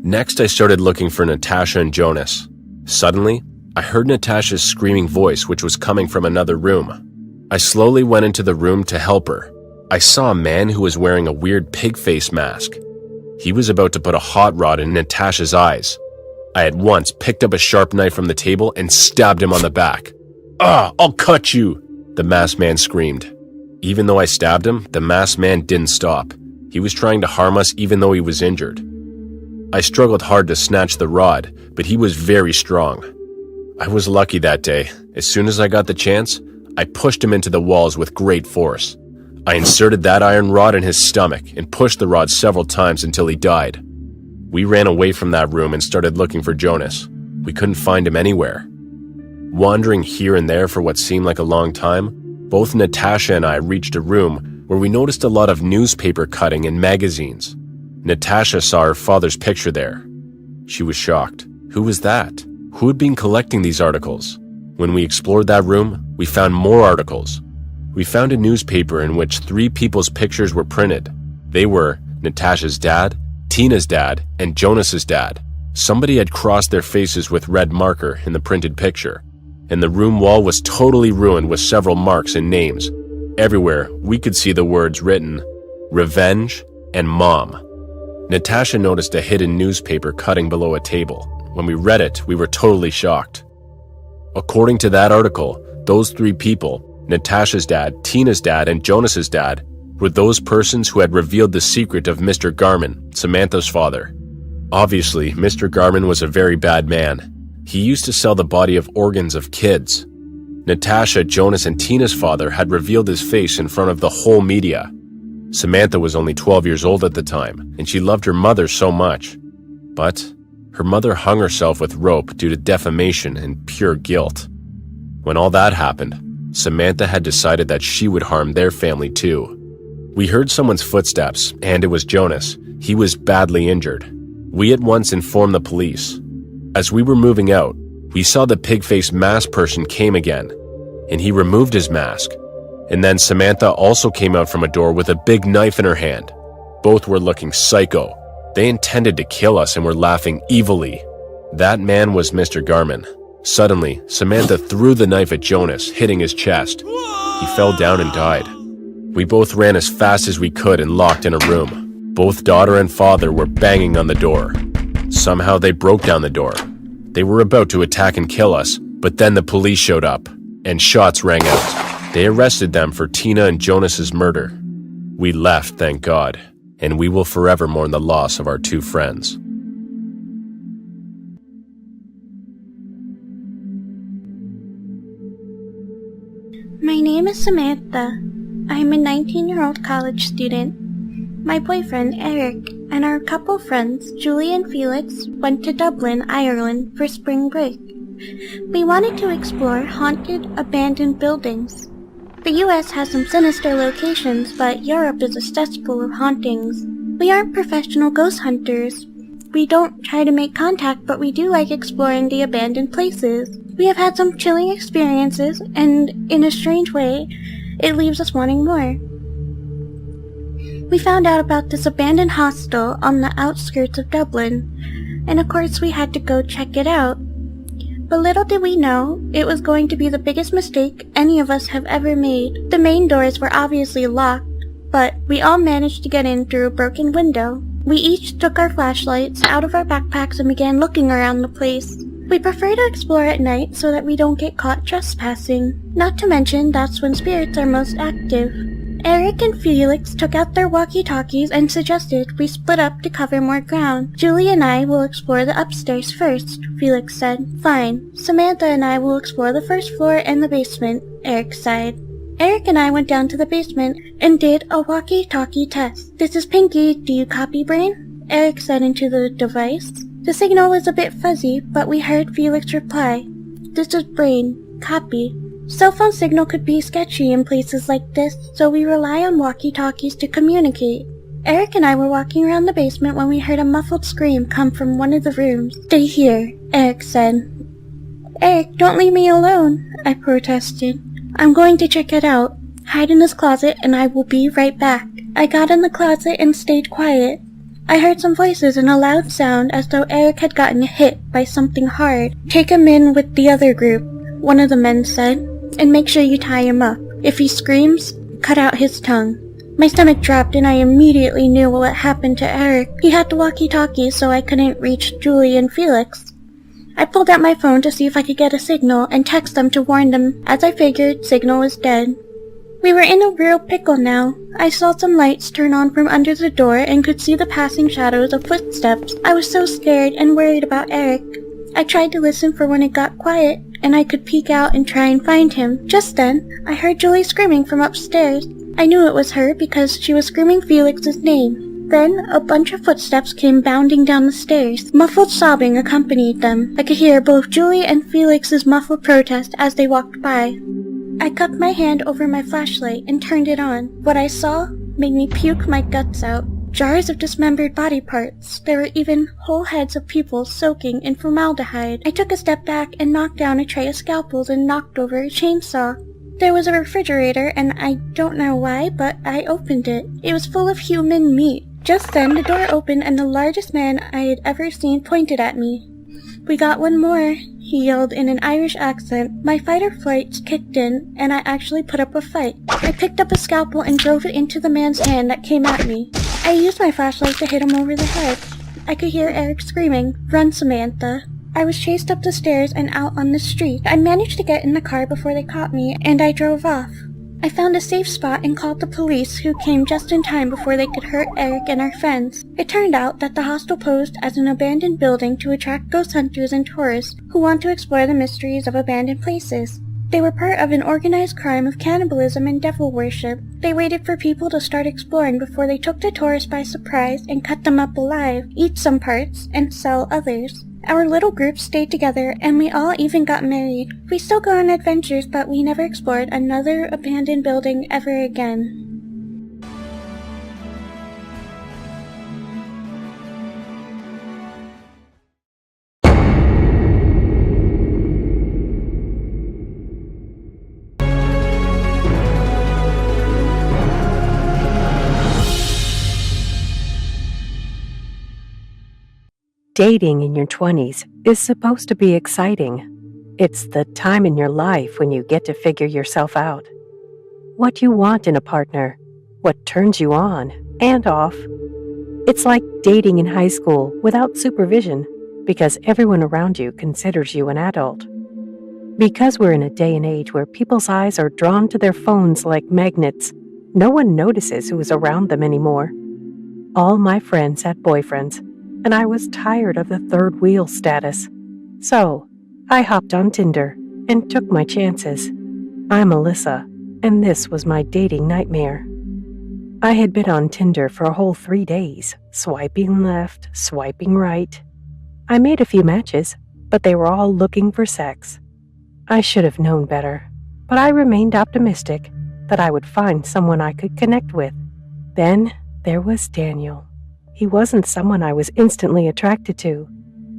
Next, I started looking for Natasha and Jonas. Suddenly, I heard Natasha's screaming voice, which was coming from another room. I slowly went into the room to help her. I saw a man who was wearing a weird pig face mask. He was about to put a hot rod in Natasha's eyes. I at once picked up a sharp knife from the table and stabbed him on the back. "Ah, I'll cut you!" the masked man screamed. Even though I stabbed him, the masked man didn't stop. He was trying to harm us even though he was injured. I struggled hard to snatch the rod, but he was very strong. I was lucky that day. As soon as I got the chance, I pushed him into the walls with great force. I inserted that iron rod in his stomach and pushed the rod several times until he died. We ran away from that room and started looking for Jonas. We couldn't find him anywhere. Wandering here and there for what seemed like a long time, both Natasha and I reached a room where we noticed a lot of newspaper cutting and magazines. Natasha saw her father's picture there. She was shocked. Who was that? Who had been collecting these articles? When we explored that room, we found more articles. We found a newspaper in which 3 people's pictures were printed. They were Natasha's dad, Tina's dad, and Jonas's dad. Somebody had crossed their faces with red marker in the printed picture, and the room wall was totally ruined with several marks and names. Everywhere, we could see the words written, Revenge and Mom. Natasha noticed a hidden newspaper cutting below a table. When we read it, we were totally shocked. According to that article, those 3 people, Natasha's dad, Tina's dad, and Jonas's dad, were those persons who had revealed the secret of Mr. Garman, Samantha's father. Obviously, Mr. Garman was a very bad man. He used to sell the body of organs of kids. Natasha, Jonas, and Tina's father had revealed his face in front of the whole media. Samantha was only 12 years old at the time, and she loved her mother so much. But her mother hung herself with rope due to defamation and pure guilt. When all that happened, Samantha had decided that she would harm their family too. We heard someone's footsteps, and it was Jonas. He was badly injured. We at once informed the police. As we were moving out, we saw the pig-faced masked person came again, and he removed his mask. And then Samantha also came out from a door with a big knife in her hand. Both were looking psycho. They intended to kill us and were laughing evilly. That man was Mr. Garman. Suddenly, Samantha threw the knife at Jonas, hitting his chest. He fell down and died. We both ran as fast as we could and locked in a room. Both daughter and father were banging on the door. Somehow they broke down the door. They were about to attack and kill us, but then the police showed up, and shots rang out. They arrested them for Tina and Jonas's murder. We left, thank God, and we will forever mourn the loss of our 2 friends. My name is Samantha. I'm a 19-year-old college student. My boyfriend, Eric, and our couple friends, Julie and Felix, went to Dublin, Ireland for spring break. We wanted to explore haunted, abandoned buildings. The US has some sinister locations, but Europe is a cesspool of hauntings. We aren't professional ghost hunters. We don't try to make contact, but we do like exploring the abandoned places. We have had some chilling experiences, and in a strange way, it leaves us wanting more. We found out about this abandoned hostel on the outskirts of Dublin, and of course we had to go check it out. But little did we know, it was going to be the biggest mistake any of us have ever made. The main doors were obviously locked, but we all managed to get in through a broken window. We each took our flashlights out of our backpacks and began looking around the place. We prefer to explore at night so that we don't get caught trespassing. Not to mention, that's when spirits are most active. Eric and Felix took out their walkie-talkies and suggested we split up to cover more ground. Julie and I will explore the upstairs first, Felix said. Fine. Samantha and I will explore the first floor and the basement, Eric sighed. Eric and I went down to the basement and did a walkie-talkie test. This is Pinky, do you copy, Brain? Eric said into the device. The signal was a bit fuzzy, but we heard Felix reply. This is Brain, copy. Cell phone signal could be sketchy in places like this, so we rely on walkie-talkies to communicate. Eric and I were walking around the basement when we heard a muffled scream come from one of the rooms. Stay here, Eric said. Eric, don't leave me alone, I protested. I'm going to check it out. Hide in this closet and I will be right back. I got in the closet and stayed quiet. I heard some voices and a loud sound as though Eric had gotten hit by something hard. "Take him in with the other group," one of the men said, "and make sure you tie him up. If he screams, cut out his tongue." My stomach dropped and I immediately knew what happened to Eric. He had the walkie-talkie so I couldn't reach Julie and Felix. I pulled out my phone to see if I could get a signal and text them to warn them, as I figured Signal was dead. We were in a real pickle now. I saw some lights turn on from under the door and could see the passing shadows of footsteps. I was so scared and worried about Eric. I tried to listen for when it got quiet, and I could peek out and try and find him. Just then, I heard Julie screaming from upstairs. I knew it was her because she was screaming Felix's name. Then, a bunch of footsteps came bounding down the stairs. Muffled sobbing accompanied them. I could hear both Julie and Felix's muffled protest as they walked by. I cupped my hand over my flashlight and turned it on. What I saw made me puke my guts out. Jars of dismembered body parts. There were even whole heads of people soaking in formaldehyde. I took a step back and knocked down a tray of scalpels and knocked over a chainsaw. There was a refrigerator, and I don't know why, but I opened it. It was full of human meat. Just then, the door opened and the largest man I had ever seen pointed at me. "We got one more," he yelled in an Irish accent. My fight or flight kicked in, and I actually put up a fight. I picked up a scalpel and drove it into the man's hand that came at me. I used my flashlight to hit him over the head. I could hear Eric screaming, "Run, Samantha." I was chased up the stairs and out on the street. I managed to get in the car before they caught me, and I drove off. I found a safe spot and called the police, who came just in time before they could hurt Eric and our friends. It turned out that the hostel posed as an abandoned building to attract ghost hunters and tourists who want to explore the mysteries of abandoned places. They were part of an organized crime of cannibalism and devil worship. They waited for people to start exploring before they took the tourists by surprise and cut them up alive, eat some parts, and sell others. Our little group stayed together, and we all even got married. We still go on adventures, but we never explored another abandoned building ever again. Dating in your 20s is supposed to be exciting. It's the time in your life when you get to figure yourself out. What you want in a partner, what turns you on and off. It's like dating in high school without supervision because everyone around you considers you an adult. Because we're in a day and age where people's eyes are drawn to their phones like magnets, no one notices who is around them anymore. All my friends had boyfriends, and I was tired of the third wheel status. So, I hopped on Tinder and took my chances. I'm Alyssa, and this was my dating nightmare. I had been on Tinder for a whole 3 days, swiping left, swiping right. I made a few matches, but they were all looking for sex. I should have known better, but I remained optimistic that I would find someone I could connect with. Then there was Daniel. He wasn't someone I was instantly attracted to,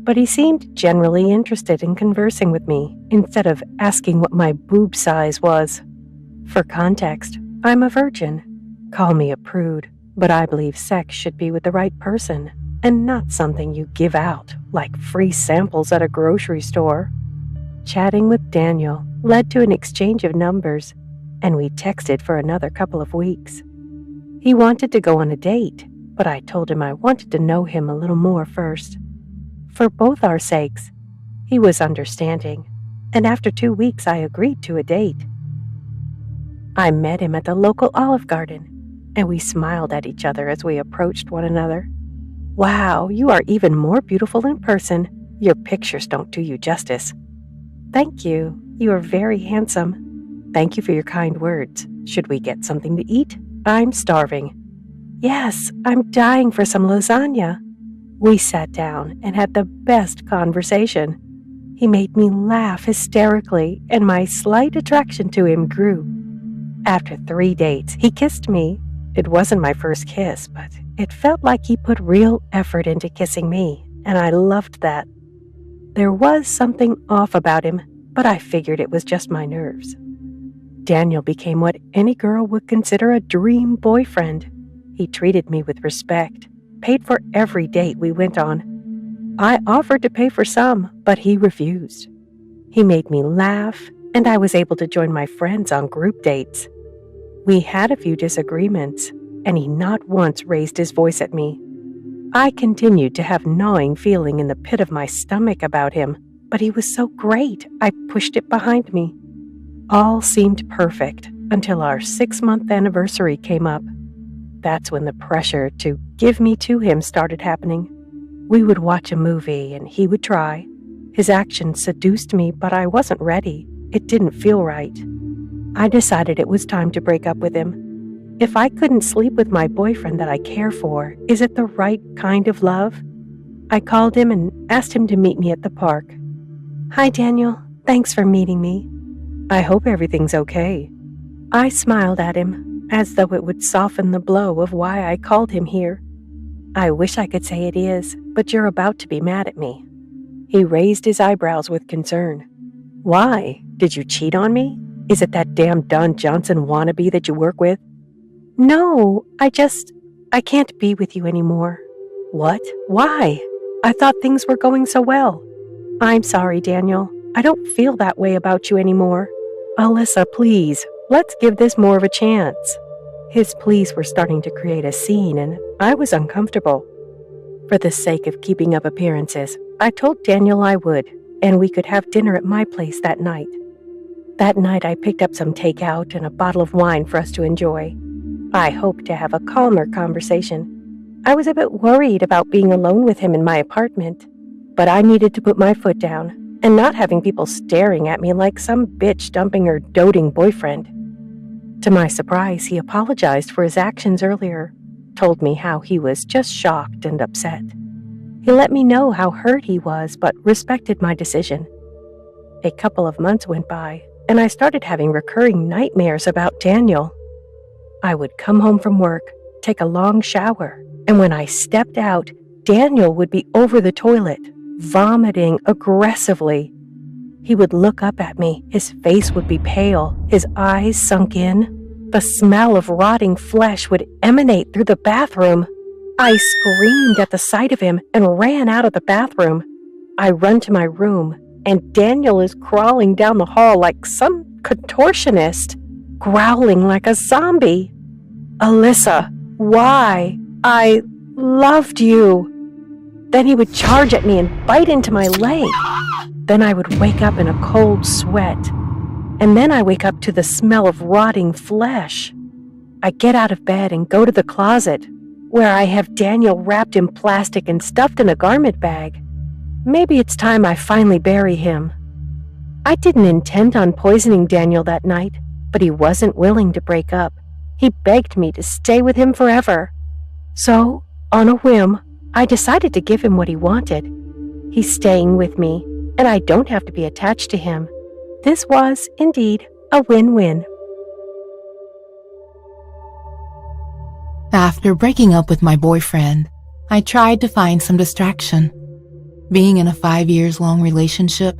but he seemed generally interested in conversing with me instead of asking what my boob size was. For context, I'm a virgin. Call me a prude, but I believe sex should be with the right person and not something you give out like free samples at a grocery store. Chatting with Daniel led to an exchange of numbers, and we texted for another couple of weeks. He wanted to go on a date, but I told him I wanted to know him a little more first. For both our sakes, he was understanding, and after 2 weeks I agreed to a date. I met him at the local Olive Garden, and we smiled at each other as we approached one another. "Wow, you are even more beautiful in person. Your pictures don't do you justice." "Thank you. You are very handsome." "Thank you for your kind words. Should we get something to eat? I'm starving." "Yes, I'm dying for some lasagna." We sat down and had the best conversation. He made me laugh hysterically, and my slight attraction to him grew. After 3 dates, he kissed me. It wasn't my first kiss, but it felt like he put real effort into kissing me, and I loved that. There was something off about him, but I figured it was just my nerves. Daniel became what any girl would consider a dream boyfriend. He treated me with respect. paid for every date we went on. I offered to pay for some, but he refused. He made me laugh, and I was able to join my friends on group dates. We had a few disagreements, and he not once raised his voice at me. I continued to have gnawing feeling in the pit of my stomach about him, but he was so great, I pushed it behind me. All seemed perfect until our 6-month anniversary came up. That's when the pressure to give me to him started happening. We would watch a movie and he would try. His actions seduced me, but I wasn't ready. It didn't feel right. I decided it was time to break up with him. If I couldn't sleep with my boyfriend that I care for, is it the right kind of love? I called him and asked him to meet me at the park. "Hi, Daniel. Thanks for meeting me. I hope everything's okay." I smiled at him, as though it would soften the blow of why I called him here. "I wish I could say it is, but you're about to be mad at me." He raised his eyebrows with concern. "Why? Did you cheat on me? Is it that damn Don Johnson wannabe that you work with?" "No, I can't be with you anymore." "What? Why? I thought things were going so well." "I'm sorry, Daniel. I don't feel that way about you anymore." "Alyssa, please, let's give this more of a chance." His pleas were starting to create a scene, and I was uncomfortable. For the sake of keeping up appearances, I told Daniel I would, and we could have dinner at my place that night. That night, I picked up some takeout and a bottle of wine for us to enjoy. I hoped to have a calmer conversation. I was a bit worried about being alone with him in my apartment, but I needed to put my foot down and not having people staring at me like some bitch dumping her doting boyfriend. To my surprise, he apologized for his actions earlier, told me how he was just shocked and upset. He let me know how hurt he was, but respected my decision. A couple of months went by, and I started having recurring nightmares about Daniel. I would come home from work, take a long shower, and when I stepped out, Daniel would be over the toilet, vomiting aggressively. He would look up at me, his face would be pale, his eyes sunk in. The smell of rotting flesh would emanate through the bathroom. I screamed at the sight of him and ran out of the bathroom. I run to my room, and Daniel is crawling down the hall like some contortionist, growling like a zombie. "Alyssa, why? I loved you." Then he would charge at me and bite into my leg. Then I would wake up in a cold sweat. And then I wake up to the smell of rotting flesh. I get out of bed and go to the closet, where I have Daniel wrapped in plastic and stuffed in a garment bag. Maybe it's time I finally bury him. I didn't intend on poisoning Daniel that night, but he wasn't willing to break up. He begged me to stay with him forever. So, on a whim, I decided to give him what he wanted. He's staying with me, and I don't have to be attached to him. This was, indeed, a win-win. After breaking up with my boyfriend, I tried to find some distraction. Being in a 5 years long relationship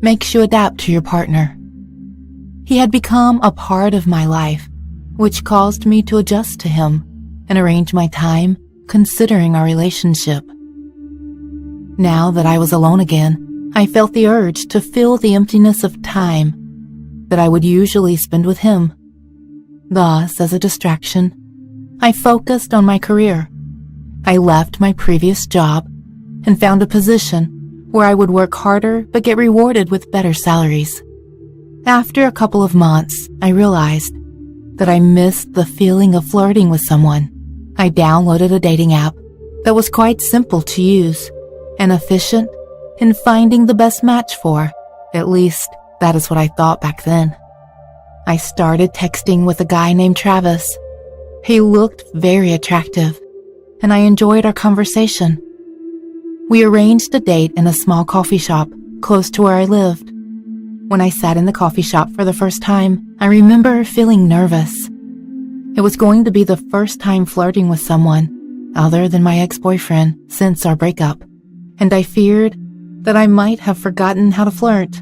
makes you adapt to your partner. He had become a part of my life, which caused me to adjust to him and arrange my time considering our relationship. Now that I was alone again, I felt the urge to fill the emptiness of time that I would usually spend with him. Thus, as a distraction, I focused on my career. I left my previous job and found a position where I would work harder but get rewarded with better salaries. After a couple of months, I realized that I missed the feeling of flirting with someone. I downloaded a dating app that was quite simple to use and efficient in finding the best match for. At least, that is what I thought back then. I started texting with a guy named Travis. He looked very attractive, and I enjoyed our conversation. We arranged a date in a small coffee shop close to where I lived. When I sat in the coffee shop for the first time, I remember feeling nervous. It was going to be the first time flirting with someone other than my ex-boyfriend since our breakup, and I feared that I might have forgotten how to flirt.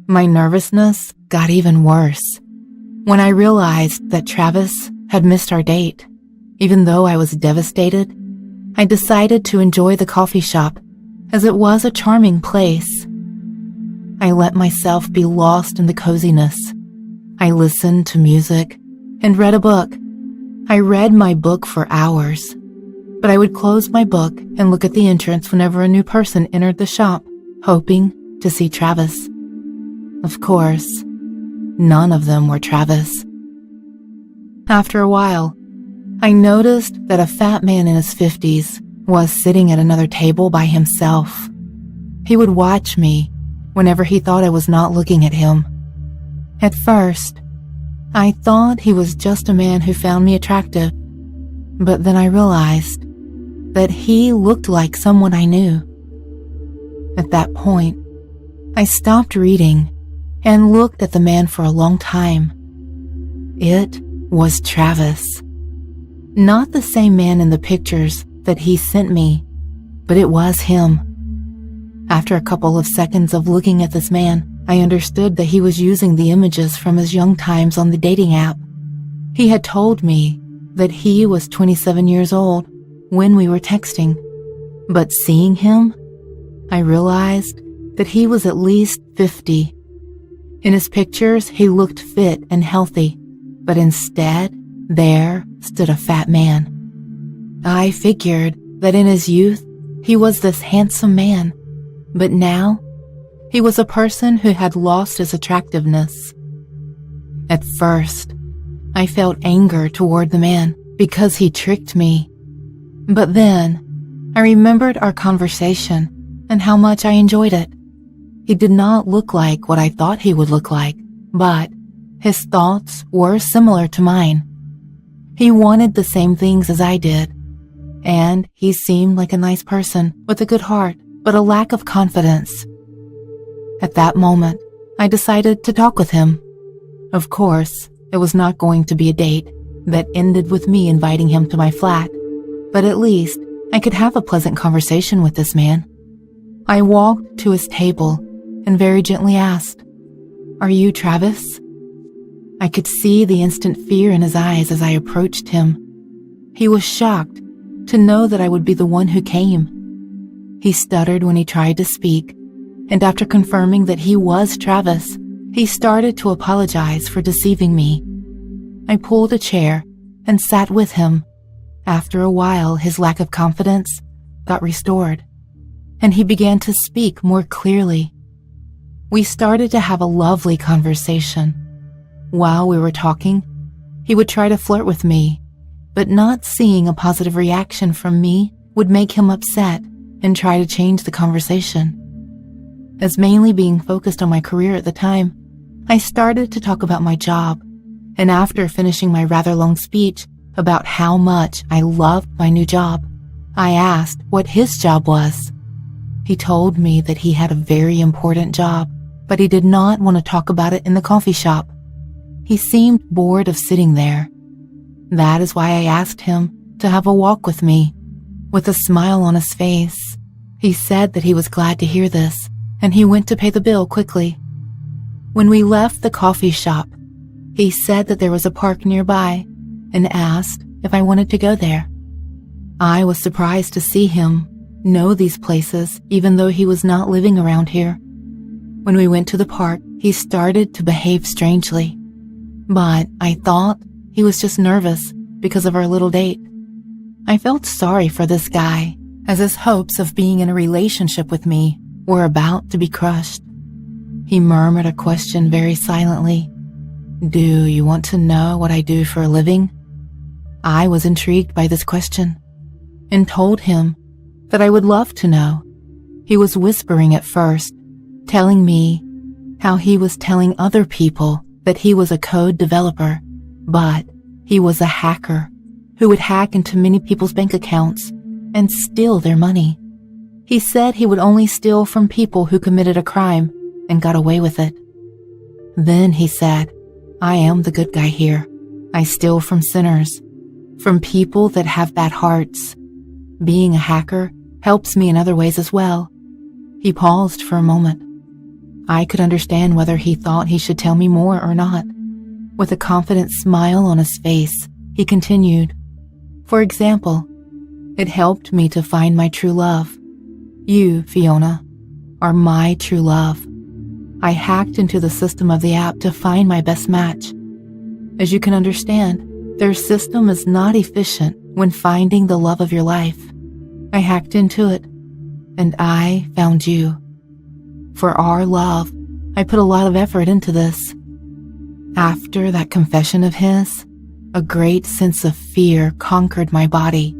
My nervousness got even worse when I realized that Travis had missed our date. Even though I was devastated, I decided to enjoy the coffee shop, as it was a charming place. I let myself be lost in the coziness. I listened to music and read a book. I read my book for hours, but I would close my book and look at the entrance whenever a new person entered the shop, hoping to see Travis. Of course, none of them were Travis. After a while, I noticed that a fat man in his 50s was sitting at another table by himself. He would watch me whenever he thought I was not looking at him. At first, I thought he was just a man who found me attractive, but then I realized that he looked like someone I knew. At that point, I stopped reading and looked at the man for a long time. It was Travis. Not the same man in the pictures that he sent me, but it was him. After a couple of seconds of looking at this man, I understood that he was using the images from his young times on the dating app. He had told me that he was 27 years old when we were texting, but seeing him, I realized that he was at least 50. In his pictures, he looked fit and healthy, but instead, there stood a fat man. I figured that in his youth, he was this handsome man, but now, he was a person who had lost his attractiveness. At first, I felt anger toward the man because he tricked me. But then, I remembered our conversation and how much I enjoyed it. He did not look like what I thought he would look like, but his thoughts were similar to mine. He wanted the same things as I did, and he seemed like a nice person with a good heart, but a lack of confidence. At that moment, I decided to talk with him. Of course, it was not going to be a date that ended with me inviting him to my flat, but at least I could have a pleasant conversation with this man. I walked to his table and very gently asked, "Are you Travis?" I could see the instant fear in his eyes as I approached him. He was shocked to know that I would be the one who came. He stuttered when he tried to speak, and after confirming that he was Travis, he started to apologize for deceiving me. I pulled a chair and sat with him. After a while, his lack of confidence got restored, and he began to speak more clearly. We started to have a lovely conversation. While we were talking, he would try to flirt with me, but not seeing a positive reaction from me would make him upset and try to change the conversation. As mainly being focused on my career at the time, I started to talk about my job, and after finishing my rather long speech about how much I loved my new job, I asked what his job was. He told me that he had a very important job, but he did not want to talk about it in the coffee shop. He seemed bored of sitting there. That is why I asked him to have a walk with me. With a smile on his face, he said that he was glad to hear this, and he went to pay the bill quickly. When we left the coffee shop, he said that there was a park nearby and asked if I wanted to go there. I was surprised to see him know these places even though he was not living around here. When we went to the park, he started to behave strangely, but I thought he was just nervous because of our little date. I felt sorry for this guy, as his hopes of being in a relationship with me were about to be crushed. He murmured a question very silently. "Do you want to know what I do for a living?" I was intrigued by this question and told him that I would love to know. He was whispering at first, telling me how he was telling other people that he was a code developer, but he was a hacker who would hack into many people's bank accounts and steal their money. He said he would only steal from people who committed a crime and got away with it. Then he said, "I am the good guy here. I steal from sinners, from people that have bad hearts. Being a hacker helps me in other ways as well." He paused for a moment. I could understand whether he thought he should tell me more or not. With a confident smile on his face, he continued, "For example, It helped me to find my true love. You, Fiona, are my true love. I hacked into the system of the app to find my best match. As you can understand, their system is not efficient when finding the love of your life. I hacked into it, and I found you. For our love, I put a lot of effort into this. After that confession of his, a great sense of fear conquered my body.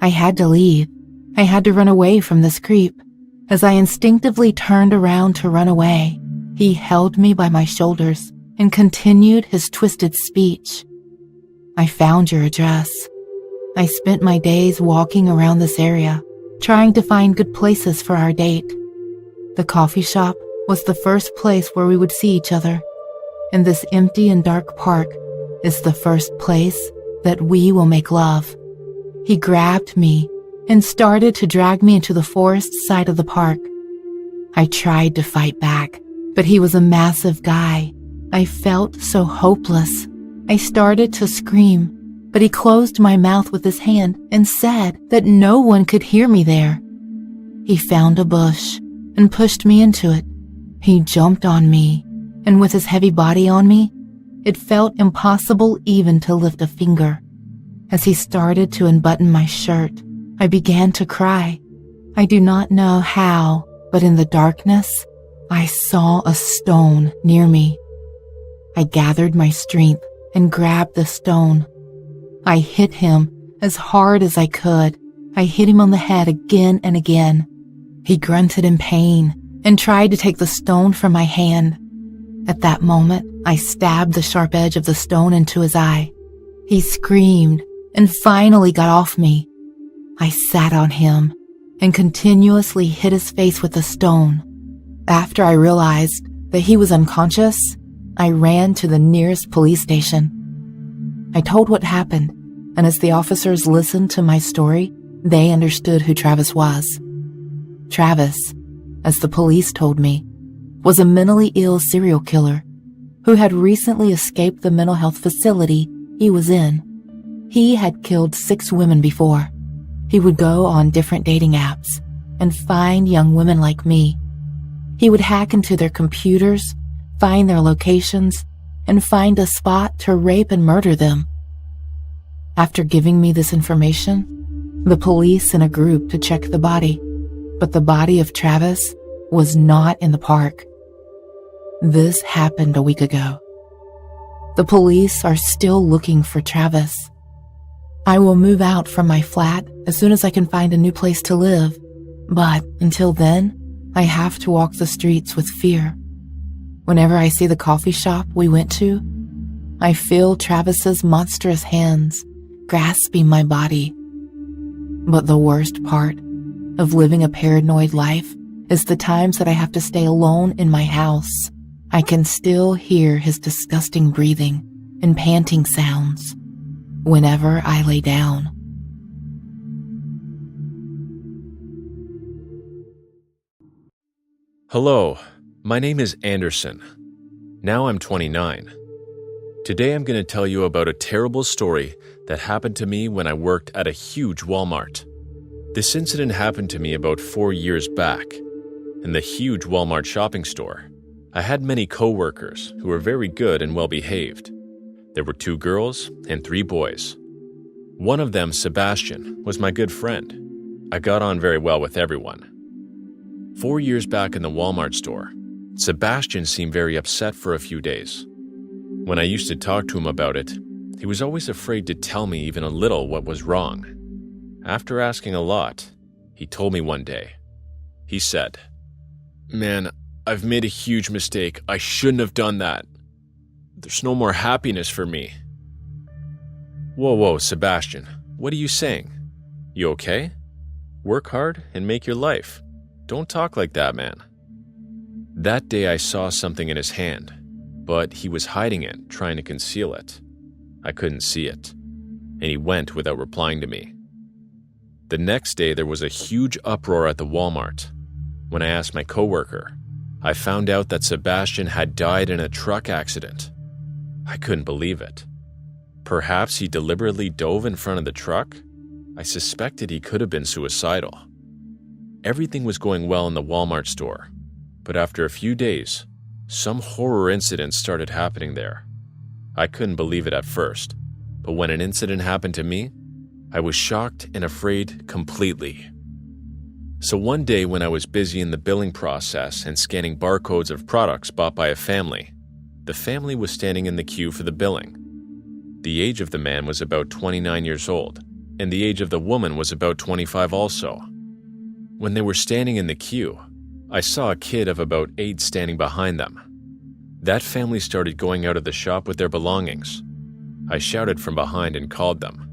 I had to leave. I had to run away from this creep. As I instinctively turned around to run away, he held me by my shoulders and continued his twisted speech. I found your address. I spent my days walking around this area, trying to find good places for our date. The coffee shop was the first place where we would see each other, and this empty and dark park is the first place that we will make love. He grabbed me and started to drag me into the forest side of the park. I tried to fight back, but he was a massive guy. I felt so hopeless. I started to scream, but he closed my mouth with his hand and said that no one could hear me there. He found a bush and pushed me into it. He jumped on me, and with his heavy body on me, it felt impossible even to lift a finger. As he started to unbutton my shirt, I began to cry. I do not know how, but in the darkness, I saw a stone near me. I gathered my strength and grabbed the stone. I hit him as hard as I could. I hit him on the head again and again. He grunted in pain and tried to take the stone from my hand. At that moment, I stabbed the sharp edge of the stone into his eye. He screamed and finally got off me. I sat on him and continuously hit his face with the stone. After I realized that he was unconscious, I ran to the nearest police station. I told what happened, and as the officers listened to my story, they understood who Travis was. Travis, as the police told me, was a mentally ill serial killer who had recently escaped the mental health facility he was in. He had killed 6 women before. He would go on different dating apps and find young women like me. He would hack into their computers, find their locations, and find a spot to rape and murder them. After giving me this information, the police sent a group to check the body, but the body of Travis was not in the park. This happened a week ago. The police are still looking for Travis. I will move out from my flat as soon as I can find a new place to live, but until then, I have to walk the streets with fear. Whenever I see the coffee shop we went to, I feel Travis's monstrous hands grasping my body. But the worst part of living a paranoid life is the times that I have to stay alone in my house. I can still hear his disgusting breathing and panting sounds whenever I lay down. Hello, my name is Anderson. Now I'm 29. Today I'm going to tell you about a terrible story that happened to me when I worked at a huge Walmart. This incident happened to me about 4 years back. In the huge Walmart shopping store, I had many co-workers who were very good and well-behaved. There were 2 girls and 3 boys. One of them, Sebastian, was my good friend. I got on very well with everyone. 4 years back in the Walmart store, Sebastian seemed very upset for a few days. When I used to talk to him about it, he was always afraid to tell me even a little what was wrong. After asking a lot, he told me one day. He said, "Man, I've made a huge mistake. I shouldn't have done that. There's no more happiness for me." Whoa, Sebastian, what are you saying? You okay? Work hard and make your life. Don't talk like that, man. That day I saw something in his hand, but he was hiding it, trying to conceal it. I couldn't see it, and he went without replying to me. The next day there was a huge uproar at the Walmart. When I asked my coworker, I found out that Sebastian had died in a truck accident. I couldn't believe it. Perhaps he deliberately dove in front of the truck? I suspected he could have been suicidal. Everything was going well in the Walmart store, but after a few days, some horror incidents started happening there. I couldn't believe it at first, but when an incident happened to me, I was shocked and afraid completely. So one day when I was busy in the billing process and scanning barcodes of products bought by a family, the family was standing in the queue for the billing. The age of the man was about 29 years old, and the age of the woman was about 25 also. When they were standing in the queue, I saw a kid of about 8 standing behind them. That family started going out of the shop with their belongings. I shouted from behind and called them.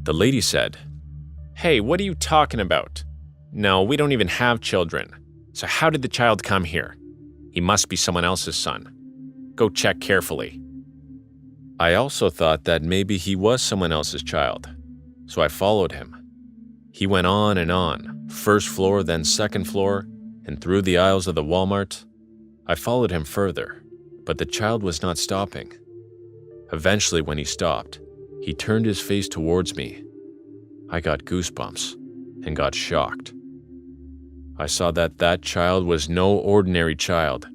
The lady said, "Hey, what are you talking about? No, we don't even have children. So how did the child come here? He must be someone else's son. Go check carefully." I also thought that maybe he was someone else's child, so I followed him. He went on, first floor, then second floor, and through the aisles of the Walmart. I followed him further, but the child was not stopping. Eventually, when he stopped, he turned his face towards me. I got goosebumps and got shocked. I saw that that child was no ordinary child,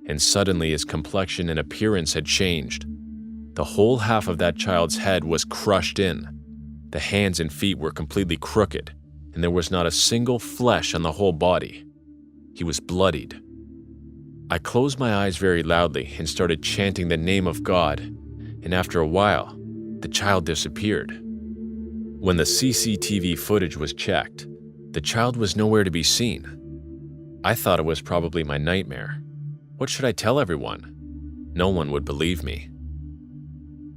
and suddenly his complexion and appearance had changed. The whole half of that child's head was crushed in. The hands and feet were completely crooked, and there was not a single flesh on the whole body. He was bloodied. I closed my eyes very loudly and started chanting the name of God, and after a while, the child disappeared. When the CCTV footage was checked, the child was nowhere to be seen. I thought it was probably my nightmare. What should I tell everyone? No one would believe me.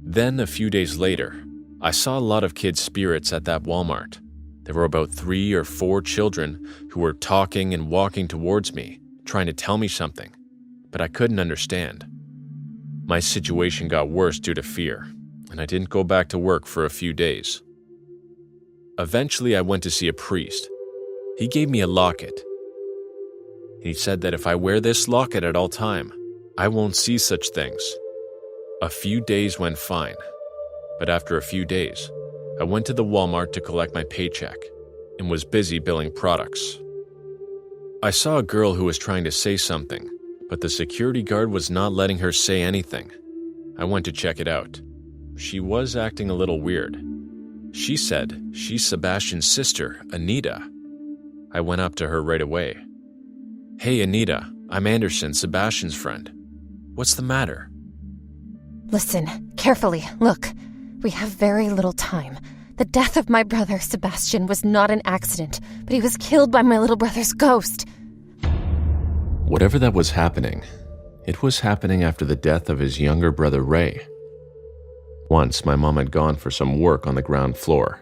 Then, a few days later, I saw a lot of kids' spirits at that Walmart. There were about 3 or 4 children who were talking and walking towards me, trying to tell me something, but I couldn't understand. My situation got worse due to fear, and I didn't go back to work for a few days. Eventually, I went to see a priest. He gave me a locket. He said that if I wear this locket at all time, I won't see such things. A few days went fine, but after a few days, I went to the Walmart to collect my paycheck and was busy billing products. I saw a girl who was trying to say something, but the security guard was not letting her say anything. I went to check it out. She was acting a little weird. She said she's Sebastian's sister, Anita. I went up to her right away. "Hey, Anita, I'm Anderson, Sebastian's friend. What's the matter?" Listen, carefully. Look, we have very little time. The death of my brother, Sebastian, was not an accident, but he was killed by my little brother's ghost. Whatever that was happening, it was happening after the death of his younger brother, Ray. Once, my mom had gone for some work on the ground floor.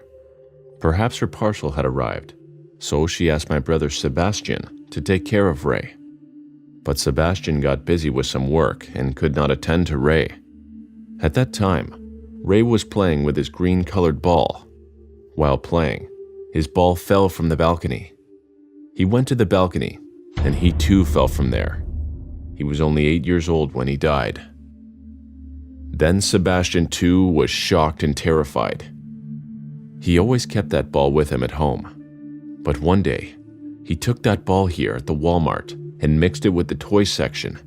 Perhaps her parcel had arrived, so she asked my brother Sebastian to take care of Ray. But Sebastian got busy with some work and could not attend to Ray. At that time, Ray was playing with his green-colored ball. While playing, his ball fell from the balcony. He went to the balcony, and he too fell from there. He was only 8 years old when he died. Then Sebastian too was shocked and terrified. He always kept that ball with him at home. But one day, he took that ball here at the Walmart and mixed it with the toy section.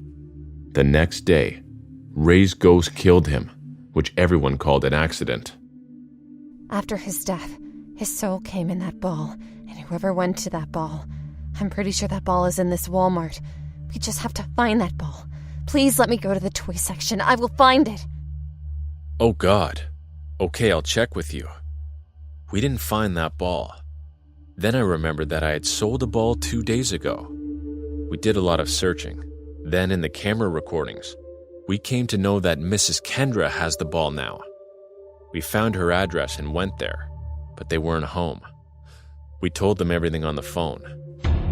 The next day, Ray's ghost killed him, which everyone called an accident. After his death, his soul came in that ball, and whoever went to that ball, I'm pretty sure that ball is in this Walmart. We just have to find that ball. Please let me go to the toy section. I will find it. Oh God. Okay, I'll check with you. We didn't find that ball. Then I remembered that I had sold a ball 2 days ago. We did a lot of searching. Then in the camera recordings, we came to know that Mrs. Kendra has the ball now. We found her address and went there, but they weren't home. We told them everything on the phone.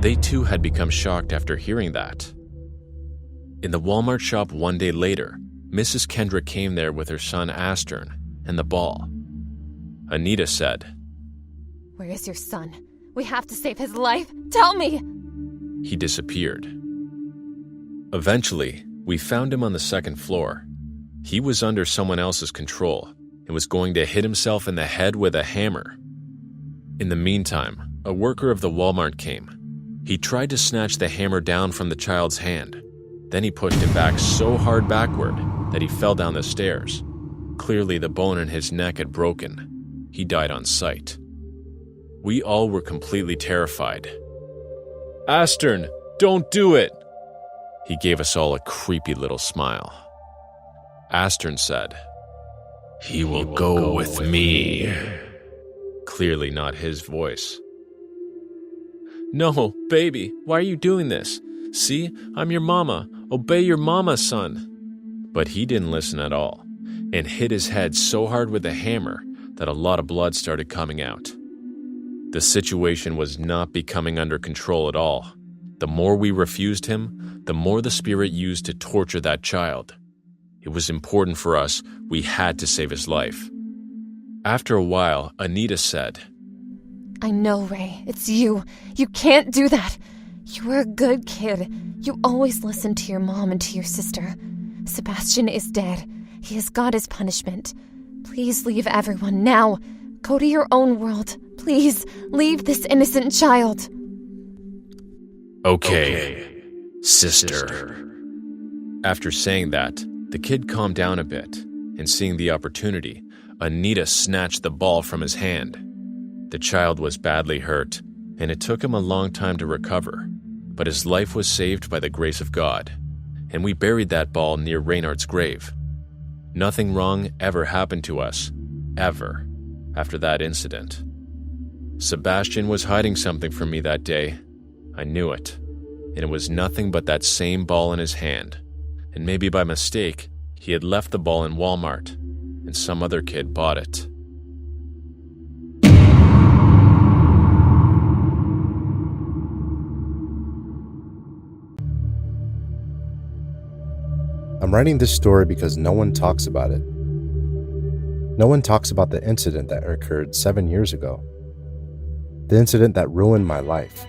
They too had become shocked after hearing that. In the Walmart shop one day later, Mrs. Kendra came there with her son Astern and the ball. Anita said, "Where is your son? We have to save his life. Tell me!" He disappeared. Eventually, we found him on the second floor. He was under someone else's control, and was going to hit himself in the head with a hammer. In the meantime, a worker of the Walmart came. He tried to snatch the hammer down from the child's hand. Then he pushed it back so hard backward that he fell down the stairs. Clearly, the bone in his neck had broken. He died on sight. We all were completely terrified. "Astern, don't do it!" He gave us all a creepy little smile. Astern said, "He will go with me." Clearly not his voice. "No, baby, why are you doing this? See, I'm your mama. Obey your mama, son." But he didn't listen at all, and hit his head so hard with the hammer that a lot of blood started coming out. The situation was not becoming under control at all. The more we refused him, the more the spirit used to torture that child. It was important for us. We had to save his life. After a while, Anita said, I know, Ray. It's you. You can't do that. You were a good kid. You always listened to your mom and to your sister. Sebastian is dead. He has got his punishment. Please leave everyone now. Go to your own world. Please, leave this innocent child. Okay, sister. After saying that, the kid calmed down a bit, and seeing the opportunity, Anita snatched the ball from his hand. The child was badly hurt, and it took him a long time to recover, but his life was saved by the grace of God, and we buried that ball near Reynard's grave. Nothing wrong ever happened to us, ever, after that incident. Sebastian was hiding something from me that day. I knew it, and it was nothing but that same ball in his hand, and maybe by mistake, he had left the ball in Walmart, and some other kid bought it. I'm writing this story because no one talks about it. No one talks about the incident that occurred 7 years ago. The incident that ruined my life,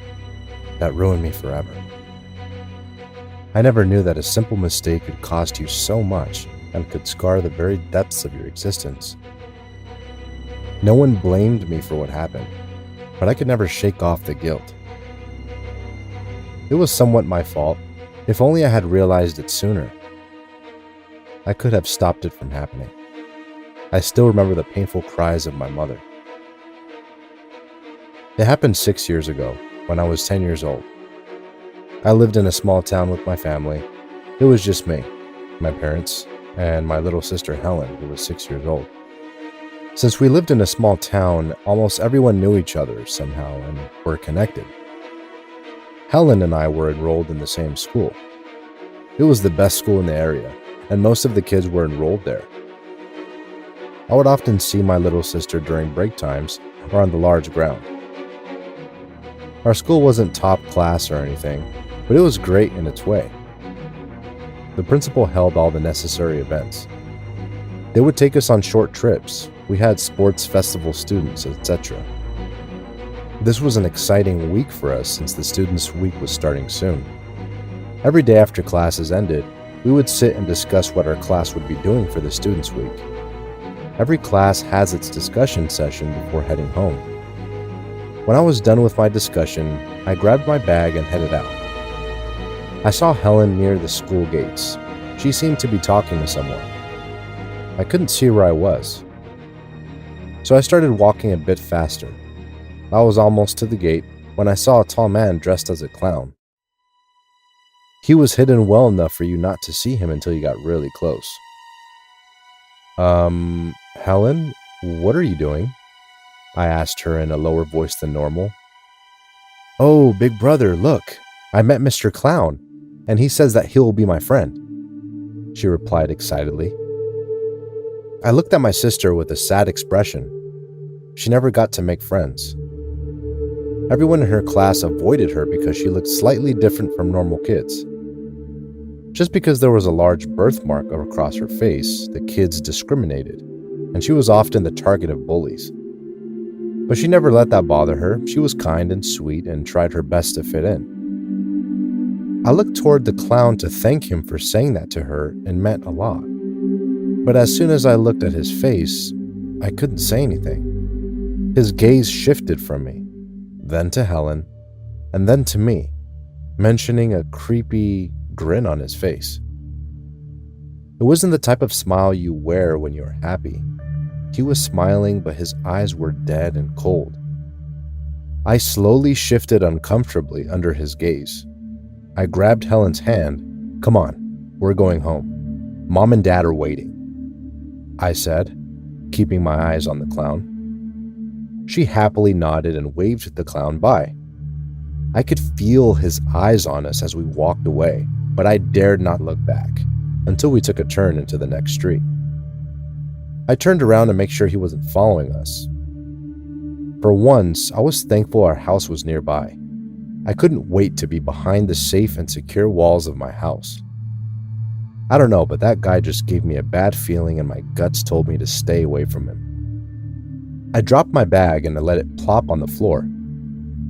that ruined me forever. I never knew that a simple mistake could cost you so much and could scar the very depths of your existence. No one blamed me for what happened, but I could never shake off the guilt. It was somewhat my fault. If only I had realized it sooner, I could have stopped it from happening. I still remember the painful cries of my mother. It happened 6 years ago, when I was 10 years old. I lived in a small town with my family. It was just me, my parents, and my little sister Helen, who was 6 years old. Since we lived in a small town, almost everyone knew each other somehow and were connected. Helen and I were enrolled in the same school. It was the best school in the area, and most of the kids were enrolled there. I would often see my little sister during break times or on the large ground. Our school wasn't top class or anything, but it was great in its way. The principal held all the necessary events. They would take us on short trips. We had sports festival students, etc. This was an exciting week for us since the Students' Week was starting soon. Every day after classes ended, we would sit and discuss what our class would be doing for the Students' Week. Every class has its discussion session before heading home. When I was done with my discussion, I grabbed my bag and headed out. I saw Helen near the school gates. She seemed to be talking to someone. I couldn't see where I was, so I started walking a bit faster. I was almost to the gate when I saw a tall man dressed as a clown. He was hidden well enough for you not to see him until you got really close. Helen, what are you doing? I asked her in a lower voice than normal. Oh, big brother, look, I met Mr. Clown, and he says that he'll be my friend, she replied excitedly. I looked at my sister with a sad expression. She never got to make friends. Everyone in her class avoided her because she looked slightly different from normal kids. Just because there was a large birthmark across her face, the kids discriminated, and she was often the target of bullies. But she never let that bother her. She was kind and sweet and tried her best to fit in. I looked toward the clown to thank him for saying that to her and meant a lot. But as soon as I looked at his face, I couldn't say anything. His gaze shifted from me, then to Helen, and then to me, mentioning a creepy grin on his face. It wasn't the type of smile you wear when you're happy. He was smiling, but his eyes were dead and cold. I slowly shifted uncomfortably under his gaze. I grabbed Helen's hand. "Come on, we're going home. Mom and Dad are waiting," I said, keeping my eyes on the clown. She happily nodded and waved the clown by. I could feel his eyes on us as we walked away, but I dared not look back until we took a turn into the next street. I turned around to make sure he wasn't following us. For once, I was thankful our house was nearby. I couldn't wait to be behind the safe and secure walls of my house. I don't know, but that guy just gave me a bad feeling and my guts told me to stay away from him. I dropped my bag and I let it plop on the floor.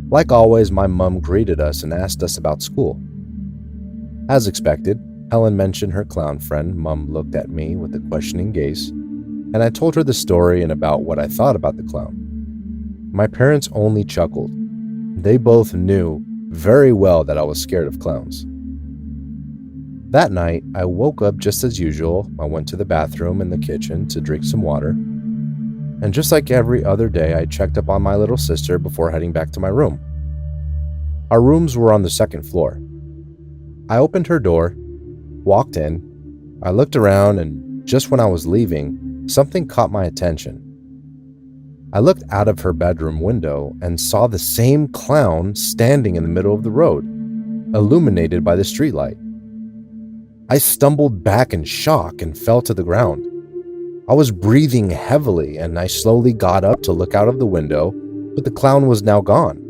Like always, my mom greeted us and asked us about school. As expected, Helen mentioned her clown friend. Mom looked at me with a questioning gaze, and I told her the story and about what I thought about the clown. My parents only chuckled. They both knew very well that I was scared of clowns. That night, I woke up just as usual. I went to the bathroom and the kitchen to drink some water. And just like every other day, I checked up on my little sister before heading back to my room. Our rooms were on the second floor. I opened her door, walked in. I looked around, and just when I was leaving, something caught my attention. I looked out of her bedroom window and saw the same clown standing in the middle of the road, illuminated by the streetlight. I stumbled back in shock and fell to the ground. I was breathing heavily, and I slowly got up to look out of the window, but the clown was now gone.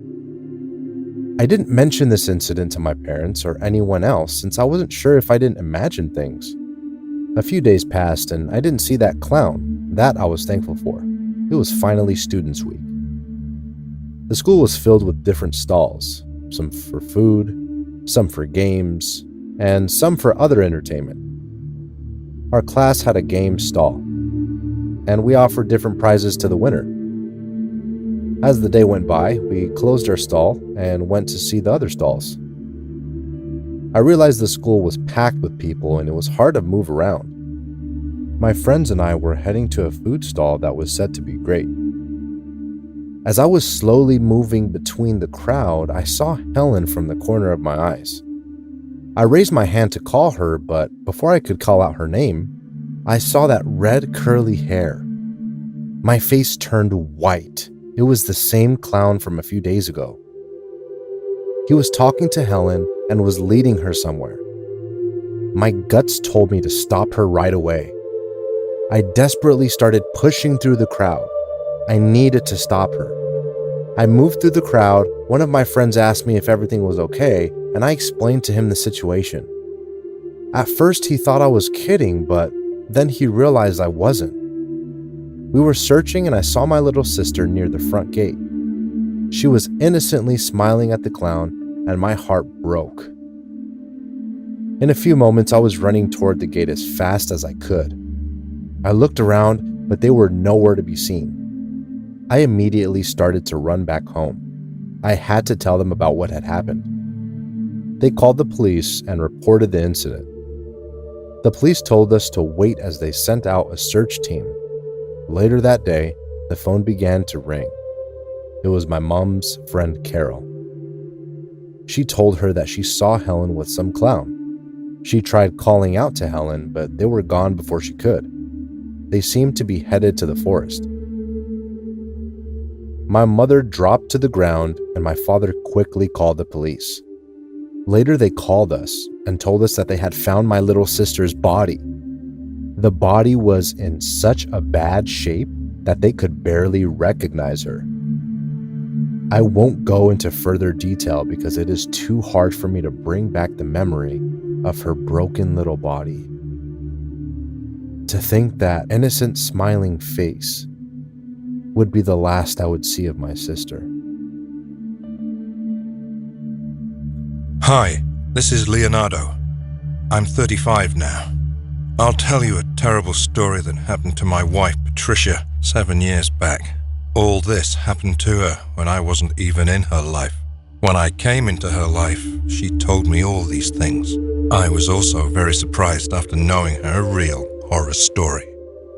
I didn't mention this incident to my parents or anyone else since I wasn't sure if I didn't imagine things. A few days passed, and I didn't see that clown. That I was thankful for. It was finally Students' Week. The school was filled with different stalls, some for food, some for games, and some for other entertainment. Our class had a game stall, and we offered different prizes to the winner. As the day went by, we closed our stall and went to see the other stalls. I realized the school was packed with people and it was hard to move around. My friends and I were heading to a food stall that was said to be great. As I was slowly moving between the crowd, I saw Helen from the corner of my eyes. I raised my hand to call her, but before I could call out her name, I saw that red curly hair. My face turned white. It was the same clown from a few days ago. He was talking to Helen and was leading her somewhere. My guts told me to stop her right away. I desperately started pushing through the crowd. I needed to stop her. I moved through the crowd. One of my friends asked me if everything was okay, and I explained to him the situation. At first, he thought I was kidding, but then he realized I wasn't. We were searching, and I saw my little sister near the front gate. She was innocently smiling at the clown, and my heart broke. In a few moments, I was running toward the gate as fast as I could. I looked around, but they were nowhere to be seen. I immediately started to run back home. I had to tell them about what had happened. They called the police and reported the incident. The police told us to wait as they sent out a search team. Later that day, the phone began to ring. It was my mom's friend Carol. She told her that she saw Helen with some clown. She tried calling out to Helen, but they were gone before she could. They seemed to be headed to the forest. My mother dropped to the ground, and my father quickly called the police. Later, they called us and told us that they had found my little sister's body. The body was in such a bad shape that they could barely recognize her. I won't go into further detail because it is too hard for me to bring back the memory of her broken little body. To think that innocent smiling face would be the last I would see of my sister. Hi, this is Leonardo. I'm 35 now. I'll tell you a terrible story that happened to my wife, Patricia, 7 years back. All this happened to her when I wasn't even in her life. When I came into her life, she told me all these things. I was also very surprised after knowing her real horror story.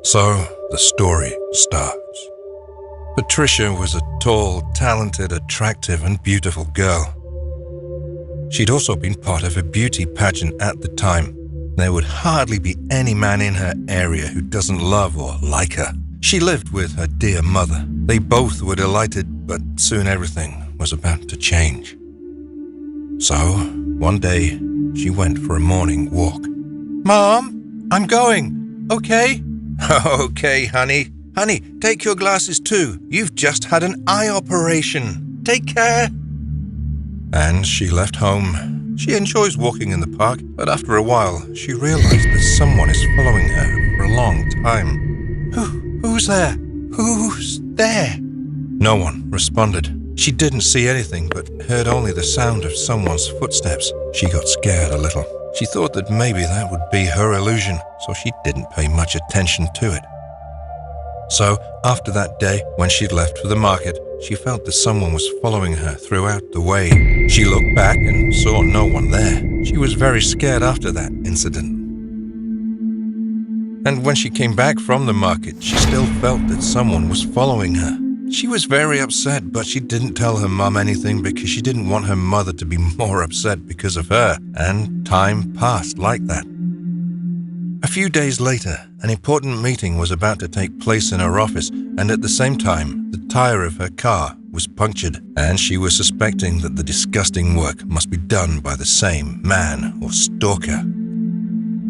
So, the story starts. Patricia was a tall, talented, attractive, and beautiful girl. She'd also been part of a beauty pageant at the time. There would hardly be any man in her area who doesn't love or like her. She lived with her dear mother. They both were delighted, but soon everything was about to change. So, one day, she went for a morning walk. "Mom, I'm going, okay?" "Okay, honey. Honey, take your glasses too. You've just had an eye operation. Take care." And she left home. She enjoys walking in the park, but after a while, she realized that someone is following her for a long time. Who's there? Who's there? No one responded. She didn't see anything, but heard only the sound of someone's footsteps. She got scared a little. She thought that maybe that would be her illusion, so she didn't pay much attention to it. So, after that day, when she'd left for the market, she felt that someone was following her throughout the way. She looked back and saw no one there. She was very scared after that incident. And when she came back from the market, she still felt that someone was following her. She was very upset, but she didn't tell her mum anything because she didn't want her mother to be more upset because of her, and time passed like that. A few days later, an important meeting was about to take place in her office, and at the same time, the tire of her car was punctured, and she was suspecting that the disgusting work must be done by the same man or stalker.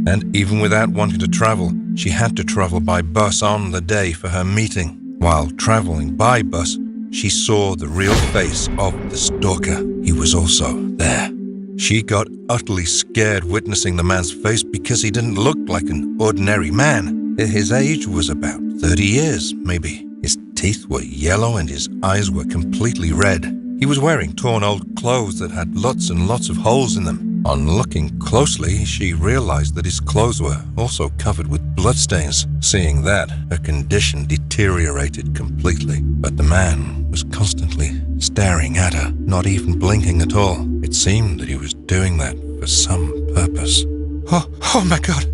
And even without wanting to travel, she had to travel by bus on the day for her meeting. While traveling by bus, she saw the real face of the stalker. He was also there. She got utterly scared witnessing the man's face because he didn't look like an ordinary man. His age was about 30 years, maybe. His teeth were yellow and his eyes were completely red. He was wearing torn old clothes that had lots and lots of holes in them. On looking closely, she realized that his clothes were also covered with bloodstains. Seeing that, her condition deteriorated completely. But the man was constantly staring at her, not even blinking at all. It seemed that he was doing that for some purpose. Oh my God!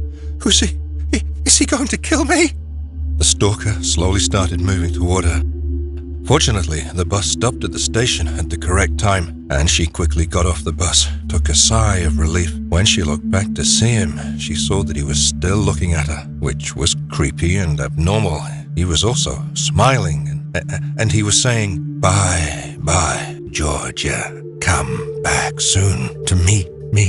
Who's he? Is he going to kill me? The stalker slowly started moving toward her. Fortunately, the bus stopped at the station at the correct time, and she quickly got off the bus, took a sigh of relief. When she looked back to see him, she saw that he was still looking at her, which was creepy and abnormal. He was also smiling, and he was saying, Bye, Georgia. Come back soon to meet me."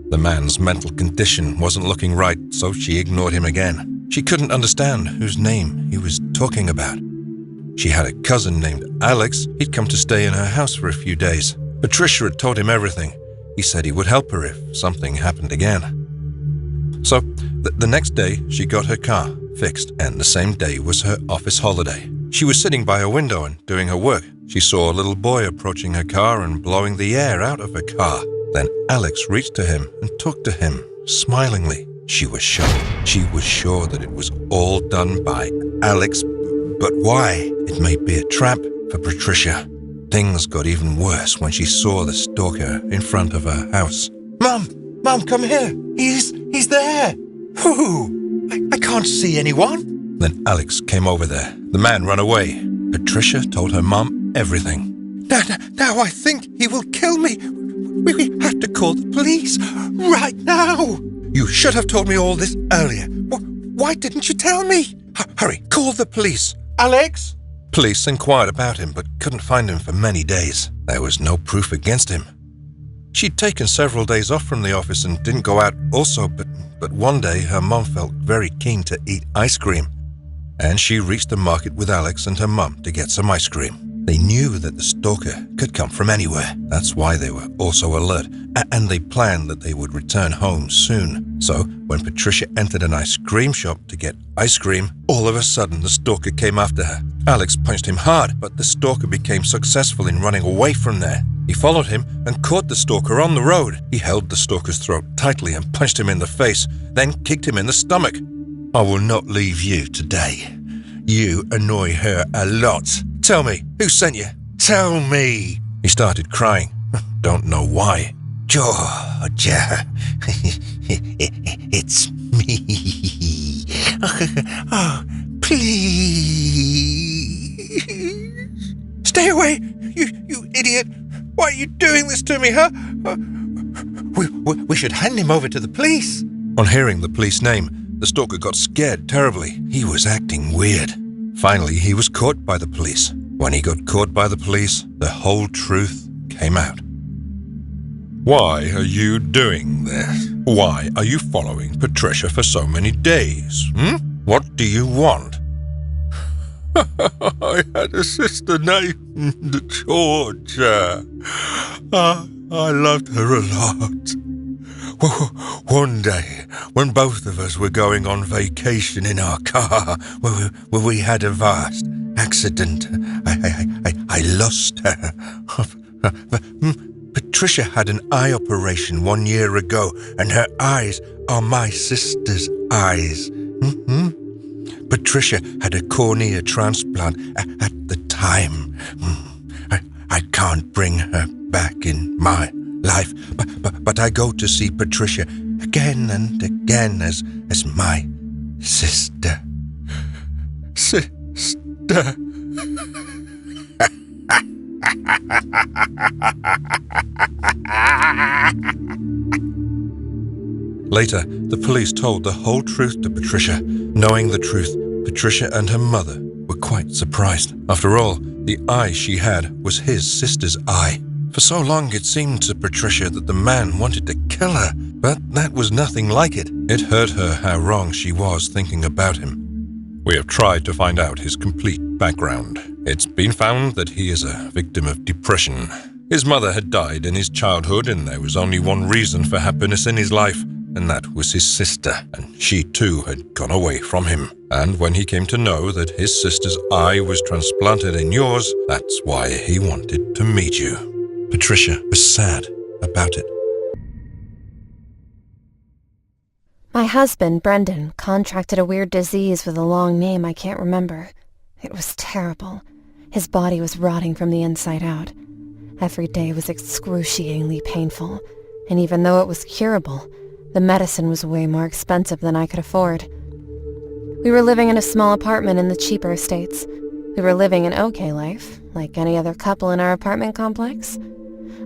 The man's mental condition wasn't looking right, so she ignored him again. She couldn't understand whose name he was talking about. She had a cousin named Alex. He'd come to stay in her house for a few days. Patricia had told him everything. He said he would help her if something happened again. So, the next day, she got her car fixed, and the same day was her office holiday. She was sitting by a window and doing her work. She saw a little boy approaching her car and blowing the air out of her car. Then Alex reached to him and talked to him, smilingly. She was shocked. She was sure that it was all done by Alex, but why? It may be a trap for Patricia. Things got even worse when she saw the stalker in front of her house. Mom, come here. He's there. Who? I can't see anyone. Then Alex came over there. The man ran away. Patricia told her mom everything. Now I think he will kill me. We have to call the police right now. You should have told me all this earlier. Why didn't you tell me? Hurry, call the police. Alex? Police inquired about him but couldn't find him for many days. There was no proof against him. She'd taken several days off from the office and didn't go out also, but one day her mum felt very keen to eat ice cream. And she reached the market with Alex and her mum to get some ice cream. They knew that the stalker could come from anywhere. That's why they were also alert, and they planned that they would return home soon. So, when Patricia entered an ice cream shop to get ice cream, all of a sudden the stalker came after her. Alex punched him hard, but the stalker became successful in running away from there. He followed him and caught the stalker on the road. He held the stalker's throat tightly and punched him in the face, then kicked him in the stomach. I will not leave you today. You annoy her a lot. Tell me, who sent you? Tell me. He started crying. Don't know why. George, it's me. Oh, please. Stay away, you idiot. Why are you doing this to me, huh? We should hand him over to the police. On hearing the police name, the stalker got scared terribly. He was acting weird. Finally, he was caught by the police. When he got caught by the police, the whole truth came out. Why are you doing this? Why are you following Patricia for so many days? What do you want? I had a sister named Georgia. I loved her a lot. One day, when both of us were going on vacation in our car, where we had a vast accident, I lost her. Patricia had an eye operation 1 year ago, and her eyes are my sister's eyes. Patricia had a cornea transplant at the time. I can't bring her back in my life, but I go to see Patricia again and again as my sister. Sister. Later, the police told the whole truth to Patricia. Knowing the truth, Patricia and her mother were quite surprised. After all, the eye she had was his sister's eye. For so long it seemed to Patricia that the man wanted to kill her, but that was nothing like it. It hurt her how wrong she was thinking about him. We have tried to find out his complete background. It's been found that he is a victim of depression. His mother had died in his childhood, and there was only one reason for happiness in his life, and that was his sister, and she too had gone away from him. And when he came to know that his sister's eye was transplanted in yours, that's why he wanted to meet you. Patricia was sad about it. My husband, Brendan, contracted a weird disease with a long name I can't remember. It was terrible. His body was rotting from the inside out. Every day was excruciatingly painful, and even though it was curable, the medicine was way more expensive than I could afford. We were living in a small apartment in the cheaper estates. We were living an okay life, like any other couple in our apartment complex.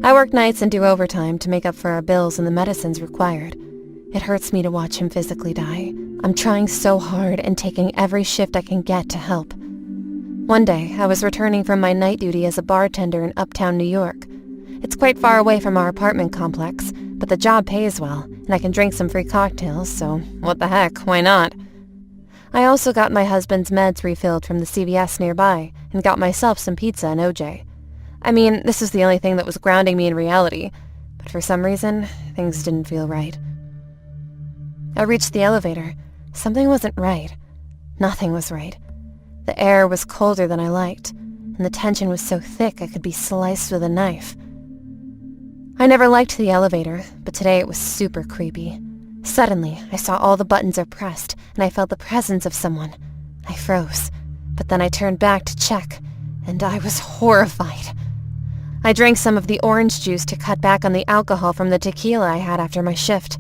I work nights and do overtime to make up for our bills and the medicines required. It hurts me to watch him physically die. I'm trying so hard and taking every shift I can get to help. One day, I was returning from my night duty as a bartender in uptown New York. It's quite far away from our apartment complex, but the job pays well, and I can drink some free cocktails, so what the heck, why not? I also got my husband's meds refilled from the CVS nearby, and got myself some pizza and OJ. I mean, this is the only thing that was grounding me in reality, but for some reason, things didn't feel right. I reached the elevator. Something wasn't right. Nothing was right. The air was colder than I liked, and the tension was so thick I could be sliced with a knife. I never liked the elevator, but today it was super creepy. Suddenly, I saw all the buttons are pressed, and I felt the presence of someone. I froze, but then I turned back to check, and I was horrified. I drank some of the orange juice to cut back on the alcohol from the tequila I had after my shift.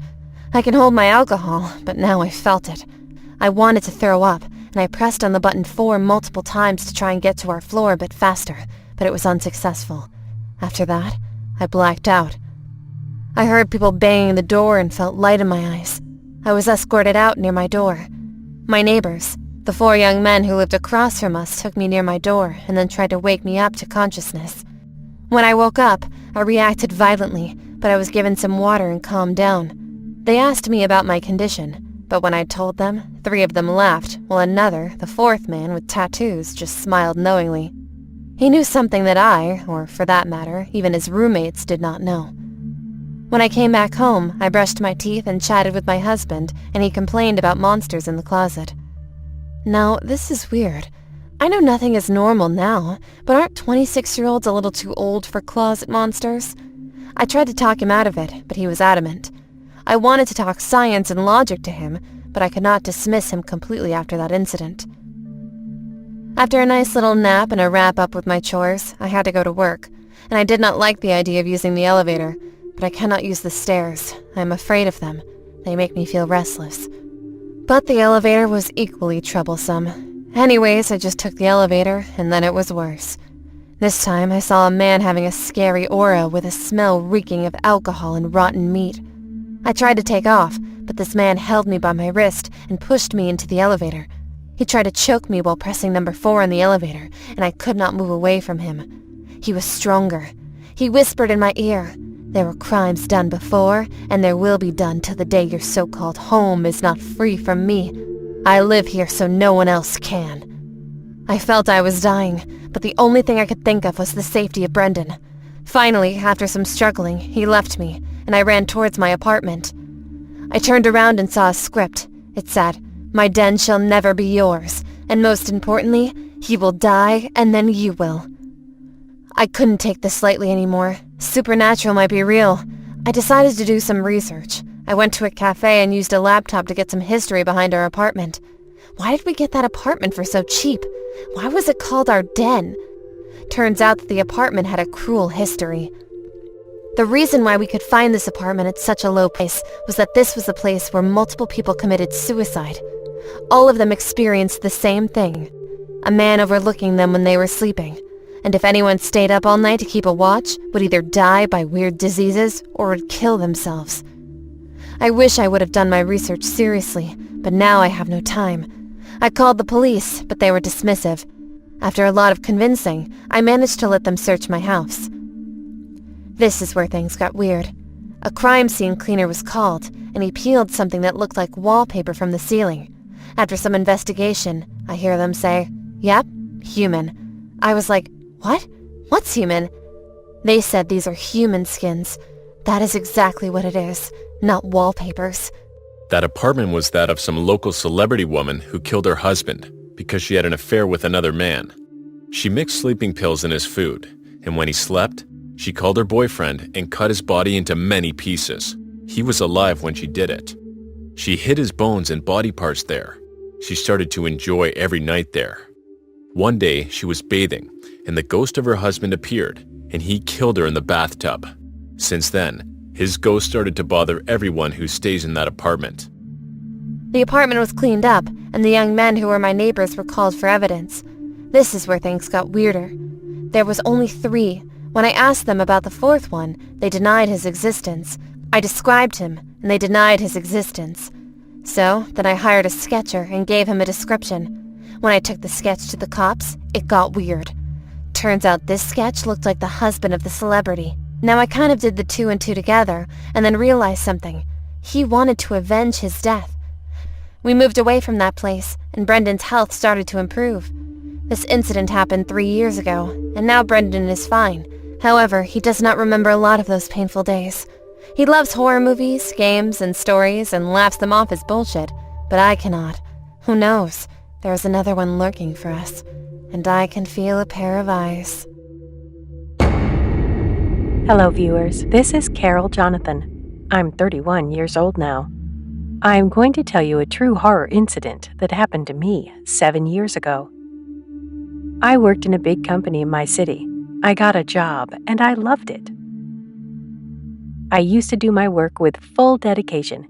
I can hold my alcohol, but now I felt it. I wanted to throw up, and I pressed on the button 4 multiple times to try and get to our floor a bit faster, but it was unsuccessful. After that, I blacked out. I heard people banging the door and felt light in my eyes. I was escorted out near my door. My neighbors, the 4 young men who lived across from us, took me near my door and then tried to wake me up to consciousness. When I woke up, I reacted violently, but I was given some water and calmed down. They asked me about my condition, but when I told them, 3 of them laughed, while another, the 4th man with tattoos, just smiled knowingly. He knew something that I, or for that matter, even his roommates, did not know. When I came back home, I brushed my teeth and chatted with my husband, and he complained about monsters in the closet. Now, this is weird. I know nothing is normal now, but aren't 26-year-olds a little too old for closet monsters? I tried to talk him out of it, but he was adamant. I wanted to talk science and logic to him, but I could not dismiss him completely after that incident. After a nice little nap and a wrap-up with my chores, I had to go to work, and I did not like the idea of using the elevator, but I cannot use the stairs. I am afraid of them. They make me feel restless. But the elevator was equally troublesome. Anyways, I just took the elevator, and then it was worse. This time, I saw a man having a scary aura with a smell reeking of alcohol and rotten meat. I tried to take off, but this man held me by my wrist and pushed me into the elevator. He tried to choke me while pressing number 4 on the elevator, and I could not move away from him. He was stronger. He whispered in my ear, "There were crimes done before, and there will be done till the day your so-called home is not free from me. I live here so no one else can." I felt I was dying, but the only thing I could think of was the safety of Brendan. Finally, after some struggling, he left me, and I ran towards my apartment. I turned around and saw a script. It said, "My den shall never be yours, and most importantly, he will die, and then you will." I couldn't take this lightly anymore. Supernatural might be real. I decided to do some research. I went to a cafe and used a laptop to get some history behind our apartment. Why did we get that apartment for so cheap? Why was it called our den? Turns out that the apartment had a cruel history. The reason why we could find this apartment at such a low price was that this was a place where multiple people committed suicide. All of them experienced the same thing. A man overlooking them when they were sleeping. And if anyone stayed up all night to keep a watch, would either die by weird diseases or would kill themselves. I wish I would have done my research seriously, but now I have no time. I called the police, but they were dismissive. After a lot of convincing, I managed to let them search my house. This is where things got weird. A crime scene cleaner was called, and he peeled something that looked like wallpaper from the ceiling. After some investigation, I hear them say, "Yep, human." I was like, "What? What's human?" They said these are human skins. That is exactly what it is, not wallpapers. That apartment was that of some local celebrity woman who killed her husband because she had an affair with another man. She mixed sleeping pills in his food, and when he slept, she called her boyfriend and cut his body into many pieces. He was alive when she did it. She hid his bones and body parts there. She started to enjoy every night there. One day, she was bathing, and the ghost of her husband appeared, and he killed her in the bathtub. Since then, his ghost started to bother everyone who stays in that apartment. The apartment was cleaned up, and the young men who were my neighbors were called for evidence. This is where things got weirder. There was only 3. When I asked them about the 4th one, they denied his existence. I described him, and they denied his existence. So, then I hired a sketcher and gave him a description. When I took the sketch to the cops, it got weird. Turns out this sketch looked like the husband of the celebrity. Now I kind of did the 2 and 2 together, and then realized something. He wanted to avenge his death. We moved away from that place, and Brendan's health started to improve. This incident happened 3 years ago, and now Brendan is fine. However, he does not remember a lot of those painful days. He loves horror movies, games, and stories, and laughs them off as bullshit, but I cannot. Who knows? There is another one lurking for us, and I can feel a pair of eyes. Hello, viewers. This is Carol Jonathan. I'm 31 years old now. I'm going to tell you a true horror incident that happened to me 7 years ago. I worked in a big company in my city. I got a job, and I loved it. I used to do my work with full dedication.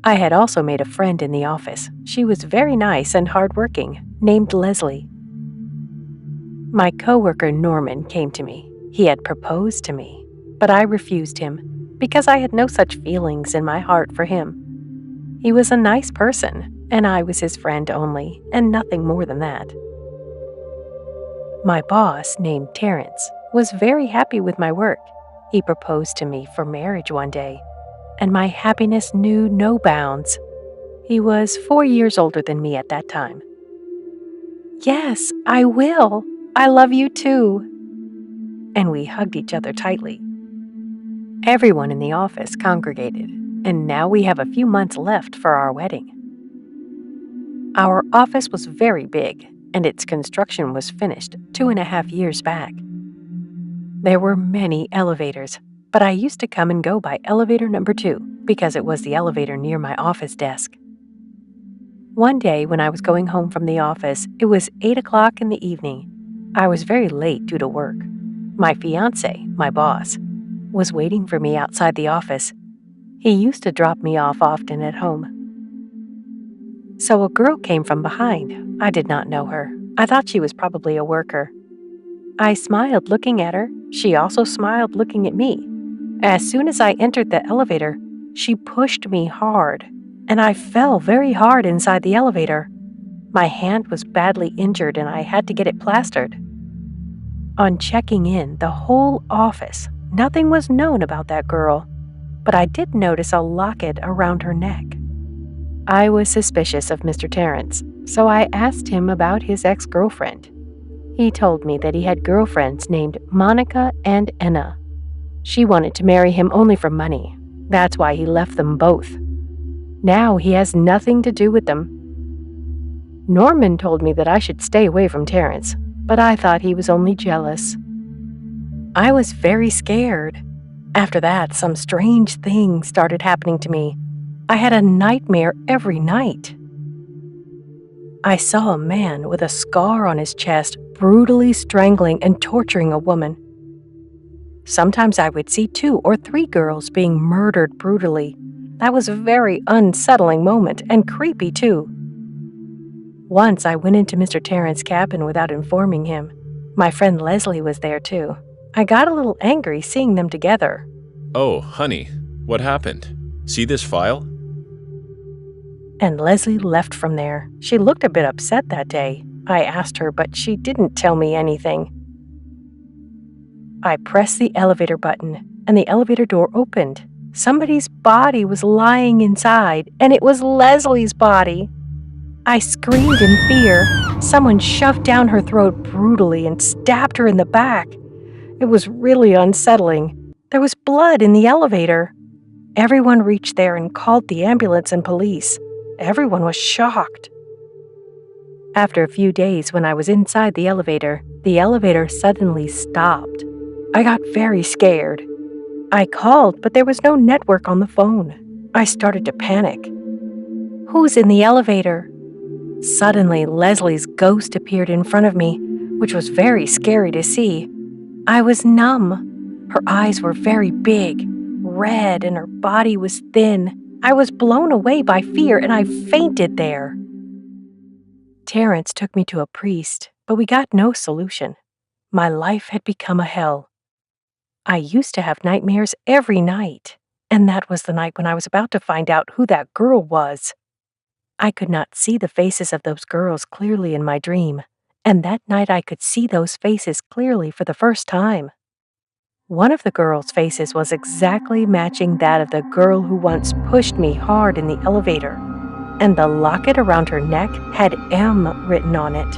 I had also made a friend in the office. She was very nice and hardworking, named Leslie. My coworker Norman came to me. He had proposed to me, but I refused him because I had no such feelings in my heart for him. He was a nice person, and I was his friend only, and nothing more than that. My boss, named Terrence, was very happy with my work. He proposed to me for marriage one day, and my happiness knew no bounds. He was 4 years older than me at that time. "Yes, I will. I love you too." And we hugged each other tightly. Everyone in the office congregated, and now we have a few months left for our wedding. Our office was very big. and its construction was finished 2.5 years back. There were many elevators, but I used to come and go by elevator number 2 because it was the elevator near my office desk. One day when I was going home from the office, it was 8 o'clock in the evening. I was very late due to work. My fiancé, my boss, was waiting for me outside the office. He used to drop me off often at home. So a girl came from behind. I did not know her. I thought she was probably a worker. I smiled looking at her. She also smiled looking at me. As soon as I entered the elevator, she pushed me hard, and I fell very hard inside the elevator. My hand was badly injured and I had to get it plastered. On checking in the whole office, nothing was known about that girl, but I did notice a locket around her neck. I was suspicious of Mr. Terrence, so I asked him about his ex-girlfriend. He told me that he had girlfriends named Monica and Enna. She wanted to marry him only for money. That's why he left them both. Now he has nothing to do with them. Norman told me that I should stay away from Terrence, but I thought he was only jealous. I was very scared. After that, some strange things started happening to me. I had a nightmare every night. I saw a man with a scar on his chest brutally strangling and torturing a woman. Sometimes I would see 2 or 3 girls being murdered brutally. That was a very unsettling moment and creepy too. Once I went into Mr. Terrence's cabin without informing him. My friend Leslie was there too. I got a little angry seeing them together. Oh, honey, what happened? See this file? And Leslie left from there. She looked a bit upset that day. I asked her, but she didn't tell me anything. I pressed the elevator button, and the elevator door opened. Somebody's body was lying inside, and it was Leslie's body. I screamed in fear. Someone shoved down her throat brutally and stabbed her in the back. It was really unsettling. There was blood in the elevator. Everyone reached there and called the ambulance and police. Everyone was shocked. After a few days, when I was inside the elevator suddenly stopped. I got very scared. I called, but there was no network on the phone. I started to panic. Who's in the elevator? Suddenly, Leslie's ghost appeared in front of me, which was very scary to see. I was numb. Her eyes were very big, red, and her body was thin. I was blown away by fear, and I fainted there. Terrence took me to a priest, but we got no solution. My life had become a hell. I used to have nightmares every night, and that was the night when I was about to find out who that girl was. I could not see the faces of those girls clearly in my dream, and that night I could see those faces clearly for the first time. One of the girls' faces was exactly matching that of the girl who once pushed me hard in the elevator, and the locket around her neck had M written on it.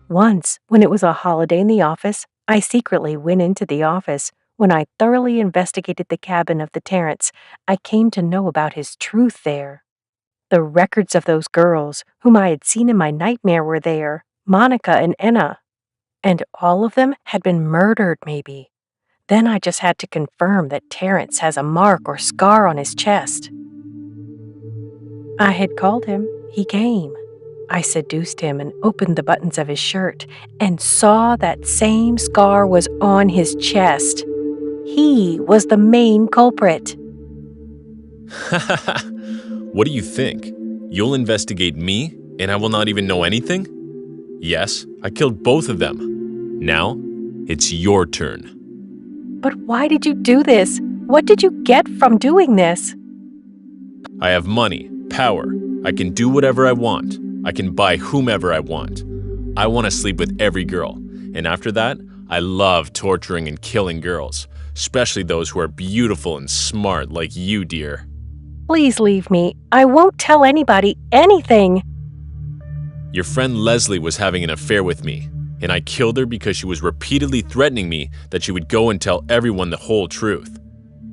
Once, when it was a holiday in the office, I secretly went into the office. When I thoroughly investigated the cabin of the Terrence, I came to know about his truth there. The records of those girls, whom I had seen in my nightmare, were there, Monica and Enna. And all of them had been murdered, maybe. Then I just had to confirm that Terrence has a mark or scar on his chest. I had called him. He came. I seduced him and opened the buttons of his shirt and saw that same scar was on his chest. He was the main culprit. What do you think? You'll investigate me, and I will not even know anything? Yes, I killed both of them. Now, it's your turn. But why did you do this? What did you get from doing this? I have money, power. I can do whatever I want. I can buy whomever I want. I want to sleep with every girl. And after that, I love torturing and killing girls, especially those who are beautiful and smart like you, dear. Please leave me. I won't tell anybody anything. Your friend Leslie was having an affair with me, and I killed her because she was repeatedly threatening me that she would go and tell everyone the whole truth.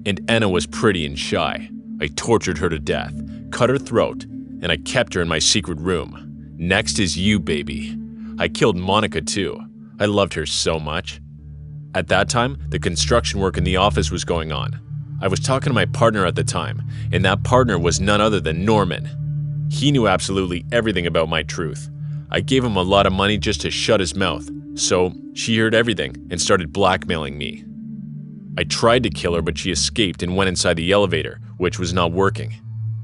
And Enna was pretty and shy. I tortured her to death, cut her throat, and I kept her in my secret room. Next is you, baby. I killed Monica too. I loved her so much. At that time, the construction work in the office was going on. I was talking to my partner at the time, and that partner was none other than Norman. He knew absolutely everything about my truth. I gave him a lot of money just to shut his mouth, so she heard everything and started blackmailing me. I tried to kill her, but she escaped and went inside the elevator, which was not working.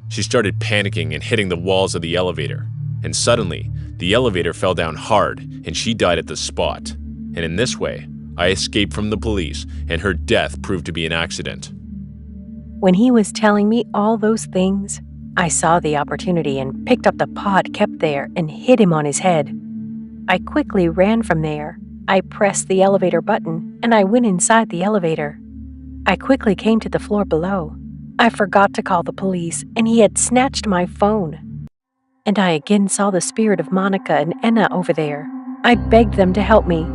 She started panicking and hitting the walls of the elevator, and suddenly, the elevator fell down hard and she died at the spot. And in this way, I escaped from the police and her death proved to be an accident. When he was telling me all those things, I saw the opportunity and picked up the pod kept there and hit him on his head. I quickly ran from there. I pressed the elevator button and I went inside the elevator. I quickly came to the floor below. I forgot to call the police and he had snatched my phone. And I again saw the spirit of Monica and Enna over there. I begged them to help me.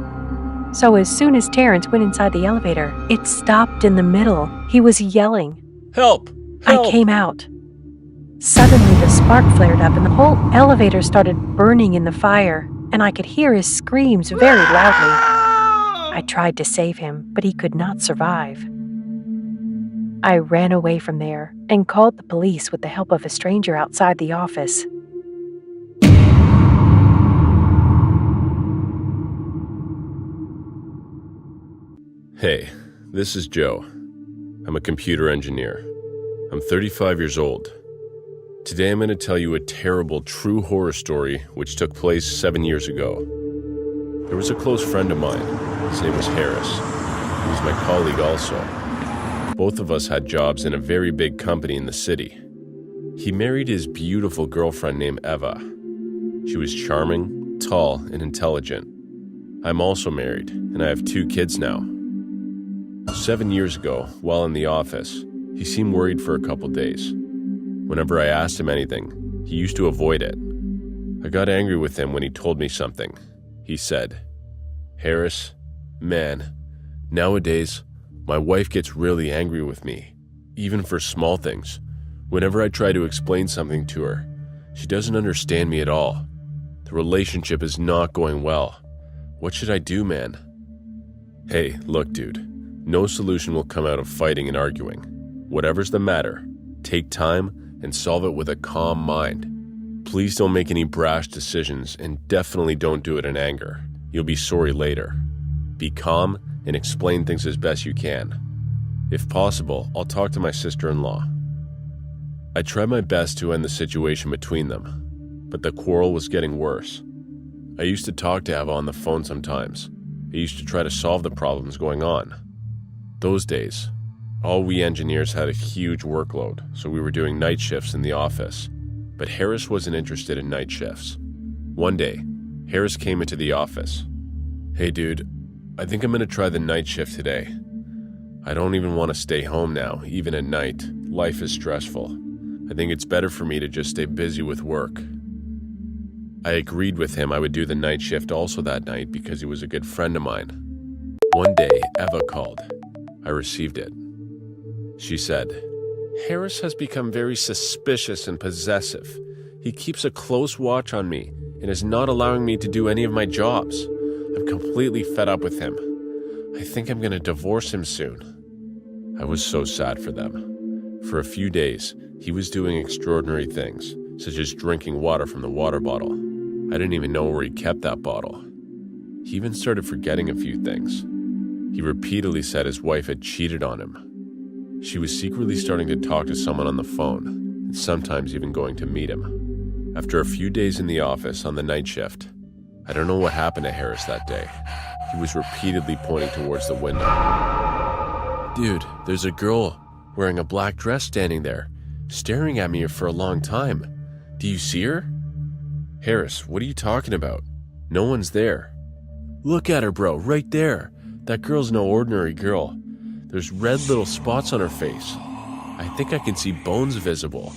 So as soon as Terrence went inside the elevator, it stopped in the middle. He was yelling. Help! Help! I came out. Suddenly the spark flared up and the whole elevator started burning in the fire, and I could hear his screams very loudly. I tried to save him, but he could not survive. I ran away from there and called the police with the help of a stranger outside the office. Hey, this is Joe. I'm a computer engineer. I'm 35 years old. Today I'm going to tell you a terrible true horror story which took place 7 years ago. There was a close friend of mine. His name was Harris. He was my colleague also. Both of us had jobs in a very big company in the city. He married his beautiful girlfriend named Eva. She was charming, tall, and intelligent. I'm also married, and I have 2 kids now. 7 years ago, while in the office, he seemed worried for a couple days. Whenever I asked him anything, he used to avoid it. I got angry with him when he told me something. He said, "Harris, man, nowadays, my wife gets really angry with me, even for small things. Whenever I try to explain something to her, she doesn't understand me at all. The relationship is not going well. What should I do, man?" Hey, look, dude. No solution will come out of fighting and arguing. Whatever's the matter, take time and solve it with a calm mind. Please don't make any brash decisions and definitely don't do it in anger. You'll be sorry later. Be calm and explain things as best you can. If possible, I'll talk to my sister-in-law. I tried my best to end the situation between them, but the quarrel was getting worse. I used to talk to Eva on the phone sometimes. I used to try to solve the problems going on. Those days, all we engineers had a huge workload, so we were doing night shifts in the office. But Harris wasn't interested in night shifts. One day, Harris came into the office. "Hey dude, I think I'm going to try the night shift today. I don't even want to stay home now, even at night. Life is stressful. I think it's better for me to just stay busy with work." I agreed with him I would do the night shift also that night because he was a good friend of mine. One day, Eva called. I received it. She said, "Harris has become very suspicious and possessive. He keeps a close watch on me and is not allowing me to do any of my jobs. I'm completely fed up with him. I think I'm going to divorce him soon." I was so sad for them. For a few days, he was doing extraordinary things, such as drinking water from the water bottle. I didn't even know where he kept that bottle. He even started forgetting a few things. He repeatedly said his wife had cheated on him. She was secretly starting to talk to someone on the phone, and sometimes even going to meet him. After a few days in the office on the night shift, I don't know what happened to Harris that day. He was repeatedly pointing towards the window. "Dude, there's a girl wearing a black dress standing there, staring at me for a long time. Do you see her?" "Harris, what are you talking about? No one's there." "Look at her, bro, right there. That girl's no ordinary girl. There's red little spots on her face. I think I can see bones visible.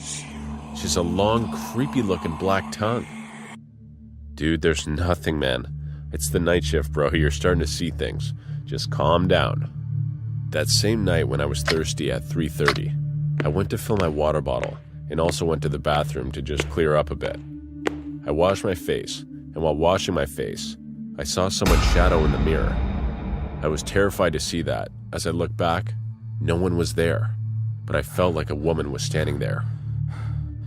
She's a long, creepy-looking black tongue." "Dude, there's nothing, man. It's the night shift, bro. You're starting to see things. Just calm down." That same night when I was thirsty at 3:30, I went to fill my water bottle and also went to the bathroom to just clear up a bit. I washed my face, and while washing my face, I saw someone's shadow in the mirror. I was terrified to see that. As I looked back, no one was there, but I felt like a woman was standing there.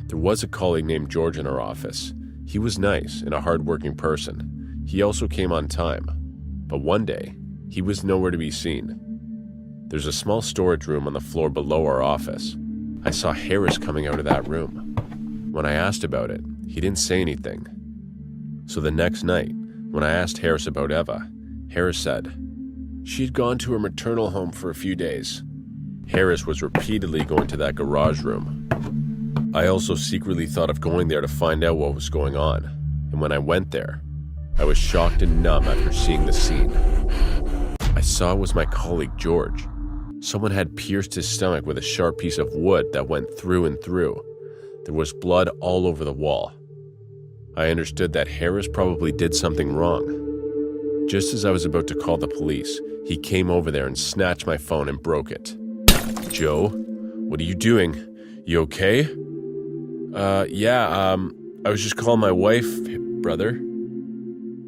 There was a colleague named George in our office. He was nice and a hard-working person. He also came on time, but one day, he was nowhere to be seen. There's a small storage room on the floor below our office. I saw Harris coming out of that room. When I asked about it, he didn't say anything. So the next night, when I asked Harris about Eva, Harris said she'd gone to her maternal home for a few days. Harris was repeatedly going to that garage room. I also secretly thought of going there to find out what was going on, and when I went there, I was shocked and numb after seeing the scene. I saw it was my colleague George. Someone had pierced his stomach with a sharp piece of wood that went through and through. There was blood all over the wall. I understood that Harris probably did something wrong. Just as I was about to call the police, he came over there and snatched my phone and broke it. "Joe, what are you doing? You okay?" Yeah, I was just calling my wife, brother."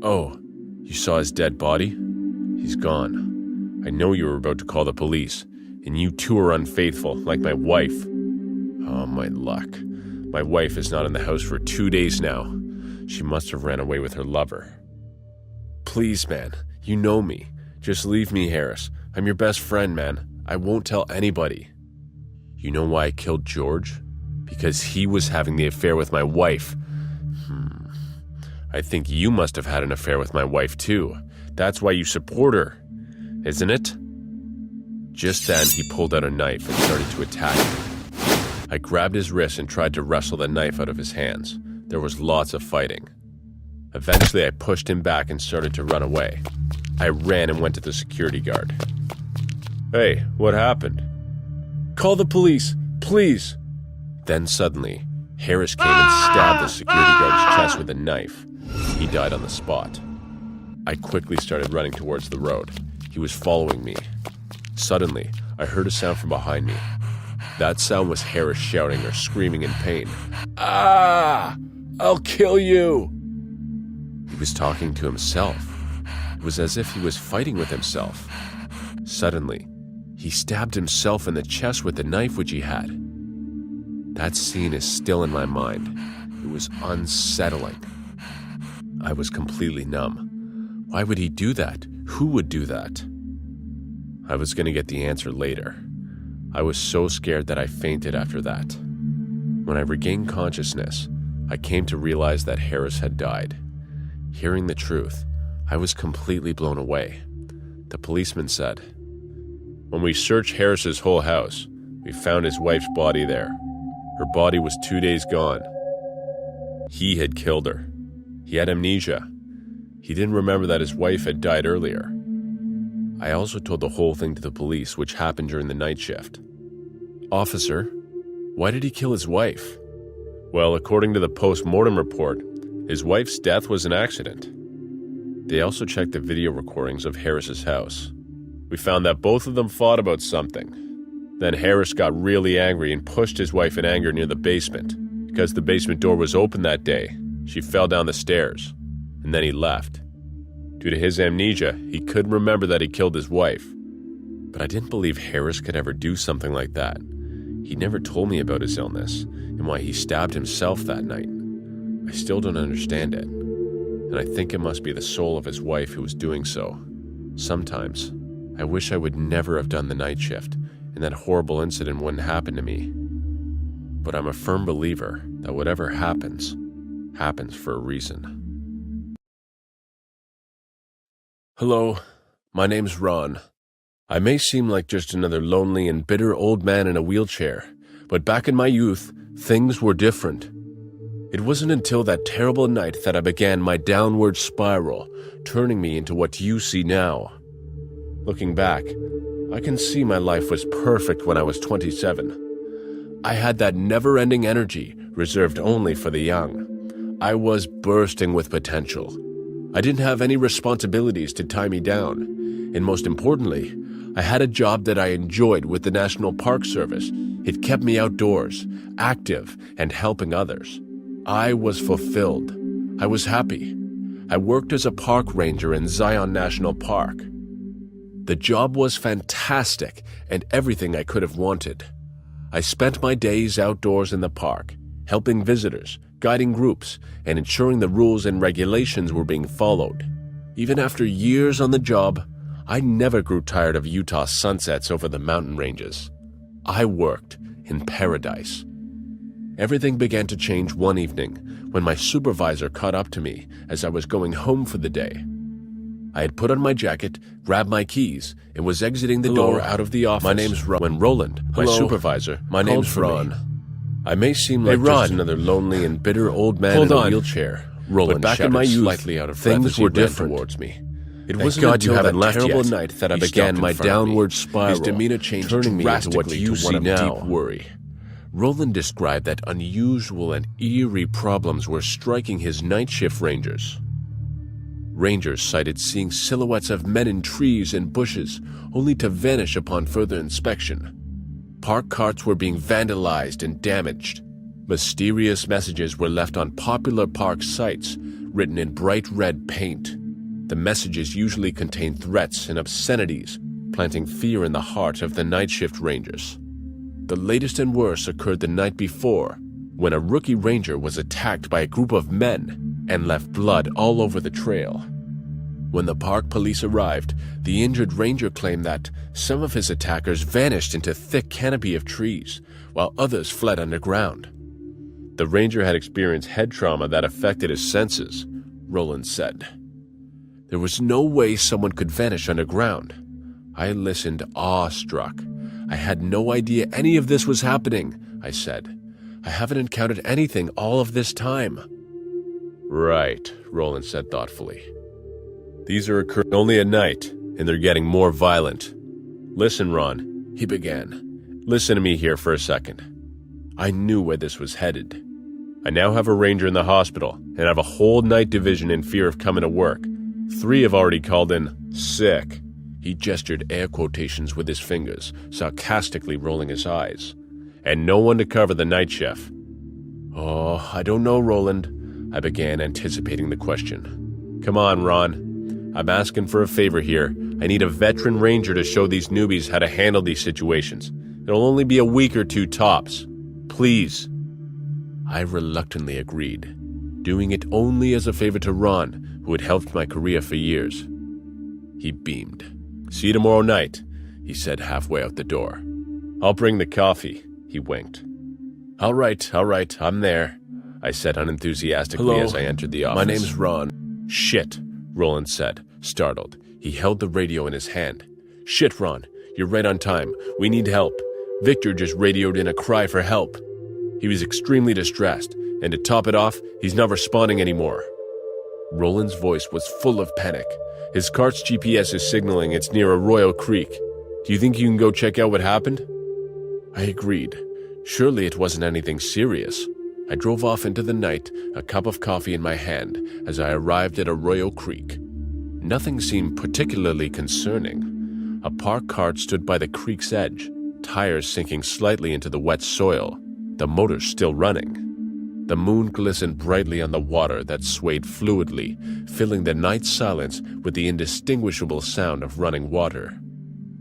"Oh, you saw his dead body? He's gone. I know you were about to call the police, and you too are unfaithful, like my wife." "Oh, my luck. My wife is not in the house for 2 days now. She must have ran away with her lover." "Please, man, you know me. Just leave me, Harris. I'm your best friend, man. I won't tell anybody." "You know why I killed George? Because he was having the affair with my wife." I think you must have had an affair with my wife too. That's why you support her, isn't it?" Just then, he pulled out a knife and started to attack me. I grabbed his wrist and tried to wrestle the knife out of his hands. There was lots of fighting. Eventually, I pushed him back and started to run away. I ran and went to the security guard. "Hey, what happened?" "Call the police, please." Then suddenly, Harris came and stabbed the security guard's chest with a knife. He died on the spot. I quickly started running towards the road. He was following me. Suddenly, I heard a sound from behind me. That sound was Harris shouting or screaming in pain. "Ah! I'll kill you!" He was talking to himself. It was as if he was fighting with himself. Suddenly, he stabbed himself in the chest with the knife which he had. That scene is still in my mind. It was unsettling. I was completely numb. Why would he do that? Who would do that? I was going to get the answer later. I was so scared that I fainted after that. When I regained consciousness, I came to realize that Harris had died. Hearing the truth, I was completely blown away. The policeman said, "When we searched Harris's whole house, we found his wife's body there. Her body was 2 days gone. He had killed her. He had amnesia. He didn't remember that his wife had died earlier." I also told the whole thing to the police, which happened during the night shift. "Officer, why did he kill his wife?" "Well, according to the post-mortem report, his wife's death was an accident." They also checked the video recordings of Harris's house. We found that both of them fought about something. Then Harris got really angry and pushed his wife in anger near the basement. Because the basement door was open that day, she fell down the stairs, and then he left. Due to his amnesia, he couldn't remember that he killed his wife. But I didn't believe Harris could ever do something like that. He never told me about his illness and why he stabbed himself that night. I still don't understand it, and I think it must be the soul of his wife who was doing so. Sometimes, I wish I would never have done the night shift, and that horrible incident wouldn't happen to me. But I'm a firm believer that whatever happens, happens for a reason. Hello, my name's Ron. I may seem like just another lonely and bitter old man in a wheelchair, but back in my youth, things were different. It wasn't until that terrible night that I began my downward spiral, turning me into what you see now. Looking back, I can see my life was perfect when I was 27. I had that never-ending energy reserved only for the young. I was bursting with potential. I didn't have any responsibilities to tie me down, and most importantly, I had a job that I enjoyed with the National Park Service. It kept me outdoors, active, and helping others. I was fulfilled. I was happy. I worked as a park ranger in Zion National Park. The job was fantastic and everything I could have wanted. I spent my days outdoors in the park, helping visitors, guiding groups, and ensuring the rules and regulations were being followed. Even after years on the job, I never grew tired of Utah's sunsets over the mountain ranges. I worked in paradise. Everything began to change one evening when my supervisor caught up to me as I was going home for the day. I had put on my jacket, grabbed my keys, and was exiting the door out of the office. My name's Ron. When Roland, my supervisor, my name's Ron. I may seem like just another lonely and bitter old man in a wheelchair. Roland, but back in my youth, slightly out of things were different towards me. It wasn't until that terrible night that I began my downward spiral, his demeanor changed turning me into what you see now. Deep worry. Roland described that unusual and eerie problems were striking his night shift rangers. Rangers cited seeing silhouettes of men in trees and bushes, only to vanish upon further inspection. Park carts were being vandalized and damaged. Mysterious messages were left on popular park sites, written in bright red paint. The messages usually contained threats and obscenities, planting fear in the heart of the night shift rangers. The latest and worst occurred the night before, when a rookie ranger was attacked by a group of men and left blood all over the trail. When the park police arrived, the injured ranger claimed that some of his attackers vanished into thick canopy of trees, while others fled underground. The ranger had experienced head trauma that affected his senses, Roland said. There was no way someone could vanish underground. I listened awestruck. I had no idea any of this was happening, I said. I haven't encountered anything all of this time. Right, Roland said thoughtfully. These are occurring only at night, and they're getting more violent. Listen, Ron, he began. Listen to me here for a second. I knew where this was headed. I now have a ranger in the hospital, and I have a whole night division in fear of coming to work. 3 have already called in sick. He gestured air quotations with his fingers, sarcastically rolling his eyes. And no one to cover the night shift. Oh, I don't know, Roland. I began, anticipating the question. Come on, Ron. I'm asking for a favor here. I need a veteran ranger to show these newbies how to handle these situations. It'll only be a week or 2 tops. Please. I reluctantly agreed, doing it only as a favor to Ron, who had helped my career for years. He beamed. See you tomorrow night, he said halfway out the door. I'll bring the coffee, he winked. All right, I'm there, I said unenthusiastically as I entered the office. My name's Ron. Shit, Roland said, startled. He held the radio in his hand. Shit, Ron, you're right on time. We need help. Victor just radioed in a cry for help. He was extremely distressed, and to top it off, he's not responding anymore. Roland's voice was full of panic. His cart's GPS is signaling it's near Arroyo Creek. Do you think you can go check out what happened? I agreed. Surely it wasn't anything serious. I drove off into the night, a cup of coffee in my hand, as I arrived at Arroyo Creek. Nothing seemed particularly concerning. A parked cart stood by the creek's edge, tires sinking slightly into the wet soil, the motor still running. The moon glistened brightly on the water that swayed fluidly, filling the night silence with the indistinguishable sound of running water.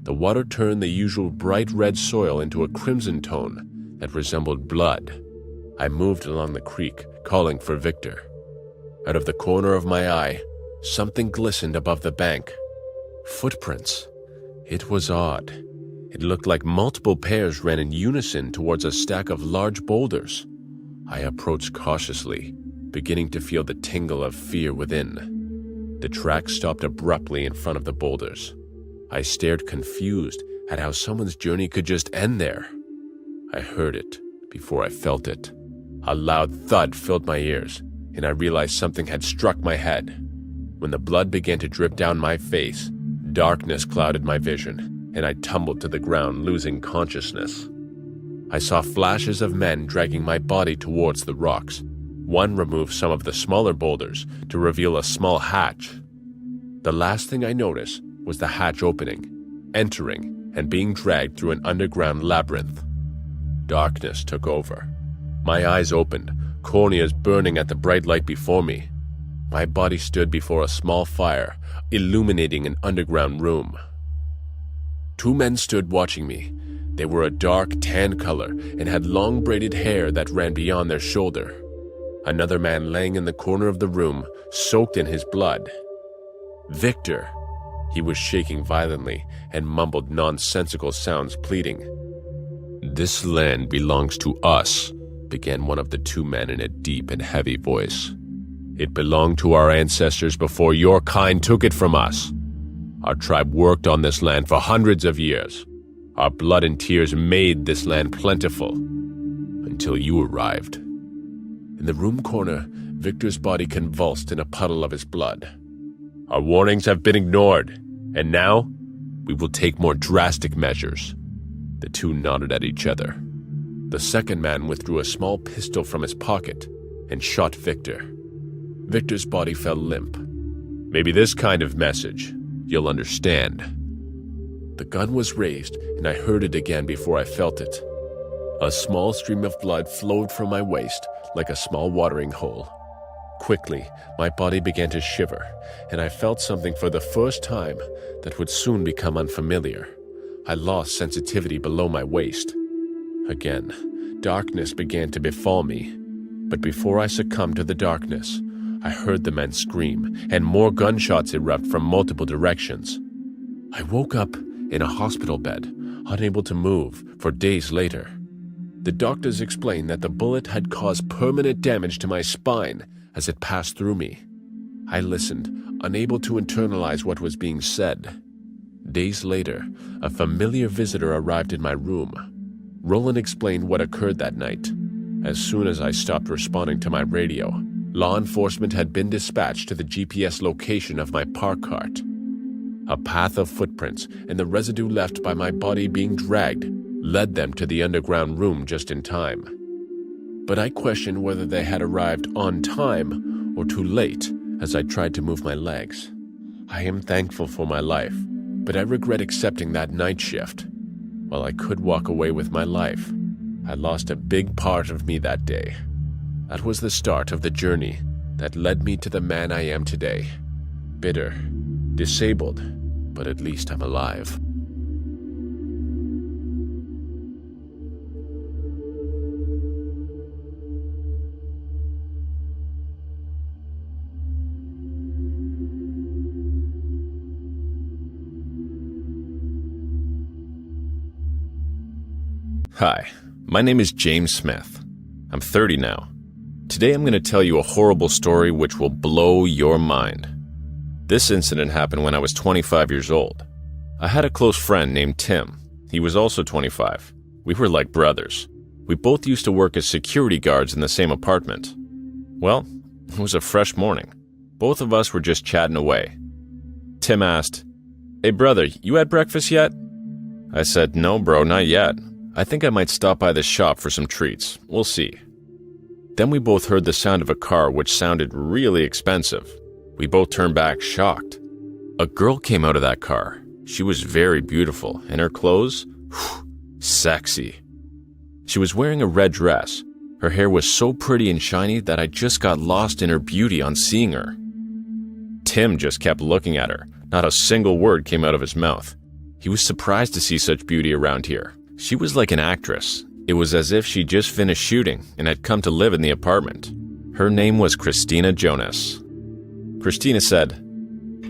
The water turned the usual bright red soil into a crimson tone that resembled blood. I moved along the creek, calling for Victor. Out of the corner of my eye, something glistened above the bank. Footprints. It was odd. It looked like multiple pairs ran in unison towards a stack of large boulders. I approached cautiously, beginning to feel the tingle of fear within. The track stopped abruptly in front of the boulders. I stared confused at how someone's journey could just end there. I heard it before I felt it. A loud thud filled my ears, and I realized something had struck my head. When the blood began to drip down my face, darkness clouded my vision, and I tumbled to the ground, losing consciousness. I saw flashes of men dragging my body towards the rocks. One removed some of the smaller boulders to reveal a small hatch. The last thing I noticed was the hatch opening, entering, and being dragged through an underground labyrinth. Darkness took over. My eyes opened, corneas burning at the bright light before me. My body stood before a small fire, illuminating an underground room. 2 men stood watching me. They were a dark tan color and had long braided hair that ran beyond their shoulder. Another man laying in the corner of the room, soaked in his blood. Victor. He was shaking violently and mumbled nonsensical sounds, pleading. "This land belongs to us," began one of the 2 men in a deep and heavy voice. "It belonged to our ancestors before your kind took it from us. Our tribe worked on this land for hundreds of years. Our blood and tears made this land plentiful, until you arrived." In the room corner, Victor's body convulsed in a puddle of his blood. "Our warnings have been ignored, and now we will take more drastic measures." The 2 nodded at each other. The second man withdrew a small pistol from his pocket and shot Victor. Victor's body fell limp. "Maybe this kind of message you'll understand." The gun was raised, and I heard it again before I felt it. A small stream of blood flowed from my waist like a small watering hole. Quickly, my body began to shiver, and I felt something for the first time that would soon become unfamiliar. I lost sensitivity below my waist. Again, darkness began to befall me. But before I succumbed to the darkness, I heard the men scream, and more gunshots erupt from multiple directions. I woke up in a hospital bed, unable to move, for days later. The doctors explained that the bullet had caused permanent damage to my spine as it passed through me. I listened, unable to internalize what was being said. Days later, a familiar visitor arrived in my room. Roland explained what occurred that night. As soon as I stopped responding to my radio, law enforcement had been dispatched to the GPS location of my park cart. A path of footprints and the residue left by my body being dragged led them to the underground room just in time. But I questioned whether they had arrived on time or too late as I tried to move my legs. I am thankful for my life, but I regret accepting that night shift. While I could walk away with my life, I lost a big part of me that day. That was the start of the journey that led me to the man I am today. Bitter, disabled, but at least I'm alive. Hi, my name is James Smith. I'm 30 now. Today I'm going to tell you a horrible story which will blow your mind. This incident happened when I was 25 years old. I had a close friend named Tim. He was also 25. We were like brothers. We both used to work as security guards in the same apartment. Well, it was a fresh morning. Both of us were just chatting away. Tim asked, "Hey brother, you had breakfast yet?" I said, "No bro, not yet. I think I might stop by the shop for some treats. We'll see." Then we both heard the sound of a car which sounded really expensive. We both turned back, shocked. A girl came out of that car. She was very beautiful, and her clothes, sexy. She was wearing a red dress. Her hair was so pretty and shiny that I just got lost in her beauty on seeing her. Tim just kept looking at her. Not a single word came out of his mouth. He was surprised to see such beauty around here. She was like an actress. It was as if she just finished shooting and had come to live in the apartment. Her name was Christina Jonas. Christina said,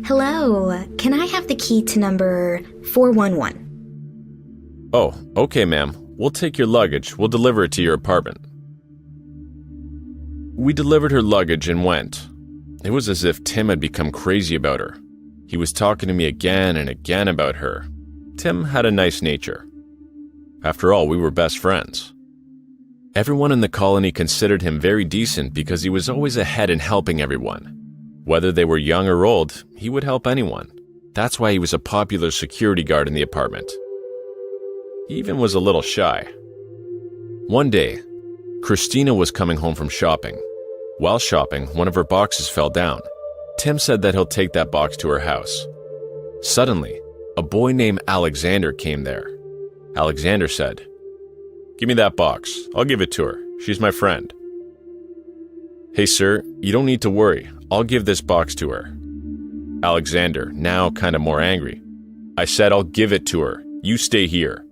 "Hello, can I have the key to number 411? "Oh, okay ma'am. We'll take your luggage. We'll deliver it to your apartment." We delivered her luggage and went. It was as if Tim had become crazy about her. He was talking to me again and again about her. Tim had a nice nature. After all, we were best friends. Everyone in the colony considered him very decent because he was always ahead in helping everyone. Whether they were young or old, he would help anyone. That's why he was a popular security guard in the apartment. He even was a little shy. One day, Christina was coming home from shopping. While shopping, one of her boxes fell down. Tim said that he'll take that box to her house. Suddenly, a boy named Alexander came there. Alexander said, "Give me that box. I'll give it to her. She's my friend." "Hey sir, you don't need to worry. I'll give this box to her. Alexander, now kind of more angry. I said I'll give it to her. You stay here.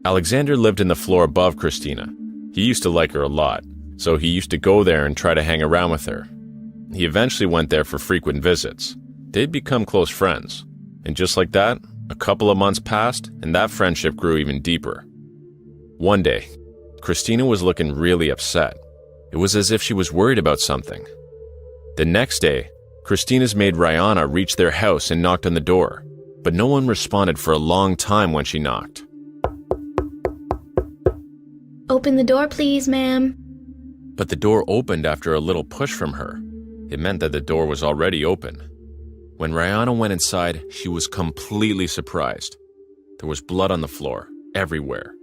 Alexander lived in the floor above Christina. He used to like her a lot, so he used to go there and try to hang around with her. He eventually went there for frequent visits. They'd become close friends. And just like that, a couple of months passed, and that friendship grew even deeper. One day, Christina was looking really upset. It was as if she was worried about something. The next day, Christina's maid Rihanna reached their house and knocked on the door, but no one responded for a long time when she knocked. Open the door, please, ma'am. But the door opened after a little push from her. It meant that the door was already open. When Rihanna went inside, she was completely surprised. There was blood on the floor, everywhere.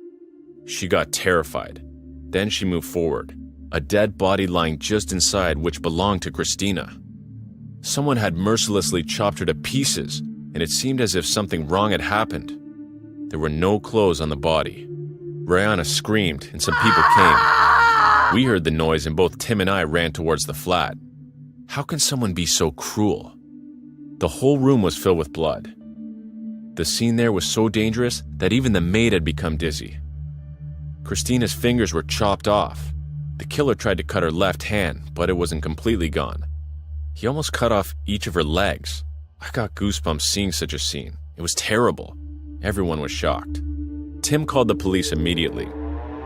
She got terrified. Then she moved forward, a dead body lying just inside which belonged to Christina. Someone had mercilessly chopped her to pieces, and it seemed as if something wrong had happened. There were no clothes on the body. Rihanna screamed, and some people came. We heard the noise, and both Tim and I ran towards the flat. How can someone be so cruel? The whole room was filled with blood. The scene there was so dangerous that even the maid had become dizzy. Christina's fingers were chopped off. The killer tried to cut her left hand, but it wasn't completely gone. He almost cut off each of her legs. I got goosebumps seeing such a scene. It was terrible. Everyone was shocked. Tim called the police immediately.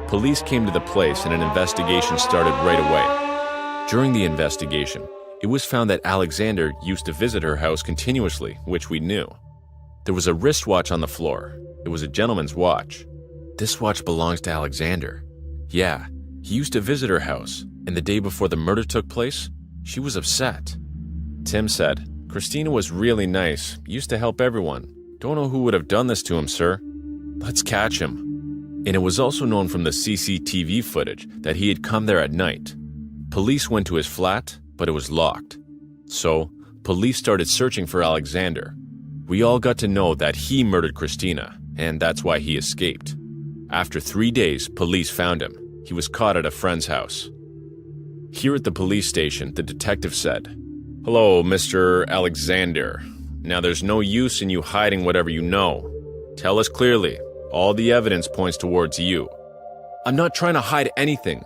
Police came to the place and an investigation started right away. During the investigation, it was found that Alexander used to visit her house continuously, which we knew. There was a wristwatch on the floor. It was a gentleman's watch. This watch belongs to Alexander. Yeah, he used to visit her house, and the day before the murder took place, she was upset. Tim said, Christina was really nice, used to help everyone. Don't know who would have done this to him, sir. Let's catch him. And it was also known from the CCTV footage that he had come there at night. Police went to his flat, but it was locked. So, police started searching for Alexander. We all got to know that he murdered Christina, and that's why he escaped. After 3 days, police found him. He was caught at a friend's house. Here at the police station, the detective said, Hello, Mr. Alexander. Now there's no use in you hiding whatever you know. Tell us clearly. All the evidence points towards you. I'm not trying to hide anything.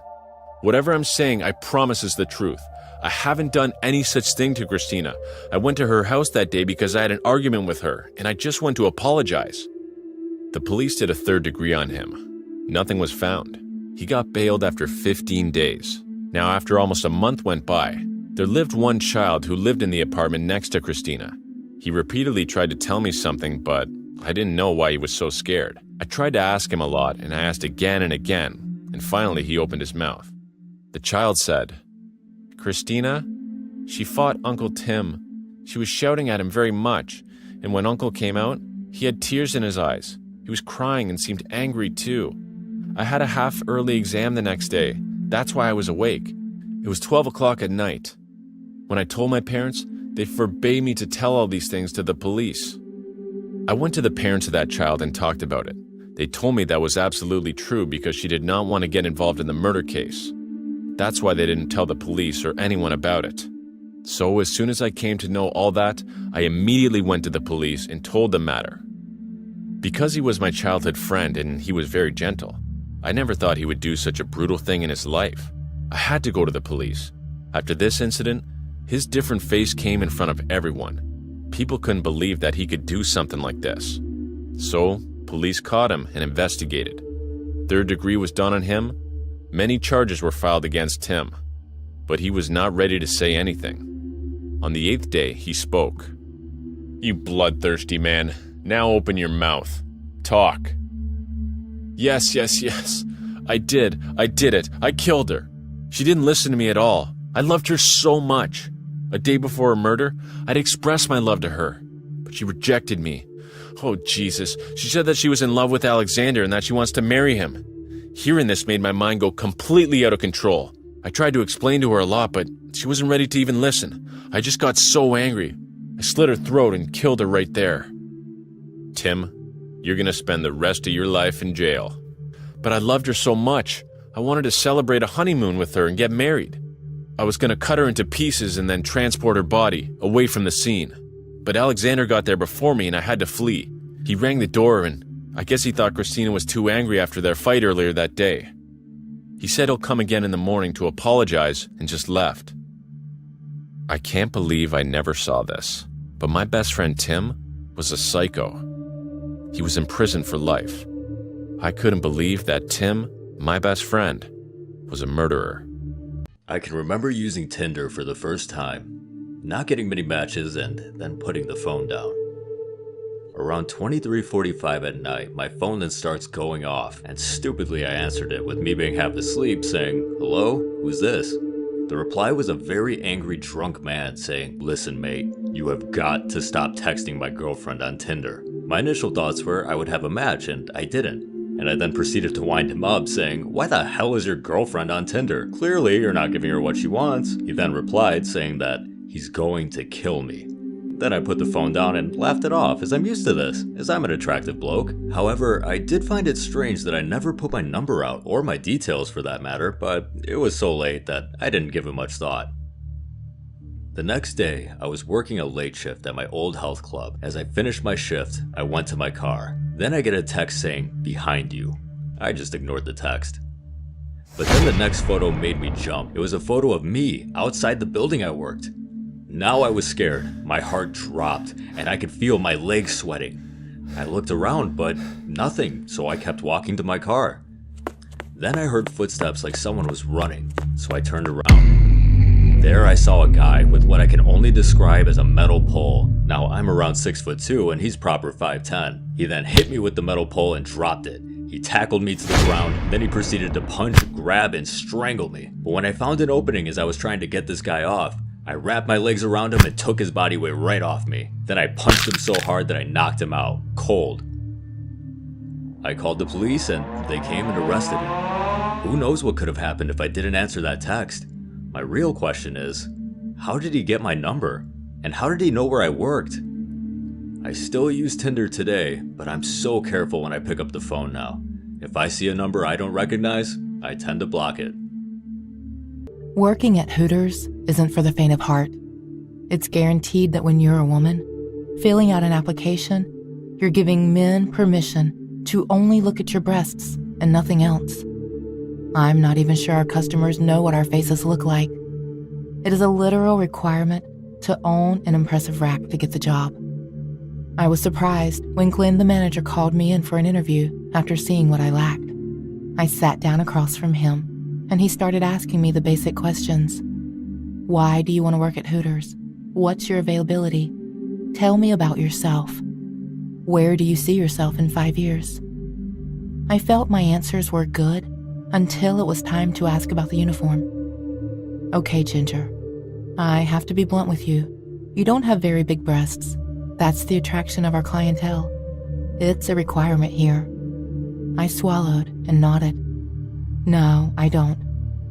Whatever I'm saying, I promise is the truth. I haven't done any such thing to Christina. I went to her house that day because I had an argument with her, and I just went to apologize. The police did a third degree on him. Nothing was found. He got bailed after 15 days. Now, after almost a month went by, there lived one child who lived in the apartment next to Christina. He repeatedly tried to tell me something, but I didn't know why he was so scared. I tried to ask him a lot, and I asked again and again, and finally he opened his mouth. The child said, Christina, she fought Uncle Tim. She was shouting at him very much, and when Uncle came out, he had tears in his eyes. He was crying and seemed angry too. I had a half-early exam the next day. That's why I was awake. It was 12 o'clock at night. When I told my parents, they forbade me to tell all these things to the police. I went to the parents of that child and talked about it. They told me that was absolutely true because she did not want to get involved in the murder case. That's why they didn't tell the police or anyone about it. So as soon as I came to know all that, I immediately went to the police and told them the matter. Because he was my childhood friend and he was very gentle, I never thought he would do such a brutal thing in his life. I had to go to the police. After this incident, his different face came in front of everyone. People couldn't believe that he could do something like this. So, police caught him and investigated. Third degree was done on him. Many charges were filed against him, but he was not ready to say anything. On the 8th day, he spoke. You bloodthirsty man, now open your mouth. Talk. Yes. I did it. I killed her. She didn't listen to me at all. I loved her so much. A day before her murder, I'd expressed my love to her, but she rejected me. Oh, Jesus. She said that she was in love with Alexander and that she wants to marry him. Hearing this made my mind go completely out of control. I tried to explain to her a lot, but she wasn't ready to even listen. I just got so angry. I slit her throat and killed her right there. Tim, you're gonna spend the rest of your life in jail. But I loved her so much. I wanted to celebrate a honeymoon with her and get married. I was going to cut her into pieces and then transport her body away from the scene. But Alexander got there before me and I had to flee. He rang the door and I guess he thought Christina was too angry after their fight earlier that day. He said he'll come again in the morning to apologize and just left. I can't believe I never saw this, but my best friend Tim was a psycho. He was in prison for life. I couldn't believe that Tim, my best friend, was a murderer. I can remember using Tinder for the first time, not getting many matches and then putting the phone down. Around 23:45 at night, my phone then starts going off, and stupidly I answered it with me being half asleep saying, "Hello? Who's this?" The reply was a very angry drunk man saying, "Listen mate, you have got to stop texting my girlfriend on Tinder." My initial thoughts were I would have a match, and I didn't. And I then proceeded to wind him up saying, "Why the hell is your girlfriend on Tinder? Clearly you're not giving her what she wants." He then replied saying that he's going to kill me. Then I put the phone down and laughed it off, as I'm used to this, as I'm an attractive bloke. However, I did find it strange that I never put my number out, or my details for that matter, but it was so late that I didn't give it much thought. The next day, I was working a late shift at my old health club. As I finished my shift, I went to my car. Then I get a text saying, "Behind you." I just ignored the text. But then the next photo made me jump. It was a photo of me outside the building I worked. Now I was scared, my heart dropped, and I could feel my legs sweating. I looked around, but nothing, so I kept walking to my car. Then I heard footsteps like someone was running, so I turned around. There I saw a guy with what I can only describe as a metal pole. Now I'm around 6'2" and he's proper 5'10". He then hit me with the metal pole and dropped it. He tackled me to the ground, then he proceeded to punch, grab, and strangle me. But when I found an opening as I was trying to get this guy off, I wrapped my legs around him and took his body weight right off me. Then I punched him so hard that I knocked him out, cold. I called the police and they came and arrested me. Who knows what could have happened if I didn't answer that text? My real question is, how did he get my number? And how did he know where I worked? I still use Tinder today, but I'm so careful when I pick up the phone now. If I see a number I don't recognize, I tend to block it. Working at Hooters isn't for the faint of heart. It's guaranteed that when you're a woman, filling out an application, you're giving men permission to only look at your breasts and nothing else. I'm not even sure our customers know what our faces look like. It is a literal requirement to own an impressive rack to get the job. I was surprised when Glenn, the manager, called me in for an interview after seeing what I lacked. I sat down across from him, and he started asking me the basic questions. Why do you want to work at Hooters? What's your availability? Tell me about yourself. Where do you see yourself in 5 years? I felt my answers were good until it was time to ask about the uniform. Okay, Ginger, I have to be blunt with you. You don't have very big breasts. That's the attraction of our clientele. It's a requirement here. I swallowed and nodded. No, I don't.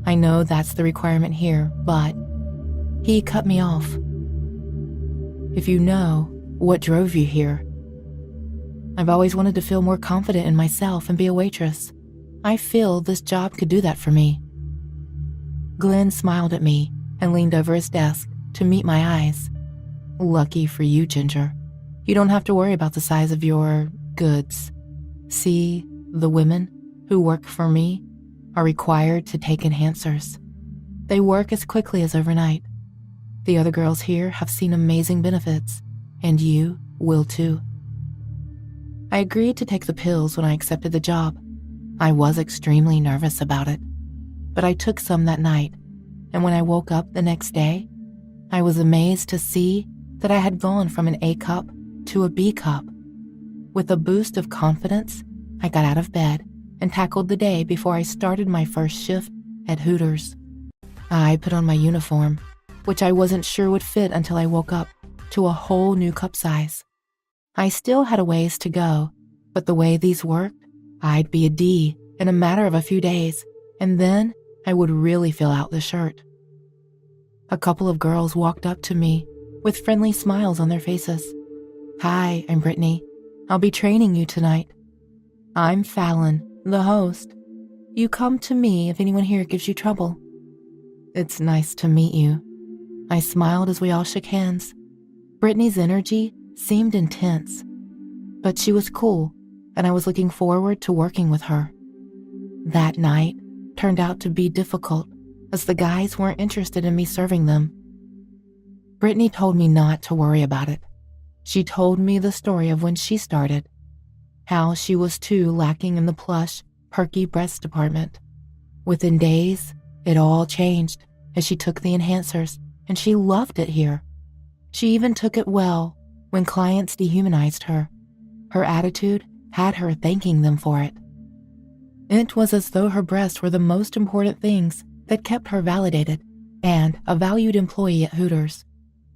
I know that's the requirement here, but... He cut me off. If you know, what drove you here? I've always wanted to feel more confident in myself and be a waitress. I feel this job could do that for me. Glenn smiled at me and leaned over his desk to meet my eyes. Lucky for you, Ginger. You don't have to worry about the size of your goods. See, the women who work for me are required to take enhancers. They work as quickly as overnight. The other girls here have seen amazing benefits, and you will too. I agreed to take the pills when I accepted the job. I was extremely nervous about it, but I took some that night, and when I woke up the next day, I was amazed to see that I had gone from an A cup to a B cup. With a boost of confidence, I got out of bed and tackled the day before I started my first shift at Hooters. I put on my uniform, which I wasn't sure would fit until I woke up to a whole new cup size. I still had a ways to go, but the way these worked, I'd be a D in a matter of a few days, and then I would really fill out the shirt. A couple of girls walked up to me with friendly smiles on their faces. Hi, I'm Brittany. I'll be training you tonight. I'm Fallon, the host. You come to me if anyone here gives you trouble. It's nice to meet you. I smiled as we all shook hands. Brittany's energy seemed intense, but she was cool, and I was looking forward to working with her. That night turned out to be difficult, as the guys weren't interested in me serving them. Brittany told me not to worry about it. She told me the story of when she started, how she was too lacking in the plush, perky breast department. Within days, it all changed as she took the enhancers, and she loved it here. She even took it well when clients dehumanized her. Her attitude had her thanking them for it. It was as though her breasts were the most important things that kept her validated and a valued employee at Hooters.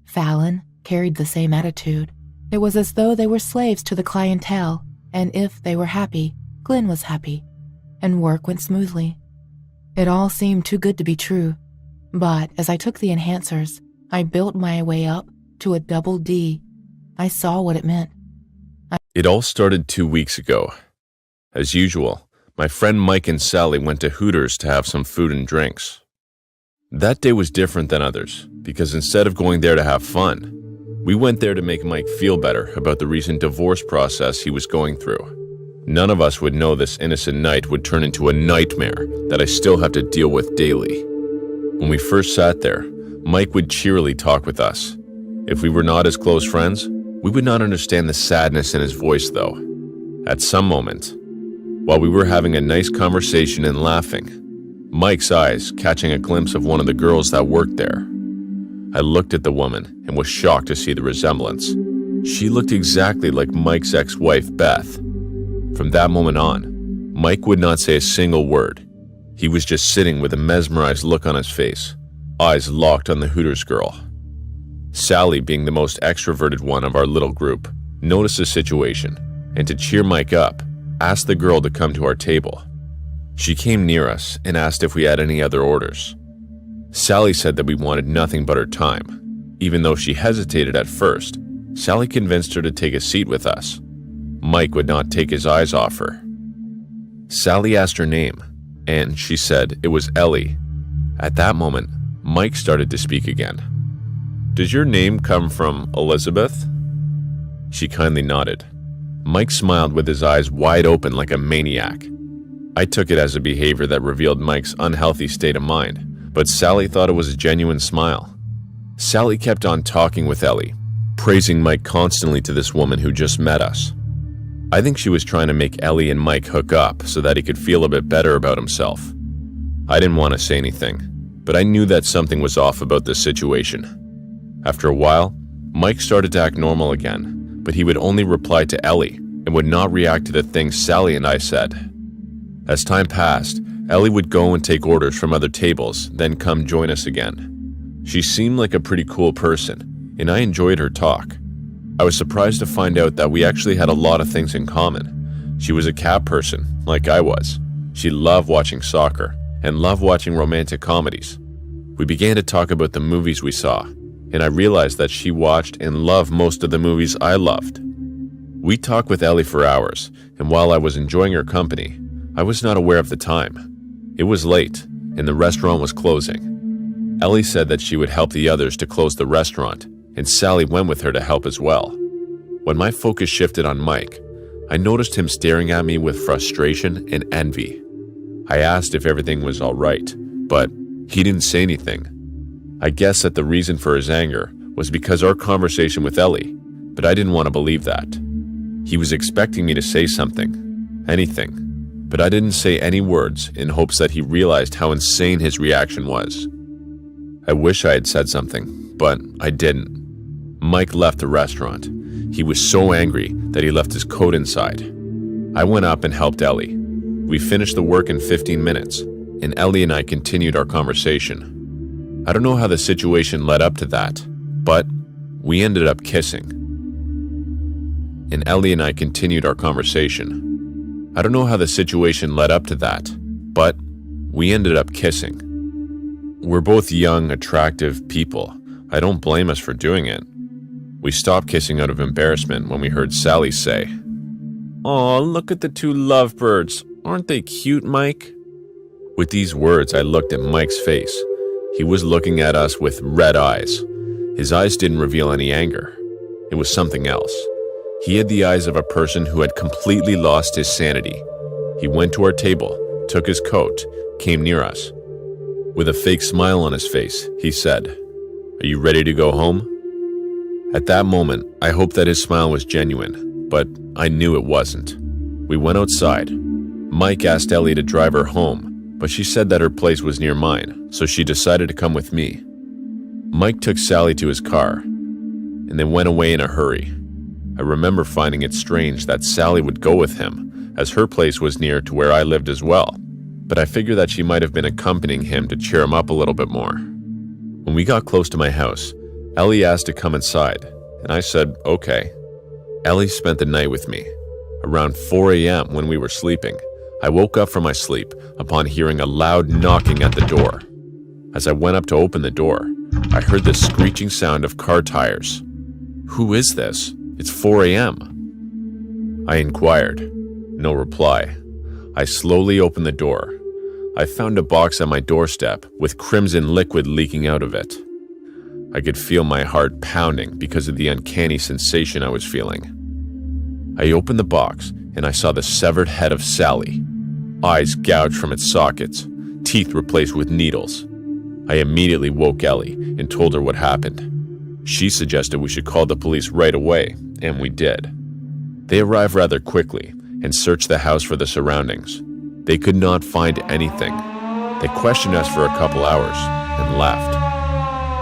Fallon carried the same attitude. It was as though they were slaves to the clientele, and if they were happy, Glenn was happy, and work went smoothly. It all seemed too good to be true, but as I took the enhancers, I built my way up to a double D. I saw what it meant. It all started 2 weeks ago. As usual, my friend Mike and Sally went to Hooters to have some food and drinks. That day was different than others, because instead of going there to have fun, we went there to make Mike feel better about the recent divorce process he was going through. None of us would know this innocent night would turn into a nightmare that I still have to deal with daily. When we first sat there, Mike would cheerily talk with us. If we were not his close friends, we would not understand the sadness in his voice, though. At some moment, while we were having a nice conversation and laughing, Mike's eyes catching a glimpse of one of the girls that worked there. I looked at the woman and was shocked to see the resemblance. She looked exactly like Mike's ex-wife, Beth. From that moment on, Mike would not say a single word. He was just sitting with a mesmerized look on his face, eyes locked on the Hooters girl. Sally, being the most extroverted one of our little group, noticed the situation, and to cheer Mike up, asked the girl to come to our table. She came near us and asked if we had any other orders. Sally said that we wanted nothing but her time. Even though she hesitated at first, Sally convinced her to take a seat with us. Mike would not take his eyes off her. Sally asked her name, and she said it was Ellie. At that moment, Mike started to speak again. "Does your name come from Elizabeth?" She kindly nodded. Mike smiled with his eyes wide open like a maniac. I took it as a behavior that revealed Mike's unhealthy state of mind, but Sally thought it was a genuine smile. Sally kept on talking with Ellie, praising Mike constantly to this woman who just met us. I think she was trying to make Ellie and Mike hook up so that he could feel a bit better about himself. I didn't want to say anything, but I knew that something was off about this situation. After a while, Mike started to act normal again, but he would only reply to Ellie and would not react to the things Sally and I said. As time passed, Ellie would go and take orders from other tables, then come join us again. She seemed like a pretty cool person, and I enjoyed her talk. I was surprised to find out that we actually had a lot of things in common. She was a cat person, like I was. She loved watching soccer, and loved watching romantic comedies. We began to talk about the movies we saw, and I realized that she watched and loved most of the movies I loved. We talked with Ellie for hours, and while I was enjoying her company, I was not aware of the time. It was late, and the restaurant was closing. Ellie said that she would help the others to close the restaurant, and Sally went with her to help as well. When my focus shifted on Mike, I noticed him staring at me with frustration and envy. I asked if everything was all right, but he didn't say anything. I guess that the reason for his anger was because our conversation with Ellie, but I didn't want to believe that. He was expecting me to say something, anything, but I didn't say any words in hopes that he realized how insane his reaction was. I wish I had said something, but I didn't. Mike left the restaurant. He was so angry that he left his coat inside. I went up and helped Ellie. We finished the work in 15 minutes, and Ellie and I continued our conversation. I don't know how the situation led up to that, but we ended up kissing. And Ellie and I continued our conversation. I don't know how the situation led up to that, but we ended up kissing. We're both young, attractive people. I don't blame us for doing it. We stopped kissing out of embarrassment when we heard Sally say, "Aw, look at the two lovebirds. Aren't they cute, Mike?" With these words, I looked at Mike's face. He was looking at us with red eyes. His eyes didn't reveal any anger. It was something else. He had the eyes of a person who had completely lost his sanity. He went to our table, took his coat, came near us. With a fake smile on his face, he said, "Are you ready to go home?" At that moment, I hoped that his smile was genuine, but I knew it wasn't. We went outside. Mike asked Ellie to drive her home, but she said that her place was near mine, so she decided to come with me. Mike took Sally to his car, and then went away in a hurry. I remember finding it strange that Sally would go with him, as her place was near to where I lived as well, but I figured that she might have been accompanying him to cheer him up a little bit more. When we got close to my house, Ellie asked to come inside, and I said, okay. Ellie spent the night with me. Around 4 a.m. when we were sleeping, I woke up from my sleep upon hearing a loud knocking at the door. As I went up to open the door, I heard the screeching sound of car tires. Who is this? It's 4 a.m. I inquired. No reply. I slowly opened the door. I found a box at my doorstep with crimson liquid leaking out of it. I could feel my heart pounding because of the uncanny sensation I was feeling. I opened the box and I saw the severed head of Sally, eyes gouged from its sockets, teeth replaced with needles. I immediately woke Ellie and told her what happened. She suggested we should call the police right away, and we did. They arrived rather quickly and searched the house for the surroundings. They could not find anything. They questioned us for a couple hours and left.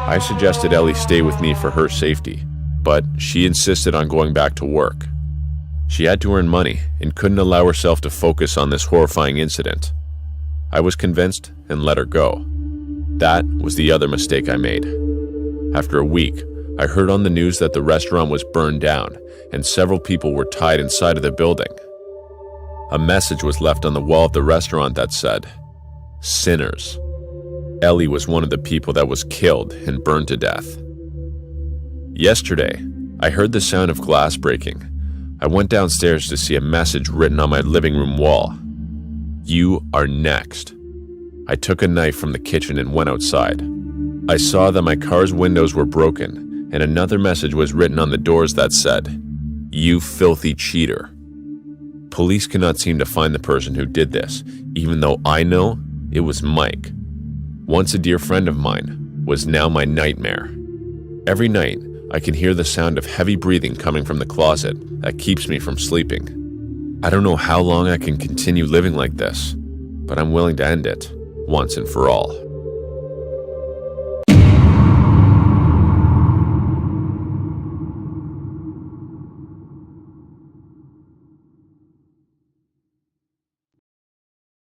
I suggested Ellie stay with me for her safety, but she insisted on going back to work. She had to earn money and couldn't allow herself to focus on this horrifying incident. I was convinced and let her go. That was the other mistake I made. After a week, I heard on the news that the restaurant was burned down and several people were tied inside of the building. A message was left on the wall of the restaurant that said, "Sinners." Ellie was one of the people that was killed and burned to death. Yesterday, I heard the sound of glass breaking. I went downstairs to see a message written on my living room wall. "You are next." I took a knife from the kitchen and went outside. I saw that my car's windows were broken, and another message was written on the doors that said, "You filthy cheater." Police cannot seem to find the person who did this, even though I know it was Mike. Once a dear friend of mine, was now my nightmare. Every night, I can hear the sound of heavy breathing coming from the closet that keeps me from sleeping. I don't know how long I can continue living like this, but I'm willing to end it once and for all.